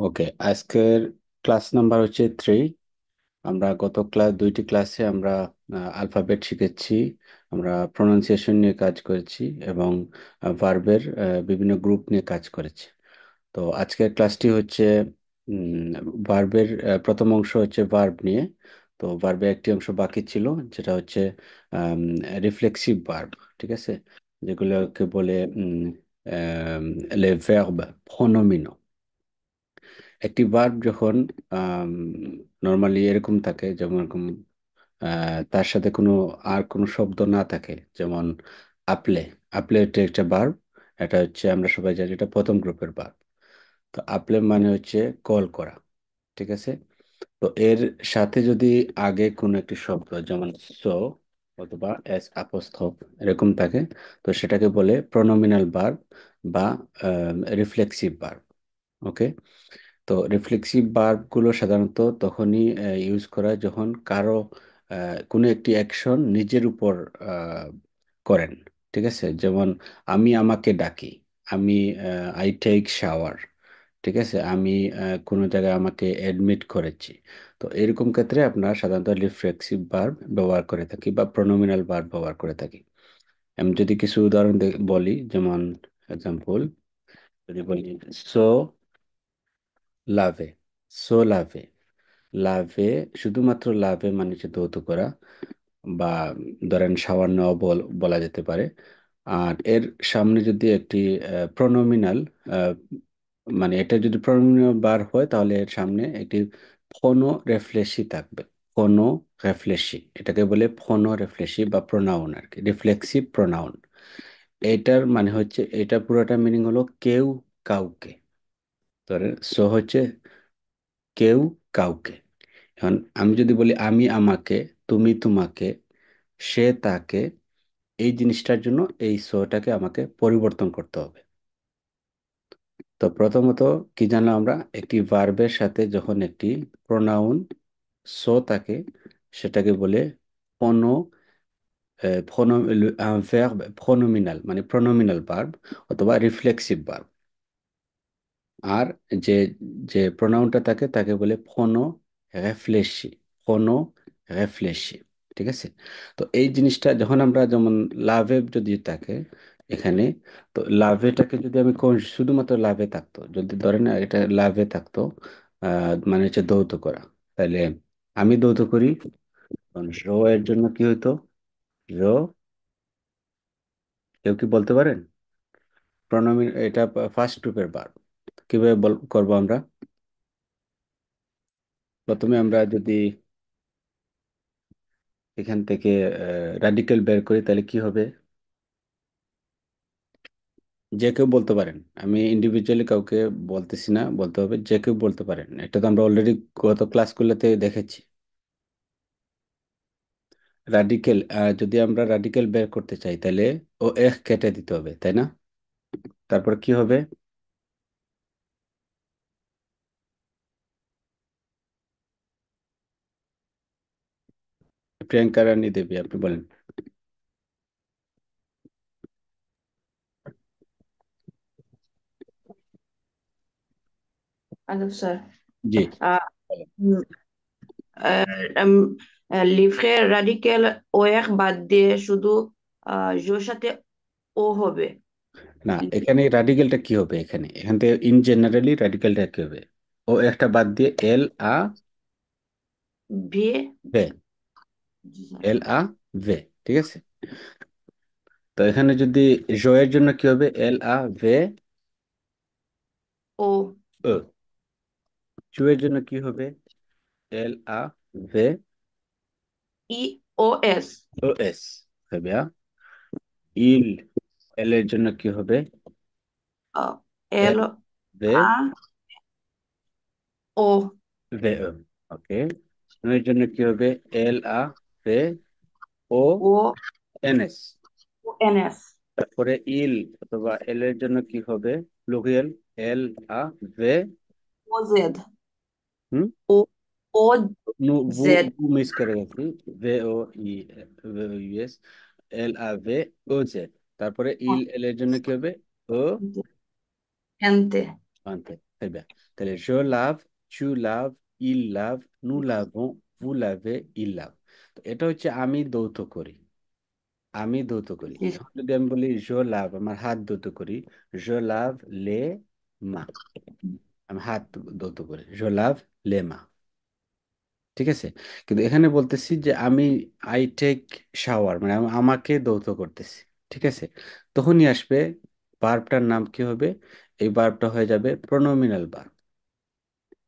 ওকে, আজকের class number হচ্ছে 3। আমরা গত দুইটি ক্লাসে আমরা আলফাবেট শিখেছি, আমরা প্রনাউন্সিয়েশন নিয়ে কাজ করেছি এবং ভার্বের বিভিন্ন গ্রুপ নিয়ে কাজ করেছি। তো আজকের ক্লাসটি হচ্ছে ভার্বের প্রথম অংশ হচ্ছে ভার্ব নিয়ে। তো ভার্বের একটি অংশ বাকি ছিল, যেটা হচ্ছে রিফ্লেক্সিভ ভার্ব। ঠিক আছে, যেগুলোকে বলে লে ভার্ব প্রনোমিনো। একটি ভার্ব যখন নর্মালি এরকম থাকে, যেমন এরকম তার সাথে কোনো শব্দ না থাকে, যেমন আপলে। আপলে এটা একটা ভার্ব, এটা হচ্ছে আমরা সবাই জানি এটা প্রথম গ্রুপের ভার্ব। তো আপলে মানে হচ্ছে কল করা। ঠিক আছে, তো এর সাথে যদি আগে কোনো একটি শব্দ যেমন সো অথবা এস আপোস্ট্রোফ এরকম থাকে, তো সেটাকে বলে প্রনোমিনাল ভার্ব বা রিফ্লেক্সিভ ভার্ব। ওকে, তো রিফ্লেক্সিভ ভার্বগুলো সাধারণত তখনই ইউজ করা হয় যখন কারো কোনো একটি অ্যাকশন নিজের উপর আহ, করেন। ঠিক আছে, যেমন আমি আমাকে ডাকি, আমি আই টেক শাওয়ার। ঠিক আছে, আমি কোনো জায়গায় আমাকে অ্যাডমিট করেছি। তো এরকম ক্ষেত্রে আপনার সাধারণত রিফ্লেক্সিভ ভার্ব ব্যবহার করে থাকি বা প্রনোমিনাল ভার্ব ব্যবহার করে থাকি। আমি যদি কিছু উদাহরণ বলি, যেমন এক্সাম্পল যদি বলি সো লাভে। সো লাভে, লাভে শুধুমাত্র লাভে মানে হচ্ছে ধৌত করা, বা ধরেন শাওয়ার নেওয়া বলা যেতে পারে। আর এর সামনে যদি একটি প্রনোমিনাল, মানে এটা যদি প্রনোমিনাল বার হয়, তাহলে এর সামনে একটি ফোনো রেফ্লেক্সি থাকবে। ফোনো রেফ্লেক্সি, এটাকে বলে ফোনো রেফ্লেক্সি বা প্রোনাউন আর কি, রিফ্লেক্সিভ প্রোনাউন। এটার মানে হচ্ছে, এটা পুরোটা মিনিং হলো কেউ কাউকে। ধরেন সো হচ্ছে কেউ কাউকে। এখন আমি যদি বলি আমি আমাকে, তুমি তোমাকে, সে তাকে, এই জিনিসটার জন্য এই সোটাকে আমাকে পরিবর্তন করতে হবে। তো প্রথমত কি জানলাম আমরা, একটি ভার্বের সাথে যখন একটি প্রোনাউন সো থাকে, সেটাকে বলে ফোনো ফোনো ভার্ব প্রনোমিনাল, মানে প্রনোমিনাল ভার্ব অথবা রিফ্লেক্সিভ ভার্ব। আর যে যে প্রোনাউনটা থাকে তাকে বলে ফোনো রেফ্লেক্সি। ফোনো রেফ্লেক্সি। ঠিক আছে, তো এই জিনিসটা যখন আমরা যেমন লাভে যদি থাকে এখানে, তো লাভেটাকে যদি আমি শুধুমাত্র লাভে থাকতো, যদি ধরেন না এটা লাভে থাকতো, মানে হচ্ছে ধৌত করা, তাহলে আমি ধৌত করি, তখন রো এর জন্য কি হইতো? রো, কেউ কি বলতে পারেন? প্রণামী, এটা ফার্স্ট গ্রুপের ভার্ব। কিভাবে করবো আমরা? প্রথমে আমরা যদি এখান থেকে রাডিক্যাল বের করি, তাহলে কি হবে? যে কেউ বলতে পারেন, আমি ইন্ডিভিজুয়ালি কাউকে বলতেছি না, বলতে হবে যে কেউ বলতে পারেন। এটা তো আমরা অলরেডি গত ক্লাসগুলোতে দেখেছি। রাডিক্যাল, যদি আমরা রাডিক্যাল বের করতে চাই, তাহলে ও এক কেটে দিতে হবে, তাই না? তারপর কি হবে? প্রিয়াঙ্কা রানী দেবী, আপনি বলেন। Alors, ça, জি, ah, বলেন। mm, লিফ্টের রাডিক্যাল ও এক বাদ দিয়ে শুধু জোর সাথে ও হবে। না, এখানে রাডিক্যালটা কি হবে? এখানে এখান থেকে ইন জেনারেলি রাডিক্যালটা কি হবে? ও একটা বাদ দিয়ে এল আ ভে ভে। এল আ ভে। ঠিক আছে, তো এখানে যদি জয়ের জন্য কি হবে? এল আ ভে ও ও। চুয়ের জন্য কি হবে? এল আ ভে ই ও এস ও এস হবে। ইল, এল এর জন্য কি হবে? এল এল ভে আ ও ভে ও। ওকে, এর জন্য কি হবে? এল আ ভে ও ও এন এস। এন এস তারপরে ইল অথবা এল এর জন্য কি হবে? প্লুরিয়াল, এল আ ভে। ও জেড হুম, ও ও नु वो জেড वो मिस कर গেছি। ভে ও ই, ইউএস, এল আ ভে ও জেড। তারপরে ইল, এল এর জন্য কি হবে? ও এনতে আনতে। Très bien. তাহলে je lave, tu laves, il lave, nous lavons, vous lavez, il lave। তো এটা হচ্ছে আমি ধৌত করি। আমি ধৌত করি। জি এখন যদি আমি বলি je lave, আমার হাত ধৌত করি। je lave les mains, আমি হাত ধৌত করি। je lave les mains। ঠিক আছে, কিন্তু এখানে বলতেছি যে আমি আই টেক শাওয়ার, মানে আমি আমাকে ধৌত করতেছি। ঠিক আছে, তখনই আসবে ভার্বটার নাম কি হবে? এই ভার্বটা হয়ে যাবে প্রোনোমিনাল ভার্ব।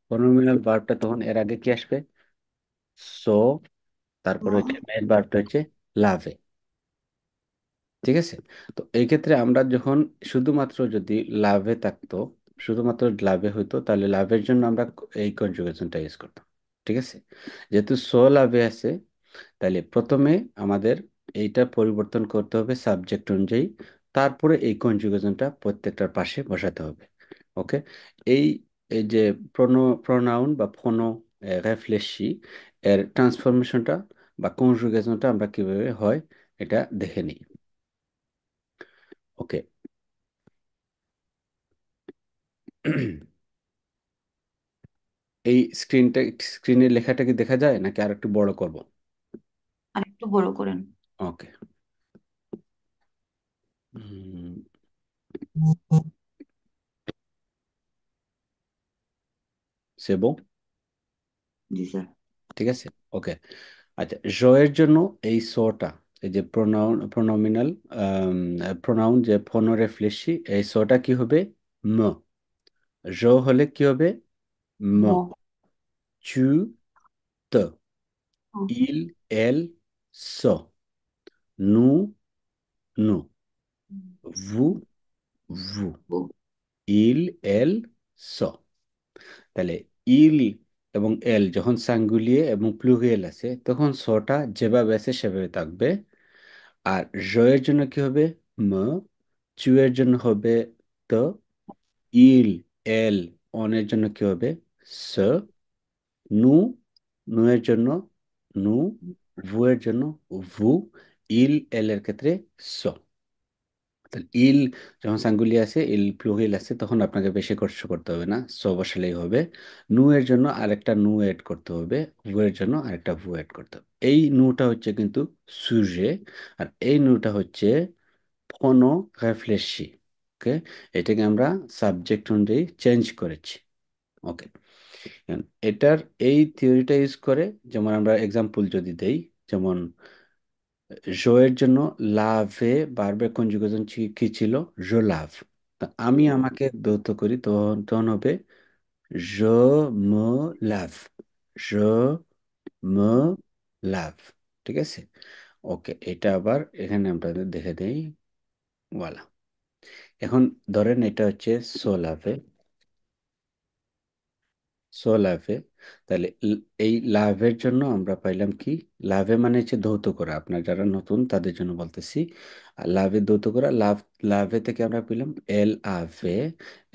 প্রোনোমিনাল ভার্বটা তখন এর আগে কি আসবে? সো, তারপরে হচ্ছে মেইন ভার্বটা হচ্ছে লাভে। ঠিক আছে, তো এই ক্ষেত্রে আমরা যখন শুধুমাত্র যদি লাভে থাকতো, শুধুমাত্র লাভে হইতো, তাহলে লাভের জন্য আমরা এই কনজুগেশনটা ইউজ করতাম। ঠিক আছে, যেহেতু সো লাভে আছে, তাহলে প্রথমে আমাদের এইটা পরিবর্তন করতে হবে সাবজেক্ট অনুযায়ী, তারপরে এই কনজুগেশনটা প্রত্যেকটার পাশে বসাতে হবে। ওকে, এই এই যে প্রোনাউন বা ফোনো রেফ্লেক্সি, এর ট্রান্সফরমেশনটা বা কনজুগেশনটা আমরা কিভাবে হয় এটা দেখে নিই। ওকে। এই স্ক্রিনের লেখাটা কি দেখা যায় নাকি আর একটু বড় করব? আর একটু বড় করেন। ওকে। সে বো, জি স্যার। ঠিক আছে। ওকে, আচ্ছা, জয়ের জন্য এই সোটা, এই যে প্রোনাউমিনাল প্রোনাউন যে ফোনোরেফ্লেক্সি, এই সোটা কি হবে? ম। জ হলে কি হবে? ম। মো। চু, ত। ইল, এল, স। নু, নু। ভু, ভু। ইল, এল, স। তাহলে ইল এবং এল যখন সাঙ্গুলিয়ে এবং প্লুরিয়াল আছে, তখন সটা যেভাবে আছে সেভাবে থাকবে। আর জয়ের জন্য কি হবে? ম। চু এর জন্য হবে ত। ইল, এল, অনের জন্য কি হবে? স। নু, নু এর জন্য নু। ভু এর জন্য ভু। ইল, এল এর ক্ষেত্রে স। তাহলে ইল যখন সাঙ্গুলি আছে, ইল প্লুরাল আছে, তখন আপনাকে বেশি কষ্ট করতে হবে না, সো বসালেই হবে। নু এর জন্য আরেকটা নু এড করতে হবে, ভু এর জন্য আরেকটা ভু এড করতে হবে। এই নুটা হচ্ছে কিন্তু সুজে, আর এই নুটা হচ্ছে ফোনো রেফ্লেক্সি। ওকে, এটাকে আমরা সাবজেক্ট অনুযায়ী চেঞ্জ করেছি। ওকে, এটার এই থিওরিটা ইউজ করে, যেমন আমরা এক্সাম্পল যদি দেই, যেমন জো এর জন্য লাভে বারবার কনজুগেশন কি ছিল? জো লাভ। তা আমি আমাকে ধৌত করি, তখন তখন হবে জো ম লাভ। জো ম লাভ। ঠিক আছে, ওকে, এটা আবার এখানে আমরা দেখে দেই। ওয়ালা, এখন ধরেন এটা হচ্ছে সো লাভে, সো লাভে। তাহলে এই লাভের জন্য আমরা পাইলাম কি? লাভে মানে হচ্ছে ধৌত করা, আপনার যারা নতুন তাদের জন্য বলতেছি। আর লাভে ধৌত করা, লাভ, লাভে থেকে আমরা পেলাম এল আভে।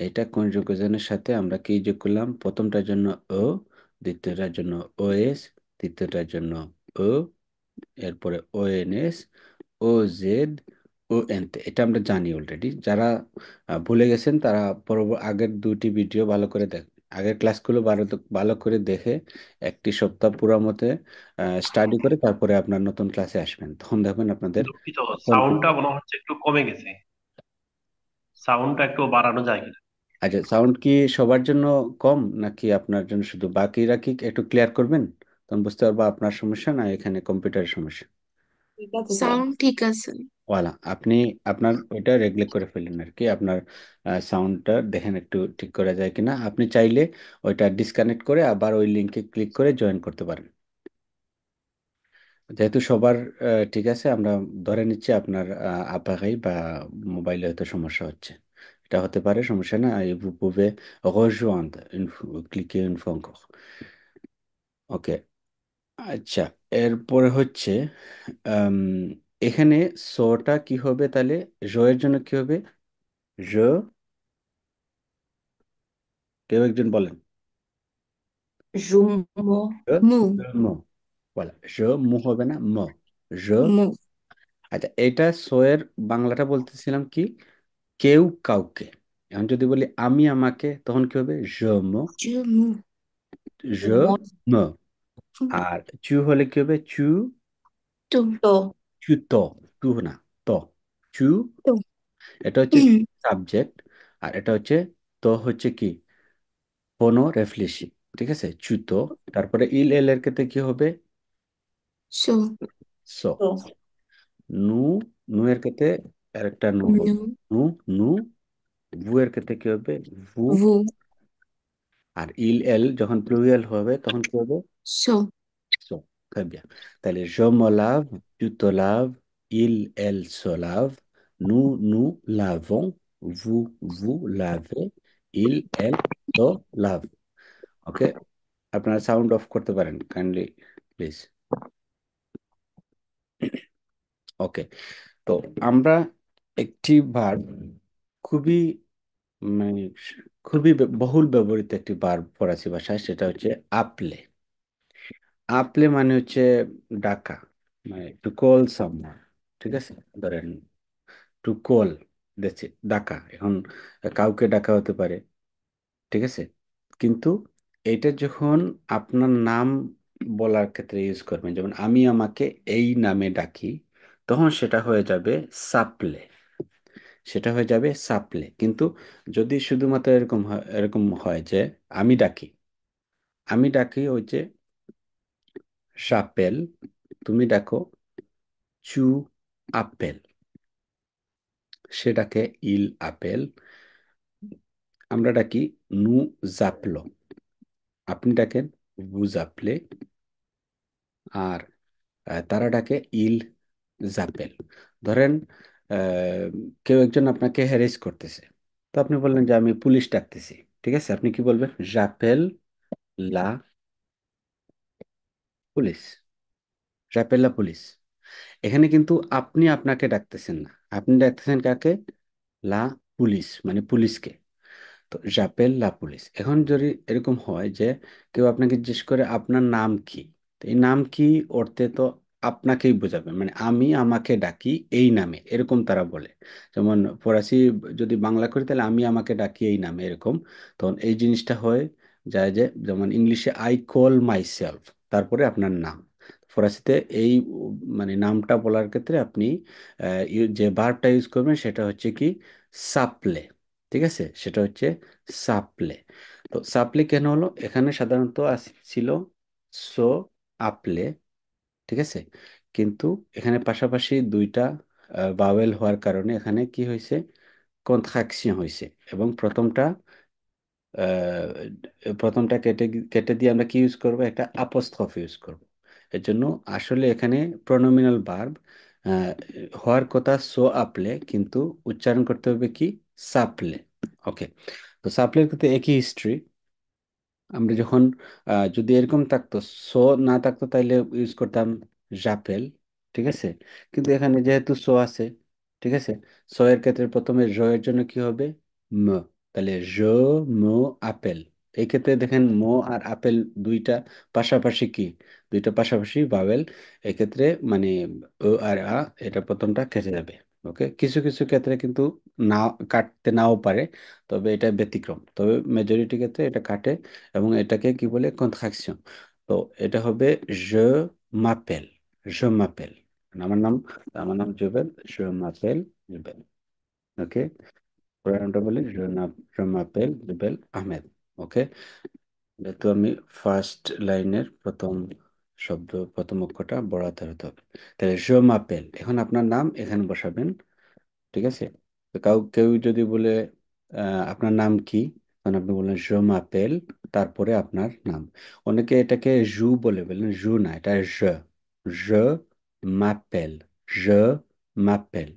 এটা কনজুগেশনের সাথে আমরা কি যোগ করলাম? প্রথমটার জন্য ও, দ্বিতীয়টার জন্য ও এস, তৃতীয়টার জন্য ও, এরপরে ও এন এস, ও জেড, ও এন তে। এটা আমরা জানি অলরেডি। যারা ভুলে গেছেন তারা আগের দুটি ভিডিও ভালো করে দেখ, আগের ক্লাসগুলো ভালো ভালো করে দেখে একটি সপ্তাহ পুরো মতে স্টাডি করে তারপরে আপনার নতুন ক্লাসে আসবেন, তখন দেখবেন আপনাদের দুঃখিত, কনফিউজ। সাউন্ডটা মনে হচ্ছে একটু কমে গেছে। সাউন্ডটা একটু বাড়ানো যায় কিনা? আচ্ছা, সাউন্ড কি সবার জন্য কম নাকি আপনার জন্য শুধু? বাকিরা কি একটু ক্লিয়ার করবেন, তখন বুঝতে পারবো আপনার সমস্যা না এখানে কম্পিউটারের সমস্যা। ঠিক আছে স্যার। সাউন্ড ঠিক আছে। ওয়ালা, আপনি আপনার ওইটা রেগুলেট করে ফেললেন আর কি, আপনার সাউন্ডটা দেখেন একটু ঠিক করা যায় কিনা। আপনি চাইলে ওইটা ডিসকানেক্ট করে আবার ওই লিঙ্কে ক্লিক করে জয়েন করতে পারেন। যেহেতু সবার ঠিক আছে, আমরা ধরে নিচ্ছি আপনার আপাগাই বা মোবাইলে হয়তো সমস্যা হচ্ছে। এটা হতে পারে, সমস্যা না। Et vous pouvez rejoindre cliquer une fois encore. ওকে, আচ্ছা, এরপরে হচ্ছে আম, এখানে সটা কি হবে তাহলে? জয়ের জন্য কি হবে? জ, কেউ একজন বলেন। জুমো। জ, মু। ম। বলা জ, মু হবে না, ম। জ। মু। আচ্ছা, এটা সো এর বাংলাটা বলতেছিলাম কি? কেউ কাউকে। এখন যদি বলি আমি আমাকে, তখন কি হবে? je me, Je me. je me। আর চু হলে কি হবে? চু, To. তো চু তো, টু না, তো, চু। To. এটা হচ্ছে সাবজেক্ট, আর এটা হচ্ছে, তো হচ্ছে কি, কোনো রেফলেশি। ঠিক আছে, চু তো। তারপরে ইল এল এর ক্ষেত্রে কি হবে? So. সো। তো নু, নু এর ক্ষেত্রে আরেকটা নু হবে, Nous. নু, নু। ভু এর ক্ষেত্রে কি হবে? ভু। Vous. আর ইল এল যখন প্লুরাল হবে তখন কি হবে? So. সো। très bien। তাহলে je me lave, tu te laves, il elle se lave, nous nous lavons, vous vous lavez, il elle se lave। ওকে, আপনারা সাউন্ড অফ করতে পারেন কাইন্ডলি, প্লিজ। ওকে, তো আমরা একটি ভার্ব, খুবই মানে খুবই বহুল ব্যবহৃত একটি ভার্ব ফরাসি ভাষায়, সেটা হচ্ছে আপলে। আপলে মানে হচ্ছে ডাকা, মানে টু কল সামওয়ান। ঠিক আছে, ধরেন টু কল, দেখছি ডাকা, এখন কাউকে ডাকা হতে পারে। ঠিক আছে, কিন্তু এটা যখন আপনার নাম বলার ক্ষেত্রে ইউজ করবেন, যেমন আমি আমাকে এই নামে ডাকি, তখন সেটা হয়ে যাবে সাপলে। সেটা হয়ে যাবে সাপলে। কিন্তু যদি শুধুমাত্র এরকম হয় যে আমি ডাকি, আমি ডাকি ওই যে সাপেল, তুমি ডাকো চু আপেল, সে ডাকে ইল আপেল, আমরা ডাকি নু জাপলো, আপনি ডাকেন vous appelez, আর তারা ডাকে ইল জাপেল। ধরেন আহ, কেউ একজন আপনাকে হ্যারেস করতেছে, তো আপনি বললেন যে আমি পুলিশ ডাকতেছি। ঠিক আছে, আপনি কি বলবেন? জাপেল লা পুলিশ, জাপেল লা পুলিশ। এখানে কিন্তু আপনি আপনাকে ডাকতেছেন না, আপনি ডাকতেছেন কাকে? লা পুলিশ, মানে পুলিশকে। তো জাপেল লা পুলিশ। এখন যদি এরকম হয় যে কেউ আপনাকে জিজ্ঞেস করে আপনার নাম কি, তো এই নাম কি অর্থে তো আপনাকেই বোঝাবে, মানে আমি আমাকে ডাকি এই নামে, এরকম তারা বলে। যেমন ফরাসি যদি বাংলা করি তাহলে আমি আমাকে ডাকি এই নামে, এরকম। তখন এই জিনিসটা হয় যায় যে, যেমন ইংলিশে আই কল মাই সেলফ, তারপরে আপনার নাম। ফরাসিতে এই মানে নামটা বলার ক্ষেত্রে আপনি যে ভার্বটা ইউজ করবেন সেটা হচ্ছে কি? সাপলে। ঠিক আছে, সেটা হচ্ছে সাপলে। তো সাপলে কেন হলো? এখানে সাধারণত ছিল সো আপলে। ঠিক আছে, কিন্তু এখানে পাশাপাশি দুইটা ভাওয়েল হওয়ার কারণে এখানে কি হয়েছে? কন্ট্রাকশন হয়েছে, এবং প্রথমটা কেটে দিয়ে আমরা কি ইউজ করব? একটা আপোস্ট্রফ ইউজ করব। এর জন্য আসলে এখানে প্রনোমিনাল ভার্ব হওয়ার কথা সো আপলে, কিন্তু উচ্চারণ করতে হবে কি? সাপলে। ওকে, তো সাপ্লির ক্ষেত্রে একই হিস্ট্রি। আমরা যখন যদি এরকম থাকতো, সো না থাকতো, তাইলে ইউজ করতাম জাপেল। ঠিক আছে, কিন্তু এখানে যেহেতু সো আছে, ঠিক আছে, সো এর ক্ষেত্রে প্রথমে জ এর জন্য কি হবে? ম। তাহলে জ ম আপেল। এই ক্ষেত্রে দেখেন মো আর আপেল দুইটা পাশাপাশি কি? দুইটা পাশাপাশি ভাওয়েল। এক্ষেত্রে মানে ও আর আ, এটা প্রথমটা কেটে যাবে। ওকে, কিছু কিছু ক্ষেত্রে কিন্তু না, কাটতে নাও পারে, তবে এটা ব্যতিক্রম। তবে মেজরিটি ক্ষেত্রে এটা কাটে, এবং এটাকে কি বলে? কন্ট্রাকশন। তো এটা হবে je m'appelle, je m'appelle, আমার নাম, আমার নাম জুবেল, je m'appelle জুবেল। ওকে, পুরানোটা বলি je m'appelle জুবেল আহমেদ। ওকে, যেহেতু আমি ফার্স্ট লাইনের প্রথম শব্দ, প্রথম অক্ষরটা বড় হাতে হতে হবে। তাহলে je m'appelle, এখন আপনার নাম এখানে বসাবেন। ঠিক আছে, তো কেউ যদি বলে আপনার নাম কি, তখন আপনি বললেন je m'appelle, তারপরে আপনার নাম। অনেকে এটাকে জু বলে বলেন, জু না, এটা je m'appelle, je m'appelle।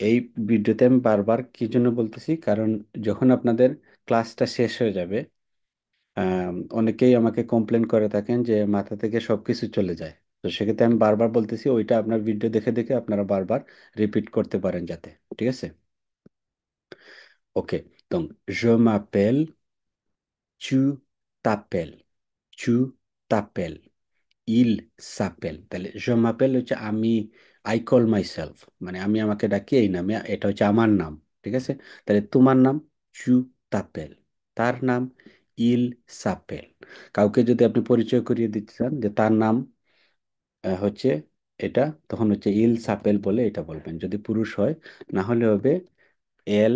এই ভিডিওতে আমি বারবার কি জন্য বলতেছি, কারণ যখন আপনাদের ক্লাসটা শেষ হয়ে যাবে, অনেকেই আমাকে কমপ্লেন করে থাকেন যে মাথা থেকে সবকিছু চলে যায়। তো সেক্ষেত্রে আমি বারবার বলতেছি, ওইটা আপনার ভিডিও দেখে দেখে আপনারা বারবার রিপিট করতে পারেন যাতে। ঠিক আছে, ok, donc je m'appelle, tu t'appelles, tu t'appelles, il s'appelle। তাহলে je m'appelle হচ্ছে আমি, আই কল মাই সেলফ, মানে আমি আমাকে ডাকি এই নামে, এটা হচ্ছে আমার নাম। ঠিক আছে, তাহলে তোমার নাম? চু তাপেল, তার নাম ইল সাপেল। কাউকে যদি আপনি পরিচয় করিয়ে দিতে চান যে তার নাম হচ্ছে এটা, তখন হচ্ছে ইল সাপেল বলে এটা বলবেন, যদি পুরুষ হয়। না হলে হবে এল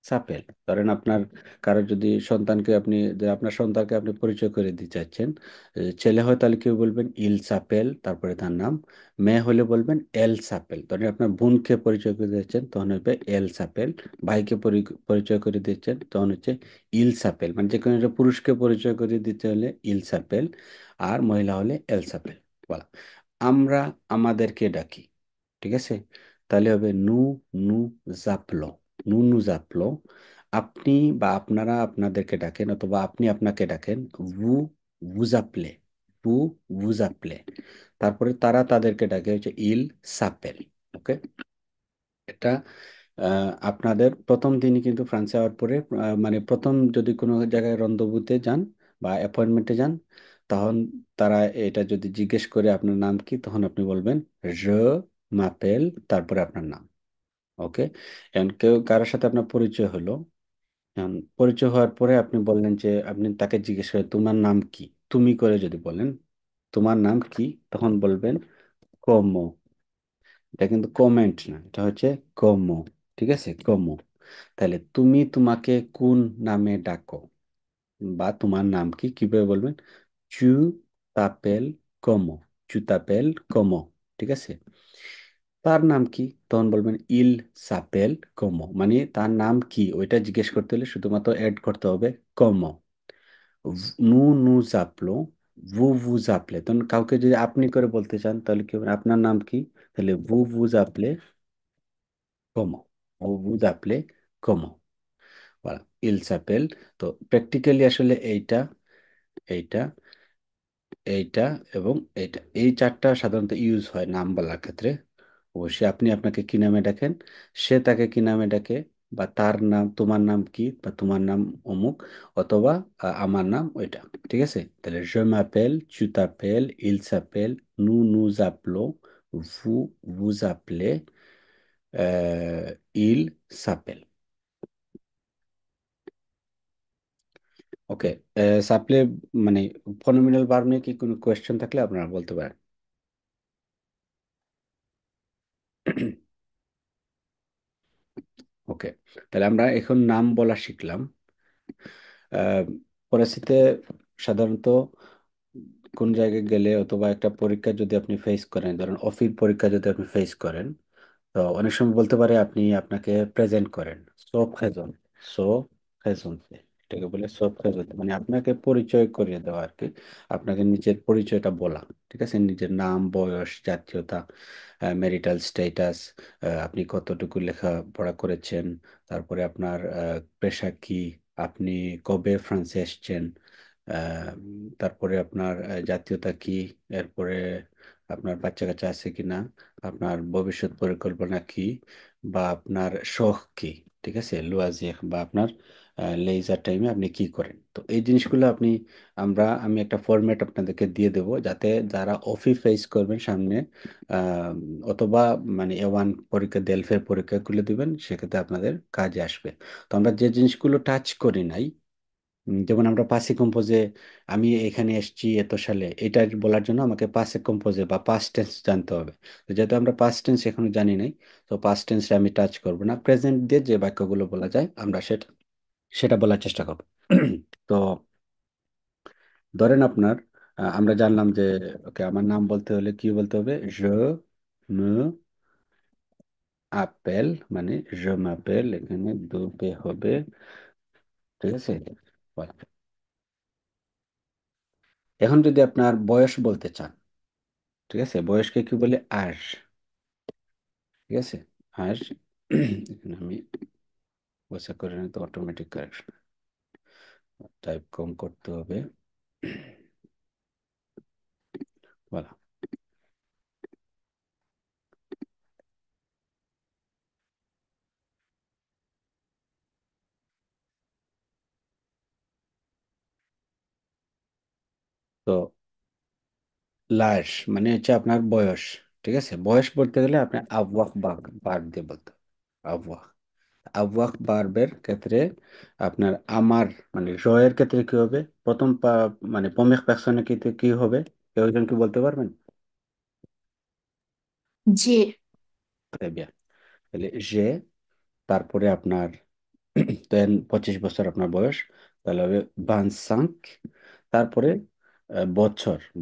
সাপেল। ধরেন আপনার কারো যদি সন্তানকে আপনি, যে আপনার সন্তানকে আপনি পরিচয় করে দিতে চাচ্ছেন, ছেলে হয় তাহলে কি বলবেন ইল সাপেল, তারপরে তার নাম। মেয়ে হলে বলবেন এল সাপেল। ধরেন আপনার বোনকে পরিচয় করে দিচ্ছেন তখন হবে এল সাপেল। ভাইকে পরিচয় করে দিচ্ছেন তখন হচ্ছে ইল সাপেল। মানে যে কোনো একটা পুরুষকে পরিচয় করে দিতে হলে ইল সাপেল, আর মহিলা হলে এল সাপেল। বলা, আমরা আমাদেরকে ডাকি, ঠিক আছে, তাহলে হবে নু, নু জাপলো, নু নু জাপলো। আপনি বা আপনারা আপনাদেরকে ডাকেন, অথবা আপনি আপনাকে ডাকেন ভু ভুজাপ্লে, ভু ভুজাপ্লে। তারপরে তারা তাদেরকে ডাকে হচ্ছে ইল সাপেল। ওকে, এটা আপনাদের প্রথম দিনই কিন্তু ফ্রান্সে যাওয়ার পরে, মানে প্রথম যদি কোনো জায়গায় রন্ধভূতে যান বা অ্যাপয়েন্টমেন্টে যান, তখন তারা এটা যদি জিজ্ঞেস করে আপনার নাম কি, তখন আপনি বলবেন জ মাপেল, তারপরে আপনার নাম। ওকে, এখন কেউ কারোর সাথে আপনার পরিচয় হলো, এখন পরিচয় হওয়ার পরে আপনি বললেন যে, আপনি তাকে জিজ্ঞেস করে তোমার নাম কি, তুমি করে যদি বলেন তোমার নাম কি, তখন বলবেন কমো। এটা কিন্তু কমেন্ট না, এটা হচ্ছে কমো, ঠিক আছে, কমো। তাহলে তুমি তোমাকে কোন নামে ডাকো, বা তোমার নাম কি, কিভাবে বলবেন, চু তাপেল কমো, চু তাপেল কমো, ঠিক আছে। তার নাম কি, তখন বলবেন ইল সাপেল কমো, মানে তার নাম কি ওইটা জিজ্ঞেস করতে হলে শুধুমাত্র অ্যাড করতে হবে কমো। নু নু জাপলো, ভু ভু জাপলে। তখন কাউকে যদি আপনি করে বলতে চান তাহলে কি হবে, আপনার নাম কি, তাহলে ভু ভু জাপলে কমো, ভু ভু জাপলে কমো। voilà, il s'appelle। তো প্র্যাকটিক্যালি আসলে এইটা, এইটা, এইটা এবং এইটা, এই চারটা সাধারণত ইউজ হয় নাম বলার ক্ষেত্রে। অবশ্যই আপনি আপনাকে কি নামে ডাকেন, সে তাকে কি নামে ডাকে, বা তার নাম, তোমার নাম কি, বা তোমার নাম অমুক, অথবা আমার নাম ওইটা, ঠিক আছে। তাহলে je m'appelle, tu t'appelles, il s'appelle, nous nous appelons, vous vous appelez, il s'appelle। ওকে, সাপ্লে মানে ফনোমিনাল ভার্ব নিয়ে কি কোনো কোয়েশ্চেন থাকলে আপনারা বলতে পারেন। ওকে, তাহলে আমরা এখন নাম বলা শিখলাম। আহ, পরিস্থিতিতে সাধারণত কোন জায়গায় গেলে, অথবা একটা পরীক্ষা যদি আপনি ফেস করেন, ধরেন অফিস পরীক্ষা যদি আপনি ফেস করেন, তো অনেক সময় বলতে পারে আপনি আপনাকে প্রেজেন্ট করেন সো প্রেজেন্ট, সো প্রেজেন্ট, এটাকে বলে সো প্রেজেন্ট, মানে আপনাকে পরিচয় করিয়ে দেওয়া আর কি, আপনাকে নিজের পরিচয়টা বলা, ঠিক আছে, নিজের নাম, বয়স, জাতীয়তা, ম্যারিটাল স্ট্যাটাস, আপনি কতটুকু লেখাপড়া করেছেন, তারপরে আপনার পেশা কি, আপনি কবে ফ্রান্সে এসেছেন, তারপরে আপনার জাতীয়তা কি, এরপরে আপনার বাচ্চা কাচ্চা আছে কিনা, আপনার ভবিষ্যৎ পরিকল্পনা কি, বা আপনার শখ কি, ঠিক আছে, লুয়াজির, বা আপনার লেজার টাইমে আপনি কি করেন। তো এই জিনিসগুলো আপনি, আমি একটা ফরম্যাট আপনাদেরকে দিয়ে দেবো, যাতে যারা অফি ফেস করবেন সামনে, আহ, অথবা মানে A1 পরীক্ষা, দেলফের পরীক্ষাগুলো দিবেন, সেক্ষেত্রে আপনাদের কাজে আসবে। তো আমরা যে জিনিসগুলো টাচ করি নাই, যেমন আমরা পাসে কম্পোজে, আমি এখানে এসেছি এত সালে, এটা বলার জন্য আমাকে পাসে কম্পোজে বা পাস্ট টেন্স জানতে হবে। তো যেহেতু আমরা পাস্ট টেন্স এখনো জানি নাই, তো পাস্ট টেন্সে আমি টাচ করব না, প্রেজেন্ট দিয়ে যে বাক্যগুলো বলা যায় আমরা সেটা সেটা বলার চেষ্টা করব। তো ধরেন আপনার, আমরা জানলাম যে ওকে, আমার নাম বলতে হলে কি বলতে হবে, je me appelle, মানে je m'appelle, এখানে দুপে হবে, ঠিক আছে। Voilà. এখন যদি আপনার বয়স বলতে চান, ঠিক আছে, বয়সকে কি বলে, আজ, ঠিক আছে, আজ। এখানে আমি বসা করে নিই, তো অটোমেটিক কারেকশন, টাইপ কম করতে হবে। বলা, তো লাশ মানে হচ্ছে আপনার বয়স, ঠিক আছে। বয়স বলতে গেলে আপনি আবওয়াহ বাগ বাগ দিয়ে বলতে হবে, আবওয়াহ। আবওয়াক বার্বের ক্ষেত্রে আপনার আমার মানে র এর ক্ষেত্রে কি হবে? প্রথম মানে পমেক পার্সনে কি কি হবে? কেউ একজন কি বলতে পারবেন? যে, Très bien. তাহলে যে, তারপরে আপনার দেন 25 বছর আপনার বয়স, তাহলে হবে 25। তারপরে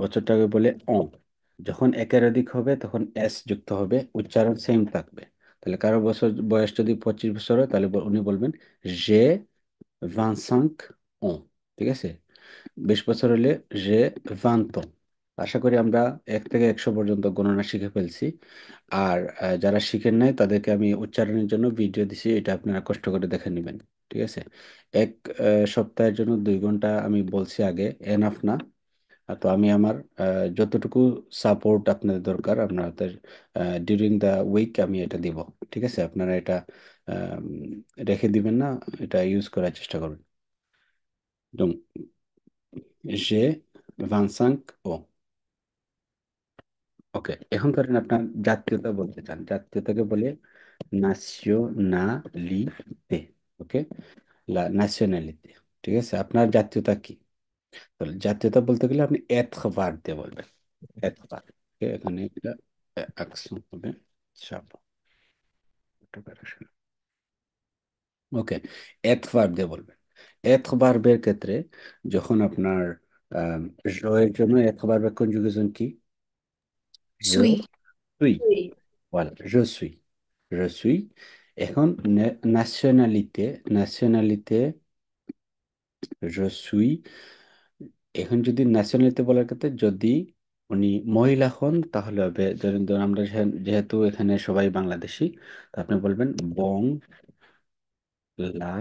বছরটাকে বলে অন। যখন একের অধিক হবে তখন এস যুক্ত হবে, উচ্চারণ সেম থাকবে। তাহলে কারো বয়স যদি 25 বছর হয় তাহলে উনি বলবেন যে 25 ans। ঠিক আছে? 20 বছর হলে যে 20 ans। আশা করি আমরা 1 থেকে 100 পর্যন্ত গণনা শিখে ফেলছি। আর যারা শিখেন নাই তাদেরকে আমি উচ্চারণের জন্য ভিডিও দিছি, এটা আপনারা কষ্ট করে দেখে নেবেন। ঠিক আছে? এক সপ্তাহের জন্য 2 ঘন্টা আমি বলছি আগে, এনাফ না। তো আমি আমার যতটুকু সাপোর্ট আপনাদের দরকার আপনাদের ডিউরিং দ্য উইক আমি এটা দিব। ঠিক আছে? আপনারা এটা আম, রেখে দিবেন না, এটা ইউজ করার চেষ্টা করবেন। Donc, j'ai 25 ans। ওকে, এখন ধরেন আপনার জাতীয়তা বলতে চান, জাতীয়তাকে বলে নাশনালিতে। ওকে, ন্যাশনালিতে। ঠিক আছে? আপনার জাতীয়তা কি? তাহলে জাতীয়তা বলতে গেলে আপনি এতবার দিয়ে বলবেন। এতবার। ওকে, এখানে একটা অ্যাকশন হবে। চাপ। ওকে, এতবার দিয়ে বলবেন। এতবারের ক্ষেত্রে যখন আপনার আহ এর জন্য এতবার কনজুগেশন কি? je suis, suis। Voilà, je suis। Je suis। এখন nationalité, nationalité, je suis। এখন যদি ন্যাশনালিটি বলার ক্ষেত্রে যদি উনি মহিলা হন তাহলে হবে, ধরুন আমরা যেহেতু এখানে সবাই বাংলাদেশি, তো আপনি বলবেন বং লা।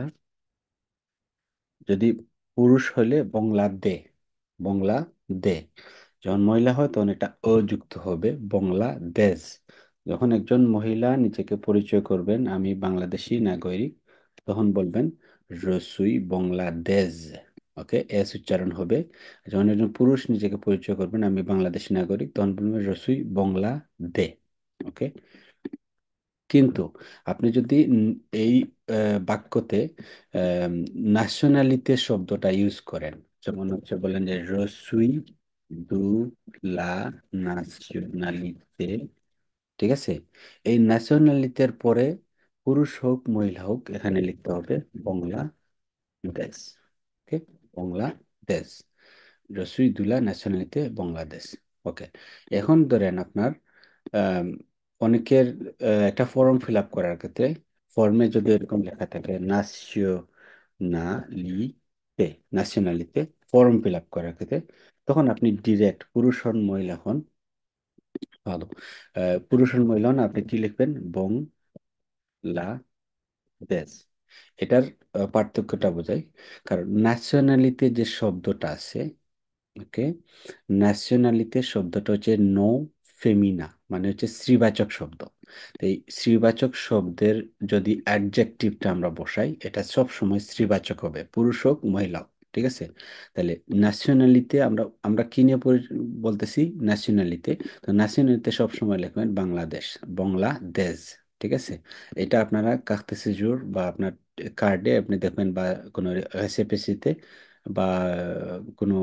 যদি পুরুষ হলে বংলা দে, বংলা দে। যখন মহিলা হয় তখন এটা অ যুক্ত হবে, বংলা দেশ। যখন একজন মহিলা নিজেকে পরিচয় করবেন আমি বাংলাদেশি নাগরিক, তখন বলবেন রসুই বাংলাদেশ। ওকে, এস উচ্চারণ হবে। যখন একজন পুরুষ নিজেকে পরিচয় করবেন আমি বাংলাদেশি নাগরিক, তখন বলবেন রসুই বাংলা দে। ওকে, কিন্তু আপনি যদি এই বাক্যতে ন্যাশনালিতে শব্দটা ইউজ করেন, যেমন হচ্ছে বলেন যে রসুই দু লা ন্যাশনালিতে। ঠিক আছে? এই ন্যাশনালিতের পরে পুরুষ হোক মহিলা হোক এখানে লিখতে হবে বাংলাদেশ। ওকে, বাংলাদেশ। রসুই দুলা ন্যাশনালিতে বাংলাদেশ। ওকে, এখন ধরেন আপনার আম, অনেকের একটা ফর্ম ফিল আপ করার ক্ষেত্রে ফর্মে যদি এরকম লেখা থাকে ন্যাশনালিতে, ন্যাশনালিতে ফর্ম ফিল আপ করার ক্ষেত্রে, তখন আপনি ডিরেক্ট পুরুষ হন মহিলা হন, ভালো, পুরুষ হন মহিলা হন, আপনি কি লিখবেন? বাংলাদেশ। এটার পার্থক্যটা বোঝায়। কারণ ন্যাশনালিতে যে শব্দটা আছে, ওকে, ন্যাশনালিতে শব্দটা হচ্ছে নো ফেমিনা, মানে হচ্ছে স্ত্রীবাচক শব্দ। তো এই স্ত্রীবাচক শব্দের যদি অ্যাডজেক্টিভটা আমরা বসাই এটা সব সময় স্ত্রীবাচক হবে, পুরুষ হোক মহিলা হোক। ঠিক আছে? তাহলে ন্যাশনালিতে আমরা আমরা কি নিয়ে বলতেছি? ন্যাশনালিতে। তো ন্যাশনালিতে সব সময় লিখবেন বাংলাদেশ, বাংলাদেশ। ঠিক আছে? এটা আপনারা কাকতে সিজুর বা আপনার কার্ডে আপনি দেখবেন, বা কোনো রেসিপিসিতে বা কোনো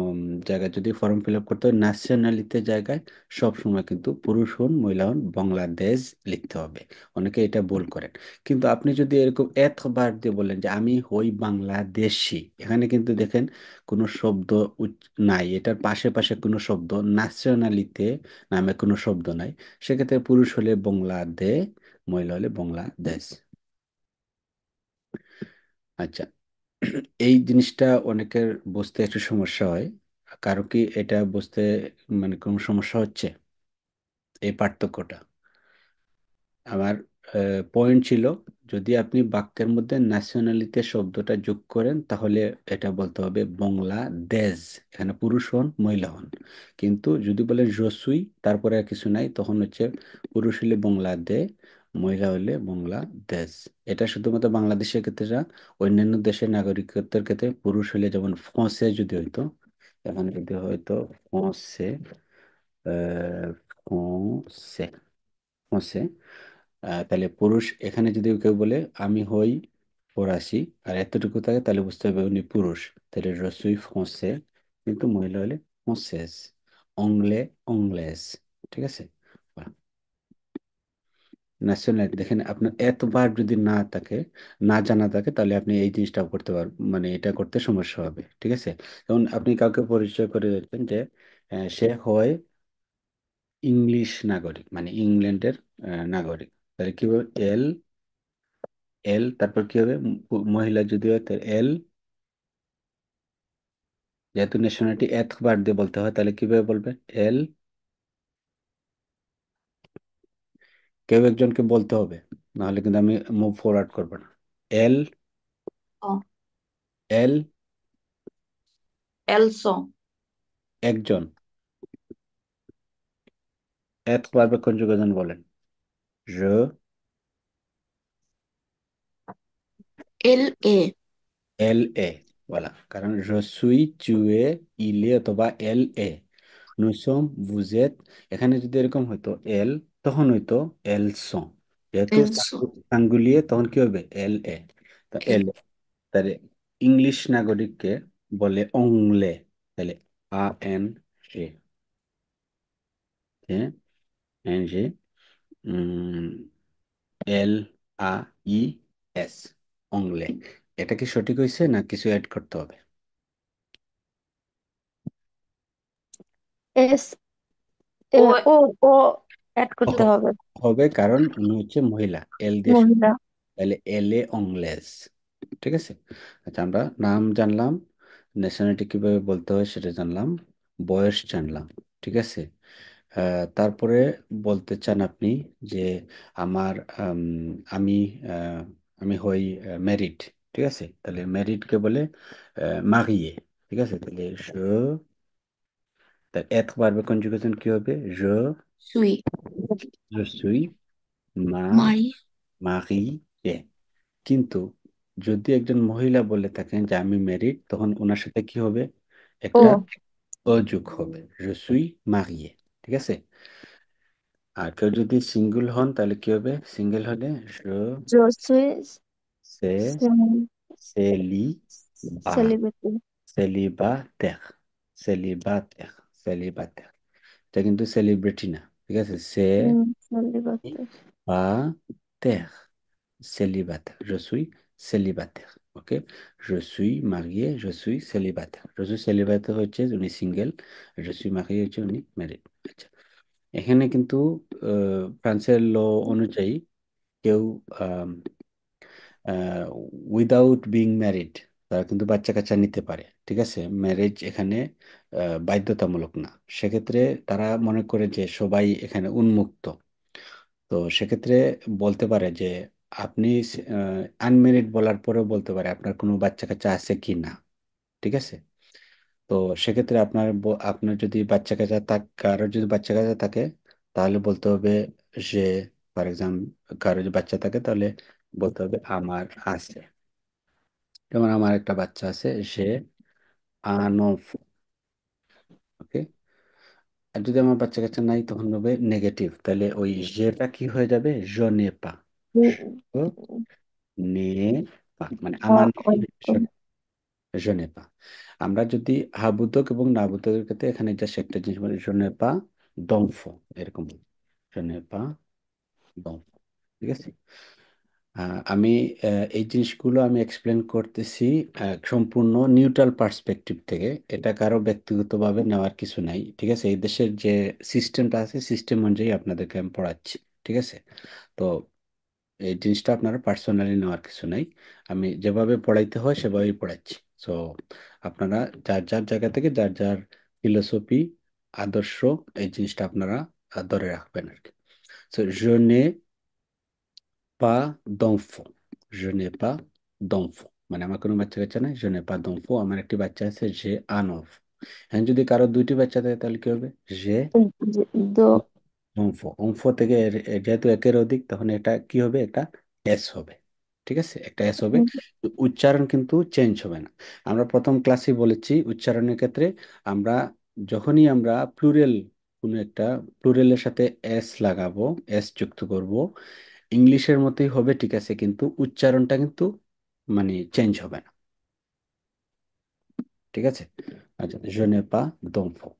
জায়গায় যদি ফর্ম ফিল আপ করতে হয় ন্যাশনালিতে জায়গায় সব সময় কিন্তু পুরুষ হন মহিলা হন বাংলাদেশ লিখতে হবে। অনেকে এটা ভুল করেন। কিন্তু আপনি যদি এরকম একবার দিয়ে বলেন যে আমি হই বাংলাদেশি, এখানে কিন্তু দেখেন কোনো শব্দ নাই, এটার পাশে পাশে কোনো শব্দ ন্যাশনালিতে নামে কোনো শব্দ নাই। সেক্ষেত্রে পুরুষ হলে বাংলাদেশ, মহিলা হলে বাংলাদেশ। আচ্ছা, এই জিনিসটা অনেকের বুঝতে একটু সমস্যা হয়। কারো কি এটা বুঝতে মানে কোনো সমস্যা হচ্ছে এই পার্থক্যটা? আমার পয়েন্ট ছিল, যদি আপনি বাক্যের মধ্যে ন্যাশনালিতে শব্দটা যোগ করেন তাহলে এটা বলতে হবে বাংলাদেশ, এখানে পুরুষ হন মহিলা হন। কিন্তু যদি বলেন রসুই তারপরে আর কিছু নাই, তখন হচ্ছে পুরুষ হলে বাংলাদেশ, মহিলা হলে বাংলাদেশ। এটা শুধুমাত্র বাংলাদেশের ক্ষেত্রে না, অন্যান্য দেশের নাগরিকত্বের ক্ষেত্রে পুরুষ হলে যেমন ফ্রান্সে যদি হইতো, এখানে যদি হয়তো ফ্রান্সে, ফ্রান্সে, ফ্রান্সে, তাহলে পুরুষ এখানে যদি কেউ বলে আমি হই ফরাসি আর এতটুকু থাকে তাহলে বুঝতে হবে উনি পুরুষ। তাহলে রসুই ফ্রান্সে, কিন্তু মহিলা হলে ফ্রান্সেজ। অংলে, অংলেজ। ঠিক আছে। ন্যাশনালিটি দেখেন, আপনার এতবার যদি না থাকে, না জানা থাকে, তাহলে আপনি এই জিনিসটা করতে পারবেন, মানে এটা করতে সমস্যা হবে। ঠিক আছে। যেমন আপনি কাউকে পরিচয় করে দিচ্ছেন যে সে হয় ইংলিশ নাগরিক, মানে ইংল্যান্ডের নাগরিক, তাহলে কি হবে? এল, এল, তারপর কি হবে? মহিলা যদি হয় তাহলে এল, যেহেতু ন্যাশনালিটি একবার দিয়ে বলতে হয়, তাহলে কিভাবে বলবেন? এল। কেউ একজনকে বলতে হবে, নাহলে কিন্তু আমি মুভ ফরওয়ার্ড করবো না। এল, Oh, এল, Elso, একজন। একবার কনজুগেশন বলেন। je, L-A. এল এ, বলা, কারণ je suis, tu es, il est অথবা এল এ, nous sommes, vous êtes। এখানে যদি এরকম হইতো এল, তখন হইতো এল সন। যেহেতু Elso. সাঙ্গুলিয়ে, তখন কি হবে? এল এ। তা এল, L. তাহলে ইংলিশ নাগরিককে বলে অংলে, তাহলে আ এন জে, এন জে, এল আ ই এস, অংলে। এটা কি সঠিক হয়েছে না কিছু অ্যাড করতে হবে? এস O, ও ও অ্যাড করতে হ- হবে। হবে, কারণ উনি হচ্ছে মহিলা, এল দিয়ে শুরু, মহিলা। তাহলে এলে অংলেস। ঠিক আছে। আচ্ছা, আমরা নাম জানলাম, ন্যাশনালিটি কিভাবে বলতে হয় সেটা জানলাম, বয়স জানলাম। ঠিক আছে। তারপরে বলতে চান আপনি যে আমার আম, আমি আহ, আমি হই ম্যারিড। ঠিক আছে, তাহলে ম্যারিডকে বলে মারিয়ে। ঠিক আছে, তাহলে তার être ভার্বের কনজুগেশন কি হবে? Sui. je suis Mari. marié। কিন্তু যদি একজন মহিলা বলে থাকেন যে আমি ম্যারিড, তখন ওনার সাথে কি হবে? ও। একটা অ যোগ হবে, je suis marié। ঠিক আছে। আর কেউ যদি সিঙ্গেল হন তাহলে কি হবে? সিঙ্গেল হলে je জোসুইস sais célibat, celebrity. célibataire, célibataire, célibataire। এটা কিন্তু সেলিব্রিটি না। ঠিক আছে। Celebrity. Célibataire, célibataire. Je suis célibataire. Ok? Je suis marié, je suis célibataire. Je suis célibataire হচ্ছে উনি সিঙ্গেল, je suis marié হচ্ছে উনি ম্যারিড। আচ্ছা, এখানে কিন্তু ফ্রান্সের ল অনুযায়ী কেউ উইদাউট বিং ম্যারিড তারা কিন্তু বাচ্চা কাচ্চা নিতে পারে। ঠিক আছে। ম্যারেজ এখানে বাধ্যতামূলক না। সেক্ষেত্রে তারা মনে করে যে সবাই এখানে উন্মুক্ত। তো সেক্ষেত্রে বলতে পারে যে আপনি আনমেরিড বলার পরেও বলতে পারে আপনার কোনো বাচ্চা কাচ্চা আছে কি না। ঠিক আছে। তো সেক্ষেত্রে আপনার যদি বাচ্চা কাচ্চা কারোর যদি বাচ্চা কাচ্চা থাকে, তাহলে বলতে হবে যে, ফর এক্সাম্পল, কারো যদি বাচ্চা থাকে তাহলে বলতে হবে আমার আছে। যেমন আমার একটা বাচ্চা আছে, সে আনফ। ওকে। আর যদি আমার বাচ্চা কাচ্চা নাই, তখন হবে নেগেটিভ, তাহলে ওই যেটা কি হয়ে যাবে? জনে পা, নে পা, মানে আমার নেই, জনে পা। আমরা যদি হাবুতক এবং নাবুতকের ক্ষেত্রে এখানে জাস্ট একটা জিনিস বলি, জনে পা দম্ফ, এরকম জনে পা দম্ফ। ঠিক আছে। আমি এই জিনিসগুলো আমি এক্সপ্লেন করতেছি সম্পূর্ণ নিউট্রাল পার্সপেক্টিভ থেকে। এটা কারো ব্যক্তিগতভাবে নেওয়ার কিছু নাই। ঠিক আছে। এই দেশের যে সিস্টেমটা আছে, সিস্টেম অনুযায়ী আপনাদেরকে আমি পড়াচ্ছি। ঠিক আছে। তো এই জিনিসটা আপনারা পার্সোনালি নেওয়ার কিছু নাই। আমি যেভাবে পড়াইতে হয় সেভাবেই পড়াচ্ছি। সো আপনারা যার যার জায়গা থেকে যার যার ফিলোসফি, আদর্শ, এই জিনিসটা আপনারা ধরে রাখবেন আর কি। So je n'ai pas d'enfant, je n'ai pas d'enfant, মানে আমার কোনো বাচ্চা কাচ্চা নাই। je n'ai pas d'enfant, আমার একটি বাচ্চা আছে, j'ai un enfant। হ্যাঁ, যদি কারো দুইটি বাচ্চা থাকে তাহলে কি হবে? j'ai দো। অংফ, অংফ থেকে যেহেতু একের অধিক, তখন এটা কি হবে? একটা এস হবে। ঠিক আছে, একটা এস হবে। উচ্চারণ কিন্তু চেঞ্জ হবে না। আমরা প্রথম ক্লাসে বলেছি উচ্চারণের ক্ষেত্রে আমরা যখনই আমরা প্লুরাল, কোনো একটা প্লুরালের সাথে এস লাগাবো, এস যুক্ত করব, ইংলিশের মতোই হবে। ঠিক আছে, কিন্তু উচ্চারণটা কিন্তু মানে চেঞ্জ হবে না। ঠিক আছে? আচ্ছা, je n'ai pas d'enfant।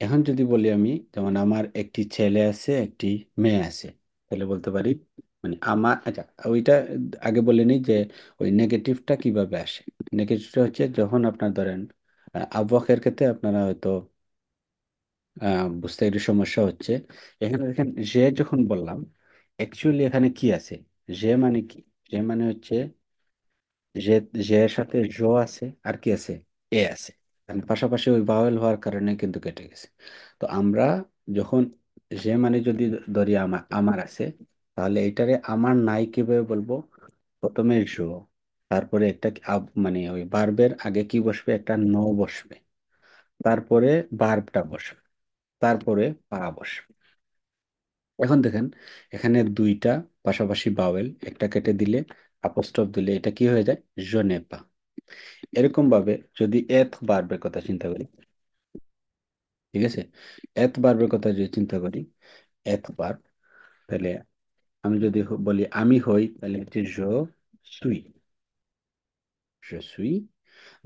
এখন যদি বলি আমি, যেমন আমার একটি ছেলে আছে, একটি মেয়ে আছে, তাহলে বলতে পারি মানে আমার, আচ্ছা ওইটা আগে বলে নিই যে ওই নেগেটিভটা কিভাবে আসে। নেগেটিভটা হচ্ছে যখন আপনার ধরেন আবওয়াকের ক্ষেত্রে আপনারা হয়তো বুঝতে একটু সমস্যা হচ্ছে। এখানে দেখেন যে যখন বললাম, অ্যাকচুয়ালি এখানে কি আছে, যে মানে কি, যে মানে হচ্ছে যে, যে এর সাথে জো আছে আর কি আছে, এ আছে। মানে পাশাপাশি ওই ভাওয়েল হওয়ার কারণে কিন্তু কেটে গেছে। তো আমরা যখন যে মানে যদি ধরি আমার, আমার আছে, তাহলে এটারে আমার নাই কিভাবে বলবো? প্রথমে জো, তারপরে একটা মানে ওই বার্বের আগে কি বসবে, একটা নো বসবে, তারপরে বার্বটা বসবে, তারপরে পা বসবে। এখন দেখেন এখানে দুইটা পাশাপাশি বাওয়েল, একটা কেটে দিলে আপস্টপ দিলে এটা কি হয়ে যায়, জোনেপা। এরকম ভাবে যদি এথ বার্বের কথা চিন্তা করি, ঠিক আছে, এথ বার্বের কথা যদি চিন্তা করি, এথ বার্ব, তাহলে আমি যদি বলি আমি হই, তাহলে হচ্ছে জো সুই, জো সুই।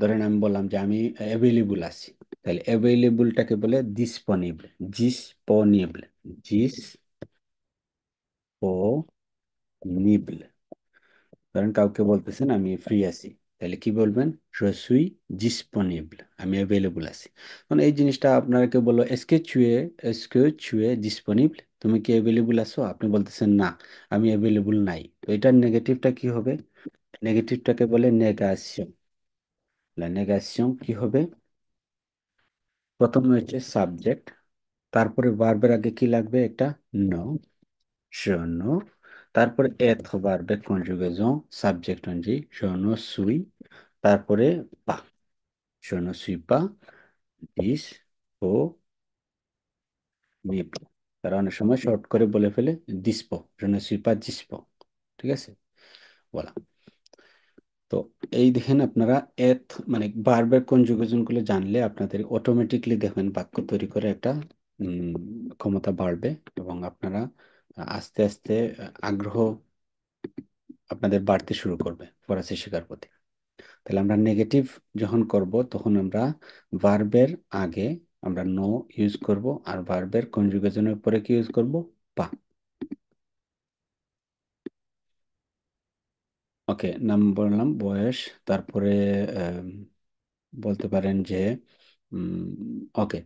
ধরেন আমি বললাম যে আমি অ্যাভেলেবল আছি, তাহলে অ্যাভেলেবলটাকে বলে ডিসপনিবল, ডিসপনিবল, ডিসপনিবল। ধরেন কাউকে বলতেছেন আমি ফ্রি আছি, তাহলে কি বলবেন, je suis disponible, আমি অ্যাভেলেবল আছি। মানে এই জিনিসটা আপনারা কেউ বললো est-ce que tu es disponible, তুমি কি অ্যাভেলেবল আছো, আপনি বলতেছেন না আমি অ্যাভেলেবল নাই, তো এটার নেগেটিভটা কি হবে? নেগেটিভটাকে বলে নেগাসিয়ন। নেগাসিয়ন কি হবে? প্রথমে হচ্ছে সাবজেক্ট, তারপরে ভার্বের আগে কি লাগবে, একটা নো, শূন্য, তারপরে être ভার্বে কনজুগেশন, সাবজেক্ট অনুযায়ী je ne suis, তারপরে পা, je ne suis pas disponible। তারা অনেক সময় শর্ট করে বলে ফেলে ডিসপো, je ne suis pas dispo। ঠিক আছে, বলা। তো এই দেখেন আপনারা এথ মানে ভার্বের কনজুগেশন গুলো জানলে আপনাদের অটোমেটিকলি দেখবেন বাক্য তৈরি করে একটা ক্ষমতা বাড়বে, এবং আপনারা আস্তে আস্তে আগ্রহ আপনাদের বাড়তে শুরু করবে ফরাসি শেখার প্রতি। তাহলে আমরা নেগেটিভ যখন করব তখন আমরা ভার্বের আগে আমরা নো ইউজ করব, আর ভার্বের কনজুগেশনের পরে কি ইউজ করব, পা। ওকে, নাম বললাম, বয়স, তারপরে আম, বলতে পারেন যে ওকে,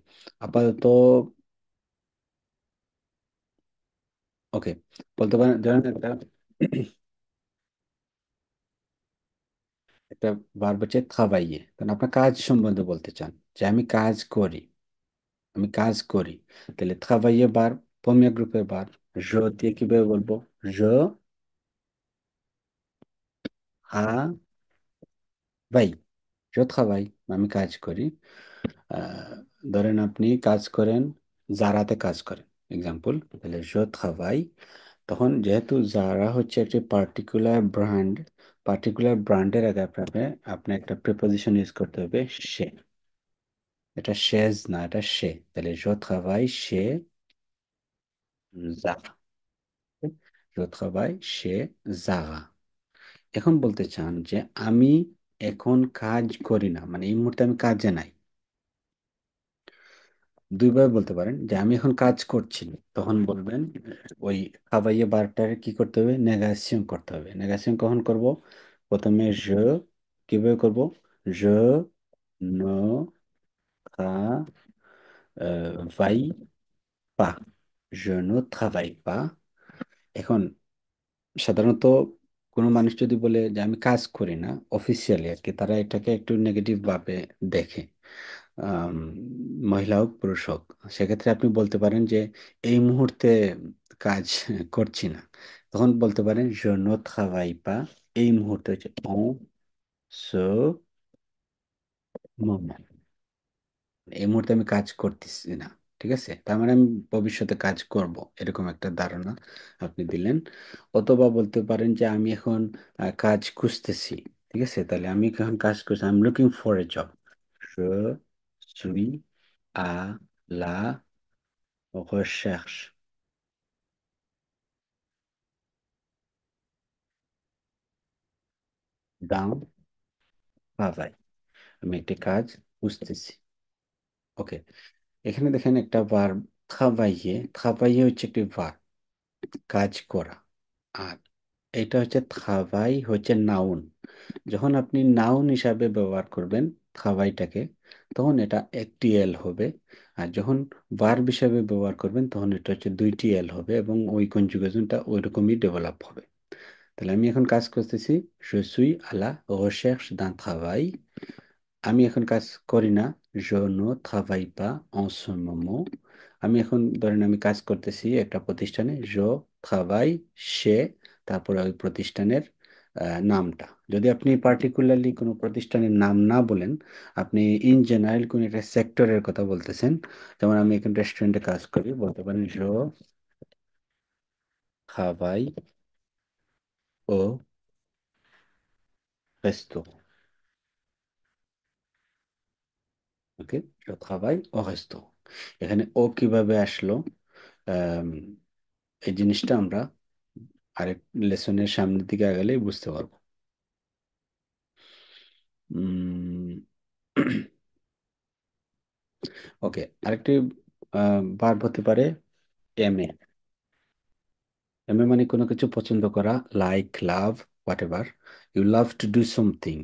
আপাতত ওকে, বলতে পারেন ধরেন একটা একটা ভার্ব হচ্ছে খাওয়াইয়ে, কারণ আপনার কাজ সম্বন্ধে বলতে চান যে আমি কাজ করি, আমি কাজ করি, তাহলে travailler বার প্রমিয়া গ্রুপের বার, je দিয়ে কিভাবে বলবো, je travaille, je travaille, আমি কাজ করি। আহ, ধরেন আপনি কাজ করেন, জারাতে কাজ করেন এক্সাম্পল, তাহলে je travaille। তখন যেহেতু জারা হচ্ছে একটি পার্টিকুলার ব্র্যান্ড, পার্টিকুলার ব্র্যান্ডের আগে আপনাকে আপনি একটা প্রিপোজিশন ইউজ করতে হবে, সে। এটা শেজ না, এটা সে, তাহলে je travaille chez Zara, je travaille chez Zara। এখন বলতে চান যে আমি এখন কাজ করি না, মানে এই মুহূর্তে আমি কাজে নাই। দুইভাবে বলতে পারেন যে আমি এখন কাজ করছি না, তখন বলবেন ওই খাবাইয়ে বারটার কি করতে হবে, নেগাসিয়ন করতে হবে। নেগাসিয়ন কখন করব? প্রথমে কিভাবে করব, je ne travaille pas, je ne travaille pas। এখন সাধারণত কোনো মানুষ যদি বলে যে আমি কাজ করি না, অফিসিয়ালি আর কি, তারা এটাকে একটু নেগেটিভ ভাবে দেখে, আম, মহিলা হোক পুরুষ হোক। সেক্ষেত্রে আপনি বলতে পারেন যে এই মুহূর্তে কাজ করছি না, তখন বলতে পারেন je ne travaille pas, এই মুহূর্তে হচ্ছে en ce moment, এই মুহূর্তে আমি কাজ করতেছি না। ঠিক আছে, তার মানে আমি ভবিষ্যতে কাজ করব, এরকম একটা ধারণা আপনি দিলেন। অথবা বলতে পারেন যে আমি এখন কাজ খুঁজতেছি। ঠিক আছে, তাহলে আমি এখন কাজ করছি, I am looking for a job, je suis à la recherche। দাম travail। আমি একটি কাজ বুঝতেছি। ওকে, এখানে দেখেন একটা ভার্ব travailler। travailler হচ্ছে একটি ভার্ব, কাজ করা। আর এটা হচ্ছে travail হচ্ছে নাউন। যখন আপনি নাউন হিসাবে ব্যবহার করবেন travailটাকে, তখন এটা একটি এল হবে। আর যখন ভার্ব হিসাবে ব্যবহার করবেন তখন এটা হচ্ছে দুইটি এল হবে, এবং ওই কনজুগেশনটা ওই রকমই ডেভেলপ হবে। তাহলে আমি এখন কাজ করতেছি, je suis à la recherche d'un travail। আমি এখন কাজ করি না, je ne travaille pas en ce moment। আমি এখন ধরেন আমি কাজ করতেছি একটা প্রতিষ্ঠানে, je travaille chez, তারপরে ওই প্রতিষ্ঠানের নামটা। যদি আপনি পার্টিকুলারলি কোনো প্রতিষ্ঠানের নাম না বলেন, আপনি ইন জেনারেল কোনো একটা সেক্টরের কথা বলতেছেন, যেমন আমি এখন রেস্টুরেন্টে কাজ করি, বলতে পারেন je travaille au resto। ওকে, je travaille au resto। এখানে ও কিভাবে আসলো, আম, এই জিনিসটা আমরা আরেক লেসনের সামনের দিকে আগালেই বুঝতে পারবো। ওকে, আরেকটি ভার্ব হতে পারে এম এ। এম এ মানে কোনো কিছু পছন্দ করা, like, love, whatever. You love to do something,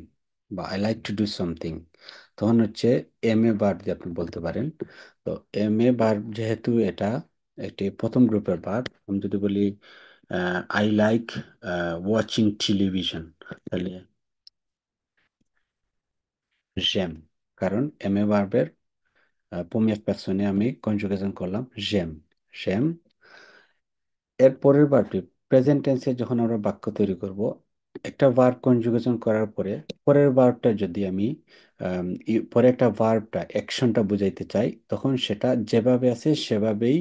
বা I like to do something, তখন হচ্ছে এম এ ভার্ব দিয়ে আপনি বলতে পারেন। তো এম এ ভার্ব যেহেতু এটা একটি প্রথম গ্রুপের ভার্ব, আমি যদি বলি আই লাইক ওয়াচিং টেলিভিশন, তাহলে জেম। কারণ এম এ ভার্বের প্রমিয়ার পার্সনে আমি কনজুগেশন করলাম জেম। জেম। এর পরের বারটি প্রেজেন্ট টেন্সে যখন আমরা বাক্য তৈরি করব, একটা ভার্ব কনজুগেশন করার পরে পরের ভার্বটা যদি আমি পরে একটা ভার্বটা অ্যাকশনটা বুঝাইতে চাই, তখন সেটা যেভাবে আছে সেভাবেই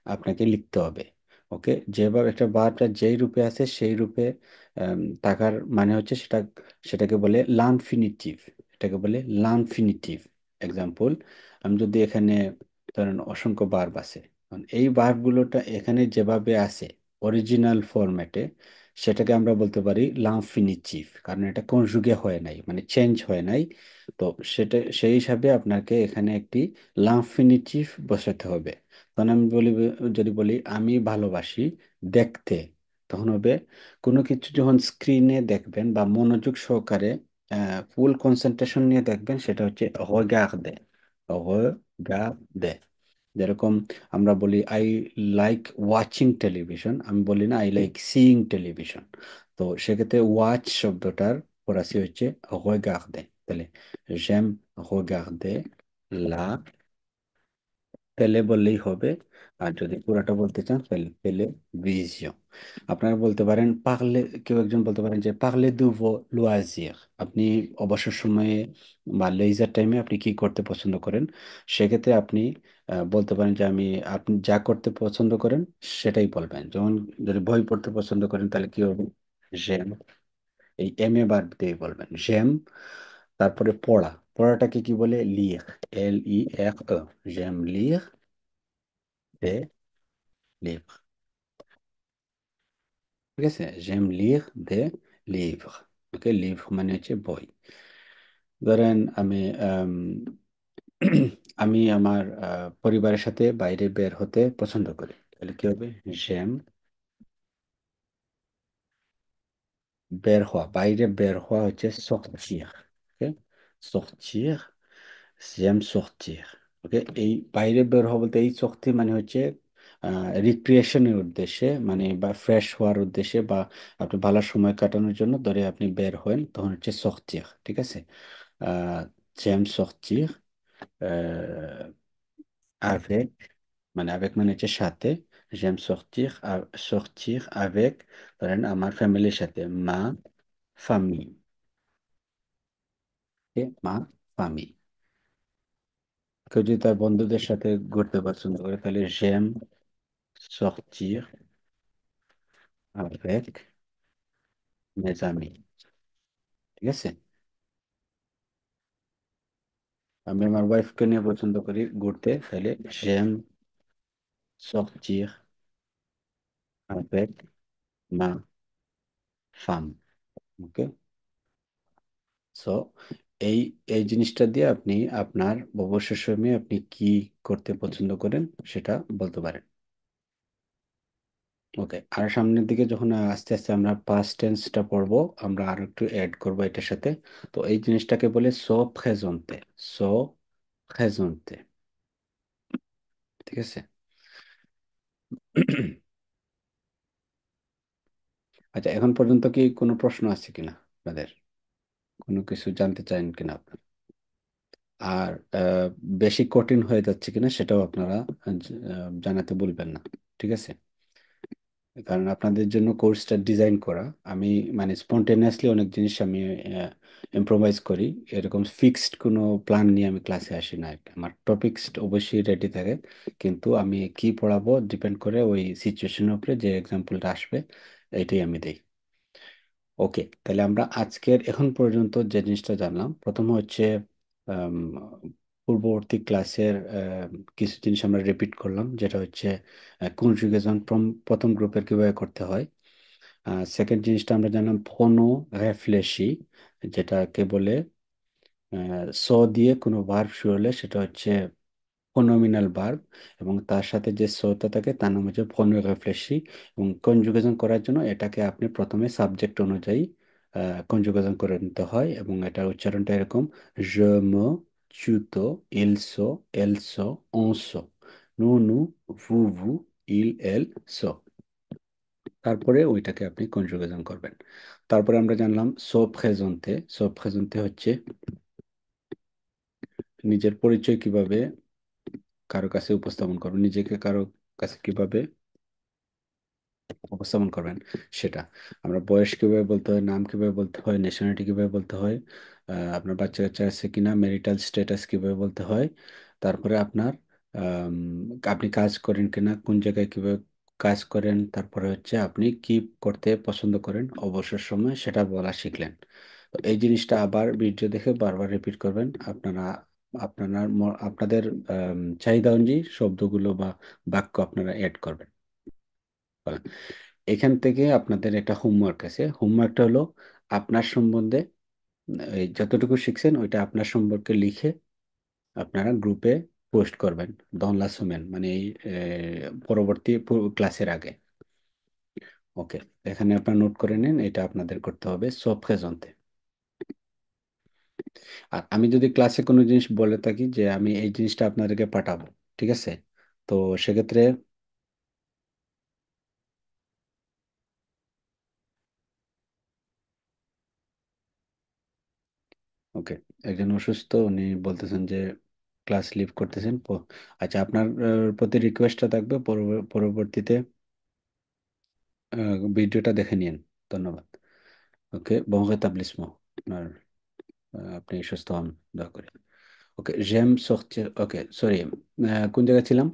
আপনাকে লিখতে হবে। ওকে, যেভাবে একটা ভার্বটা যেই রূপে আছে সেই রূপে থাকার মানে হচ্ছে সেটাকে বলে লানফিনিটিভ। এটাকে বলে লানফিনিটিভ। এক্সাম্পল, আমি যদি এখানে ধরেন অসংখ্য ভার্ব আছে, এই ভার্বগুলোটা এখানে যেভাবে আছে অরিজিনাল ফরম্যাটে, সেটাকে আমরা বলতে পারি লামফিনিটিভ, কারণ এটা কনজুগে হয় নাই, মানে চেঞ্জ হয় নাই। তো সেটা সেই হিসাবে আপনাকে এখানে একটি লামফিনিটিভ বসাতে হবে। তখন আমি বলি, যদি বলি আমি ভালোবাসি দেখতে, তখন হবে কোনো কিছু যখন স্ক্রিনে দেখবেন বা মনোযোগ সহকারে ফুল কনসেন্ট্রেশন নিয়ে দেখবেন, সেটা হচ্ছে regarder। regarder। যেরকম আমরা বলি আই লাইক ওয়াচিং টেলিভিশন, আমি বলি না আই লাইক সিইং টেলিভিশন। তো সেক্ষেত্রে ওয়াচ শব্দটার ফরাসি হচ্ছে regarder। তাহলে j'aime regarder la পেলে বললেই হবে। আর যদি পুরাটা বলতে চান তাহলে পেলে ভিজিও। আপনারা বলতে পারেন পারলে, কেউ একজন বলতে পারেন যে পারলে দু লোয়াজির, আপনি অবসর সময়ে বা লেজার টাইমে আপনি কি করতে পছন্দ করেন। সেক্ষেত্রে আপনি বলতে পারেন যে আপনি যা করতে পছন্দ করেন সেটাই বলবেন। যেমন যদি বই পড়তে পছন্দ করেন তাহলে কি হবে, জেম। এই এম এ বাদ দিয়ে বলবেন জেম। তারপরে পড়া, পড়াটাকে কি বলে, লিখ, LIRE। জেম লিখ দে লিভ্র। ঠিক আছে, j'aime lire des livres। ওকে, লিভ্র মানে হচ্ছে বই। ধরেন আমি আমার পরিবারের সাথে বাইরে বের হতে পছন্দ করি, তাহলে কি হবে, j'aime বের হওয়া, বাইরে বের হওয়া হচ্ছে sortir। ওকে, sortir, j'aime sortir। ওকে, এই বাইরে বের হওয়া বলতে এই sortir মানে হচ্ছে রিক্রিয়েশনের উদ্দেশ্যে, মানে বা ফ্রেশ হওয়ার উদ্দেশ্যে, বা আপনি ভালো সময় কাটানোর জন্য ধরে আপনি বের হন, তখন হচ্ছে sortir। ঠিক আছে, আহ j'aime sortir euh, avec, মানে avec মানে হচ্ছে সাথে। j'aime sortir sortir avec, ধরেন আমার ফ্যামিলির সাথে, মা ফামি। মা ফামি। কেউ যদি তার বন্ধুদের সাথে ঘুরতে পছন্দ করে তাহলে j'aime sortir avec mes amis। ঠিক আছে, আমি আমার ওয়াইফকে নিয়ে পছন্দ করি ঘুরতে, তাহলে j'aime sortir avec ma femme। ওকে, সো এই এই জিনিসটা দিয়ে আপনি আপনার অবসর সময়ে আপনি কি করতে পছন্দ করেন সেটা বলতে পারেন। ওকে, আর সামনের দিকে যখন আস্তে আস্তে আমরা পাস্ট টেন্সটা পড়বো, আমরা আরো একটু অ্যাড করবো এটার সাথে। তো এই জিনিসটাকে বলে সো প্রেজেন্তে। সো প্রেজেন্তে, ঠিক আছে? আচ্ছা, এখন পর্যন্ত কি কোনো প্রশ্ন আছে কিনা আপনাদের? কোনো কিছু জানতে চান কিনা আপনারা? আর বেশি কঠিন হয়ে যাচ্ছে কিনা সেটাও আপনারা জানাতে বলবেন না, ঠিক আছে? কারণ আপনাদের জন্য কোর্সটা ডিজাইন করা। আমি মানে স্পন্টেনিয়াসলি অনেক জিনিস আমি ইম্প্রোভাইজ করি। এরকম ফিক্সড কোনো প্ল্যান নিয়ে আমি ক্লাসে আসি না আর কি। আমার টপিকস অবশ্যই রেডি থাকে, কিন্তু আমি কি পড়াবো ডিপেন্ড করে ওই সিচুয়েশনের উপরে যে এক্সাম্পলটা আসবে এটাই আমি দিই। ওকে, তাহলে আমরা আজকের এখন পর্যন্ত যে জিনিসটা জানলাম, প্রথম হচ্ছে আম, পূর্ববর্তী ক্লাসের কিছু জিনিস আমরা রিপিট করলাম, যেটা হচ্ছে কনজুগেশন প্রথম গ্রুপের কিভাবে করতে হয়। সেকেন্ড জিনিসটা আমরা জানলাম ফোনো রেফ্লেশি, যেটাকে বলে স দিয়ে কোনো ভার্ব শুরু হলে সেটা হচ্ছে ফোনোমিনাল ভার্ব, এবং তার সাথে যে সটা থাকে তার নাম হচ্ছে ফোনো রেফ্লেশি। এবং কনজুগেশন করার জন্য এটাকে আপনি প্রথমে সাবজেক্ট অনুযায়ী কনজুগেশন করে নিতে হয়, এবং এটার উচ্চারণটা এরকম: je me, tu to, il so, elle so, on so, nous nous, vous vous, il elle so। তারপরে ওইটাকে আপনি কনজুগেশন করবেন। তারপরে আমরা জানলাম সো প্রেজেন্তে। সো প্রেজেন্তে হচ্ছে নিজের পরিচয় কিভাবে কারো কাছে উপস্থাপন করবেন, নিজেকে কারো কাছে কিভাবে উপস্থাপন করবেন সেটা। আমরা বয়স কিভাবে বলতে হয়, নাম কিভাবে বলতে হয়, ন্যাশনালিটি কিভাবে বলতে হয়, আপনার বাচ্চা কাচ্চা আছে কিনা, ম্যারিটাল স্ট্যাটাস কিভাবে বলতে হয়, তারপরে আপনার আম, আপনি কাজ করেন কিনা, কোন জায়গায় কিভাবে কাজ করেন, তারপরে হচ্ছে আপনি কি করতে পছন্দ করেন অবসর সময় সেটা বলা শিখলেন। তো এই জিনিসটা আবার ভিডিও দেখে বারবার রিপিট করবেন। আপনারা আপনাদের চাহিদা অনুযায়ী শব্দগুলো বা বাক্য আপনারা অ্যাড করবেন। এখান থেকে আপনাদের একটা হোমওয়ার্ক আছে। হোমওয়ার্কটা হলো আপনার সম্বন্ধে এই যতটুকু শিখছেন ওইটা আপনার সম্পর্কে লিখে আপনারা গ্রুপে পোস্ট করবেন দনলা সুমেন, মানে এই পরবর্তী ক্লাসের আগে। ওকে, এখানে আপনারা নোট করে নিন, এটা আপনাদের করতে হবে সব প্রেজেন্টে। আর আমি যদি ক্লাসে কোনো জিনিস বলে থাকি যে আমি এই জিনিসটা আপনাদেরকে পাঠাবো, ঠিক আছে, তো সেক্ষেত্রে ওকে, একজন অসুস্থ, উনি বলতেছেন যে ক্লাস লিভ করতেছেন। আচ্ছা, আপনার প্রতি রিকোয়েস্টটা থাকবে পরবর্তীতে ভিডিওটা দেখে নিন। ধন্যবাদ। ওকে, bon rétablissement। আপনার আপনি সুস্থ হন দয়া করে। ওকে, j'aime sortir। ওকে, সরি, কোন জায়গায় ছিলাম?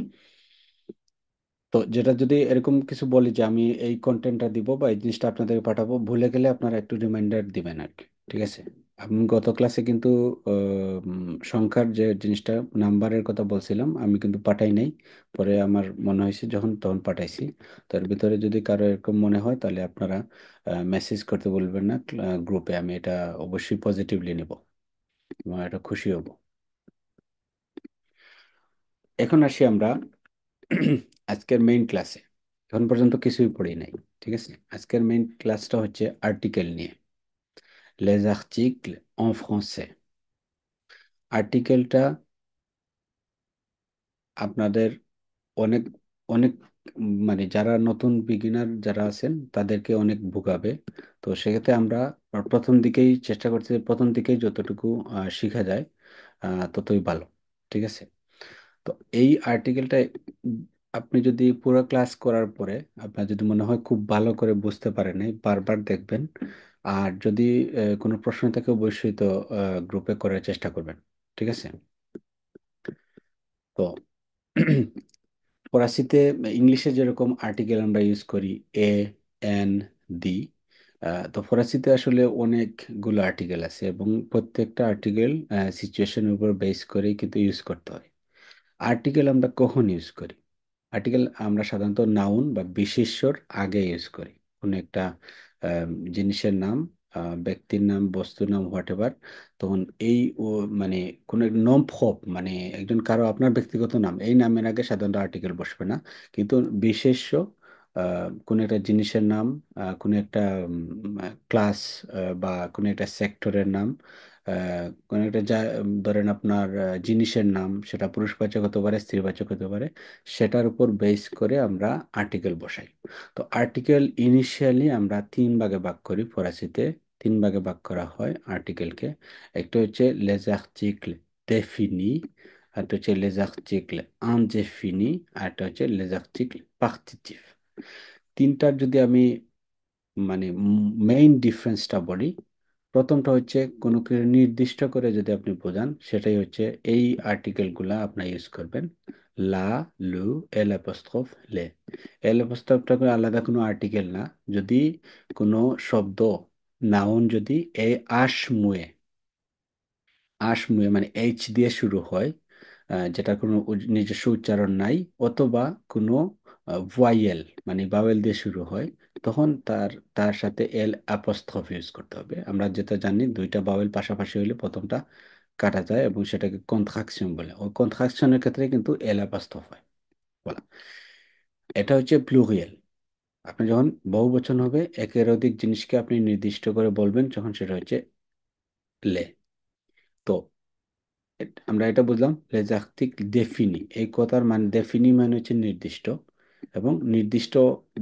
তো যেটা যদি এরকম কিছু বলি যে আমি এই কন্টেন্টটা দিব বা এই জিনিসটা আপনাদেরকে পাঠাবো, ভুলে গেলে আপনারা একটু রিমাইন্ডার দিবেন আর কি, ঠিক আছে? আমি গত ক্লাসে কিন্তু সংখ্যার যে জিনিসটা নাম্বারের কথা বলছিলাম আমি কিন্তু পাঠাই নাই। পরে আমার মনে হয়েছে যখন তখন পাঠাইছি। তার ভিতরে যদি কারো এরকম মনে হয় তাহলে আপনারা মেসেজ করতে বলবেন না গ্রুপে। আমি এটা অবশ্যই পজিটিভলি নেব এবং এটা খুশি হব। এখন আসি আমরা আজকের মেইন ক্লাসে। এখন পর্যন্ত কিছুই পড়ি নাই, ঠিক আছে? আজকের মেইন ক্লাসটা হচ্ছে আর্টিকেল নিয়ে, les articles en français। আর্টিকেলটা আপনাদের অনেক অনেক মানে যারা নতুন বিগিনার যারা আছেন তাদেরকে অনেক ভোগাবে। তো সেক্ষেত্রে আমরা প্রথম দিকেই চেষ্টা করছি যে প্রথম দিকেই যতটুকু শেখা যায় ততই ভালো, ঠিক আছে? তো এই আর্টিকেলটা আপনি যদি পুরো ক্লাস করার পরে আপনার যদি মনে হয় খুব ভালো করে বুঝতে পারেন নাই, বারবার দেখবেন। আর যদি কোনো প্রশ্ন থাকে অবশ্যই তো গ্রুপে করার চেষ্টা করবেন, ঠিক আছে? তো ফরাসিতে, ইংলিশে যেরকম আর্টিকেল আমরা ইউজ করি এ, এন, দি, তো ফরাসিতে আসলে অনেকগুলো আর্টিকেল আছে এবং প্রত্যেকটা আর্টিকেল সিচুয়েশনের উপর বেস করে কিন্তু ইউজ করতে হয়। আর্টিকেল আমরা কখন ইউজ করি? আর্টিকেল আমরা সাধারণত নাউন বা বিশেষ্যর আগে ইউজ করি। কোনো একটা জিনিসের নাম ব্যক্তির নাম, বস্তুর নাম, হোয়াট এভার, তখন এই মানে কোন নম ফপ মানে একজন কারো আপনার ব্যক্তিগত নাম, এই নামের আগে সাধারণত আর্টিকেল বসবে না। কিন্তু বিশেষ্য, কোন একটা জিনিসের নাম, কোন একটা ক্লাস বা কোন একটা সেক্টরের নাম, কোন একটা ধরেন আপনার জিনিসের নাম, সেটা পুরুষবাচক হতে পারে, স্ত্রীবাচক হতে পারে, সেটার উপর বেস করে আমরা আর্টিকেল বসাই। তো আর্টিকেল ইনিশিয়ালি আমরা তিন ভাগে ভাগ করি ফরাসিতে। তিন ভাগে ভাগ করা হয় আর্টিকেলকে। একটা হচ্ছে les articles définis, একটা হচ্ছে les articles indéfinis, আর একটা হচ্ছে les articles partitifs। তিনটার যদি আমি মানে মেইন ডিফারেন্সটা বলি, প্রথমটা হচ্ছে কোনো কিছু নির্দিষ্ট করে যদি আপনি বোঝান, সেটাই হচ্ছে এই আর্টিকেলগুলা আপনার ইউজ করবেন। লা, লু, এল অ্যাপোস্ট্রোফ, লে। এল অ্যাপোস্ট্রোফটা করে আলাদা কোনো আর্টিকেল না। যদি কোনো শব্দ, নাউন যদি এ আসমুয়ে, আসমুয়ে মানে এইচ দিয়ে শুরু হয়, যেটা কোনো নিজস্ব উচ্চারণ নাই, অথবা কোনো ভয়েল মানে বাওয়েল দিয়ে শুরু হয়, তখন তার তার সাথে এল অ্যাপোস্ট্রফ ইউজ করতে হবে। আমরা যেটা জানি, দুইটা বাওয়েল পাশাপাশি হলে প্রথমটা কাটা যায় এবং সেটাকে কন্ট্রাকশন বলে। ওই কন্ট্রাকশনের ক্ষেত্রে কিন্তু এল অ্যাপোস্ট্রফ হয়, বলা। এটা হচ্ছে প্লুরিয়াল। আপনি যখন বহু বচন হবে, একের অধিক জিনিসকে আপনি নির্দিষ্ট করে বলবেন, যখন সেটা হচ্ছে লে। তো আমরা এটা বুঝলাম লেজাকটিক ডেফিনি, এই কথার মানে ডেফিনি মানে হচ্ছে নির্দিষ্ট, এবং নির্দিষ্ট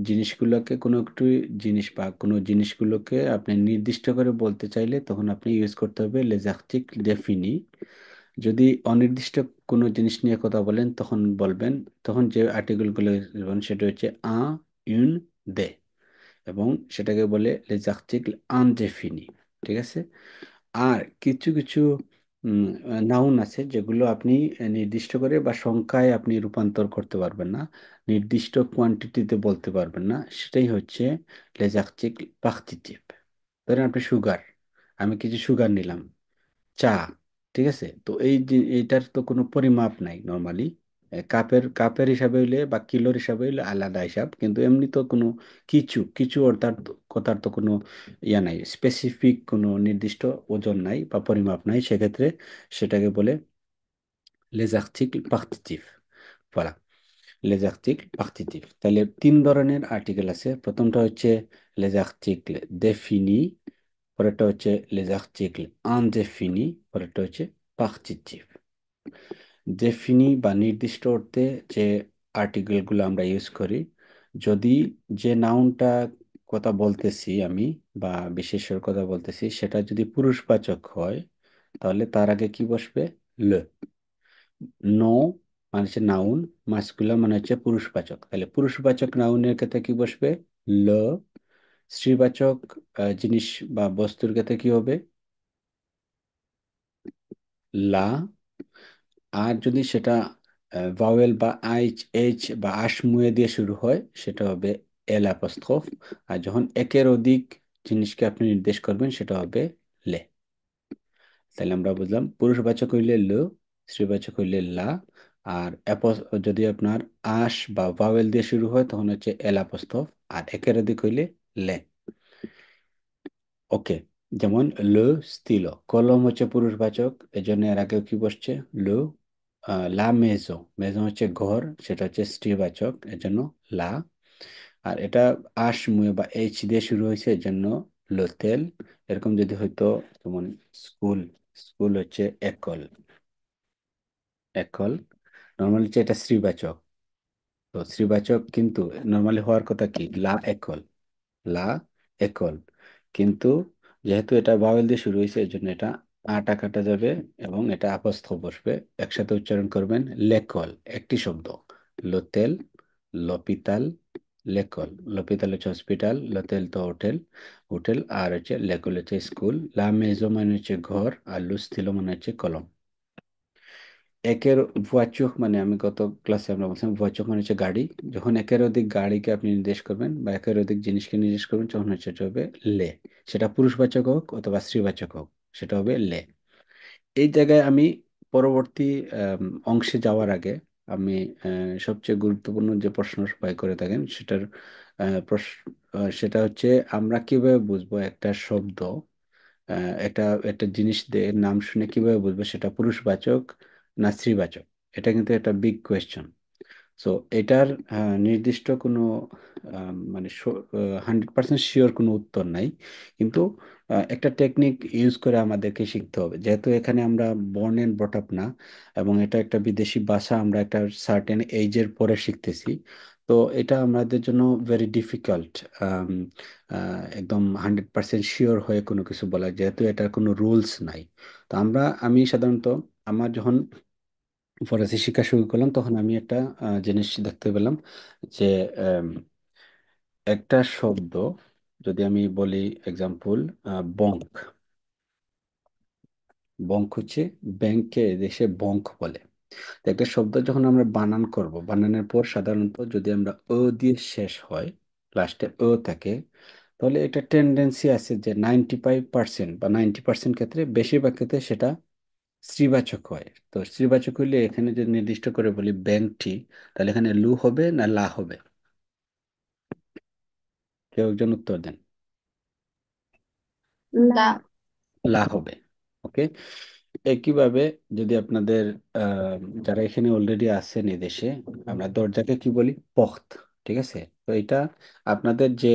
জিনিসগুলোকে, কোনো একটু জিনিস বা কোনো জিনিসগুলোকে আপনি নির্দিষ্ট করে বলতে চাইলে তখন আপনি ইউজ করতে হবে লেজাকটিক ডেফিনি। যদি অনির্দিষ্ট কোনো জিনিস নিয়ে কথা বলেন তখন বলবেন, তখন যে আর্টিকেলগুলো বলবেন সেটা হচ্ছে আ, ইউন, দে, এবং সেটাকে বলে লেজাকটিক আনডেফিনি। ঠিক আছে। আর কিছু কিছু নাউন আছে যেগুলো আপনি নির্দিষ্ট করে বা সংখ্যায় আপনি রূপান্তর করতে পারবেন না, নির্দিষ্ট কোয়ান্টিটিতে বলতে পারবেন না, সেটাই হচ্ছে লেজাকচিক পাকচিটিভ। ধরেন আপনি সুগার, আমি কিছু সুগার নিলাম, চা, ঠিক আছে। তো এইটার তো কোনো পরিমাপ নাই নর্মালি। কাপের কাপের হিসাবে হইলে বা কিলোর হিসাবে হইলে আলাদা হিসাব, কিন্তু এমনি তো কোনো কিছু কিছু অর্থাৎ কথার তো কোনো ইয়া নাই, স্পেসিফিক কোনো নির্দিষ্ট ওজন নাই বা পরিমাপ নাই, সেক্ষেত্রে সেটাকে বলে les articles partitifs। voilà, les articles partitifs। তাহলে তিন ধরনের আর্টিকেল আছে। প্রথমটা হচ্ছে les articles définis, পরেরটা হচ্ছে les articles indéfinis, পরেরটা হচ্ছে partitif। ডেফিনি বা নির্দিষ্ট অর্থে যে আর্টিকেলগুলো আমরা ইউজ করি, যদি যে নাউনটা কথা বলতেছি আমি বা বিশেষ্যর কথা বলতেছি সেটা যদি পুরুষবাচক হয়, তাহলে তার আগে কি বসবে? ল। নো মানে হচ্ছে নাউন, মাস্কুলার মানে হচ্ছে পুরুষবাচক, তাহলে পুরুষবাচক নাউনের ক্ষেত্রে কি বসবে? ল। স্ত্রীবাচক জিনিস বা বস্তুর ক্ষেত্রে কি হবে? লা। আর যদি সেটা ভাওয়েল বা আইচ, এইচ বা আসমুয়ে দিয়ে শুরু হয়, সেটা হবে এল অ্যাপোস্ট্রোফ। আর যখন একের অধিক জিনিসকে আপনি নির্দেশ করবেন, সেটা হবে লে। তাহলে আমরা বুঝলাম, পুরুষবাচক হইলে ল, স্ত্রীবাচক হইলে লা, আর যদি আপনার আশ বা ভাওয়েল দিয়ে শুরু হয় তখন হচ্ছে এল অ্যাপোস্ট্রোফ, আর একের অধিক হইলে লে। ওকে। যেমন লো স্তিলো, কলম হচ্ছে পুরুষবাচক, এজন্য এর আগে কি বসছে? লো। লা মেজো, মেজো হচ্ছে ঘর, সেটা হচ্ছে স্ত্রীবাচক, এজন্য লা। আর এটা আশ মুয়ে বা এইচ দিয়ে শুরু হয়েছে, এজন্য লোতেল। এরকম যদি হয়তো, যেমন স্কুল, স্কুল হচ্ছে একল, একল নর্মালি হচ্ছে এটা স্ত্রীবাচক। তো স্ত্রীবাচক কিন্তু নর্মালি হওয়ার কথা কি? লা একল, লা একল। কিন্তু যেহেতু এটা ভাওয়েল দিয়ে শুরু হয়েছে, এই জন্য এটা আটা কাটা যাবে এবং এটা আপস্থ বসবে। একসাথে উচ্চারণ করবেন লেকল, একটি শব্দ। লোতেল, লপিতাল, লেকল। লপিতাল হচ্ছে হসপিটাল, লোতেল তো হোটেল, হোটেল, আর হচ্ছে লেকল হচ্ছে স্কুল। লা মেজো মানে হচ্ছে ঘর, আর লুস্থিলো মানে হচ্ছে কলম। একের ভুয়াচক মানে আমি গত ক্লাসে আমরা বলছিলাম, ভুয়াচক মানে হচ্ছে গাড়ি। যখন একের অধিক গাড়িকে আপনি নির্দেশ করবেন বা একের অধিক জিনিসকে নির্দেশ করবেন, তখন হচ্ছে সেটা হবে লে। সেটা পুরুষবাচক হোক অথবা স্ত্রীবাচক হোক, সেটা হবে লে। এই জায়গায় আমি পরবর্তী অংশে যাওয়ার আগে আমি সবচেয়ে গুরুত্বপূর্ণ যে প্রশ্ন সবাই করে থাকেন, সেটার সেটা হচ্ছে আমরা কিভাবে বুঝবো একটা শব্দ, একটা একটা জিনিস দিয়ে নাম শুনে কিভাবে বুঝবো সেটা পুরুষবাচক না স্ত্রীবাচক? এটা কিন্তু একটা বিগ কোয়েশ্চন। সো এটার নির্দিষ্ট কোনো মানে 100% শিওর কোনো উত্তর নাই, কিন্তু একটা টেকনিক ইউজ করে আমাদেরকে শিখতে হবে, যেহেতু এখানে আমরা বর্ন এন্ড ব্রট আপ না, এবং এটা একটা বিদেশি ভাষা, আমরা একটা সার্টেন এইজের পরে শিখতেছি। তো এটা আমাদের জন্য ভেরি ডিফিকাল্ট একদম 100% শিওর হয়ে কোনো কিছু বলা, যেহেতু এটার কোনো রুলস নাই। তো আমি সাধারণত আমার যখন ফরাসি শিক্ষা শুরু করলাম তখন আমি একটা জিনিস দেখতে পেলাম যে আম, একটা শব্দ, যদি আমি বলি এক্সাম্পল বঙ্ক, বঙ্ক হচ্ছে ব্যাংকে দেশে বঙ্ক বলে। তো একটা শব্দ যখন আমরা বানান করব, বানানোর পর সাধারণত যদি আমরা ও দিয়ে শেষ হয়, লাস্টে ও থাকে, তাহলে এটা টেন্ডেন্সি আছে যে 95% বা 90% ক্ষেত্রে, বেশিরভাগ ক্ষেত্রে সেটা স্ত্রীবাচক হয়। তো স্ত্রীবাচক হইলে এখানে যদি নির্দিষ্ট করে বলি ব্যাংকটি, তাহলে এখানে লু হবে না লা হবে? কেউ একজন উত্তর দেন। লা। লা হবে। ওকে। একইভাবে যদি আপনাদের আহ, যারা এখানে অলরেডি আছেন এই দেশে, আমরা দরজাকে কি বলি? পখত। ঠিক আছে। তো এটা আপনাদের যে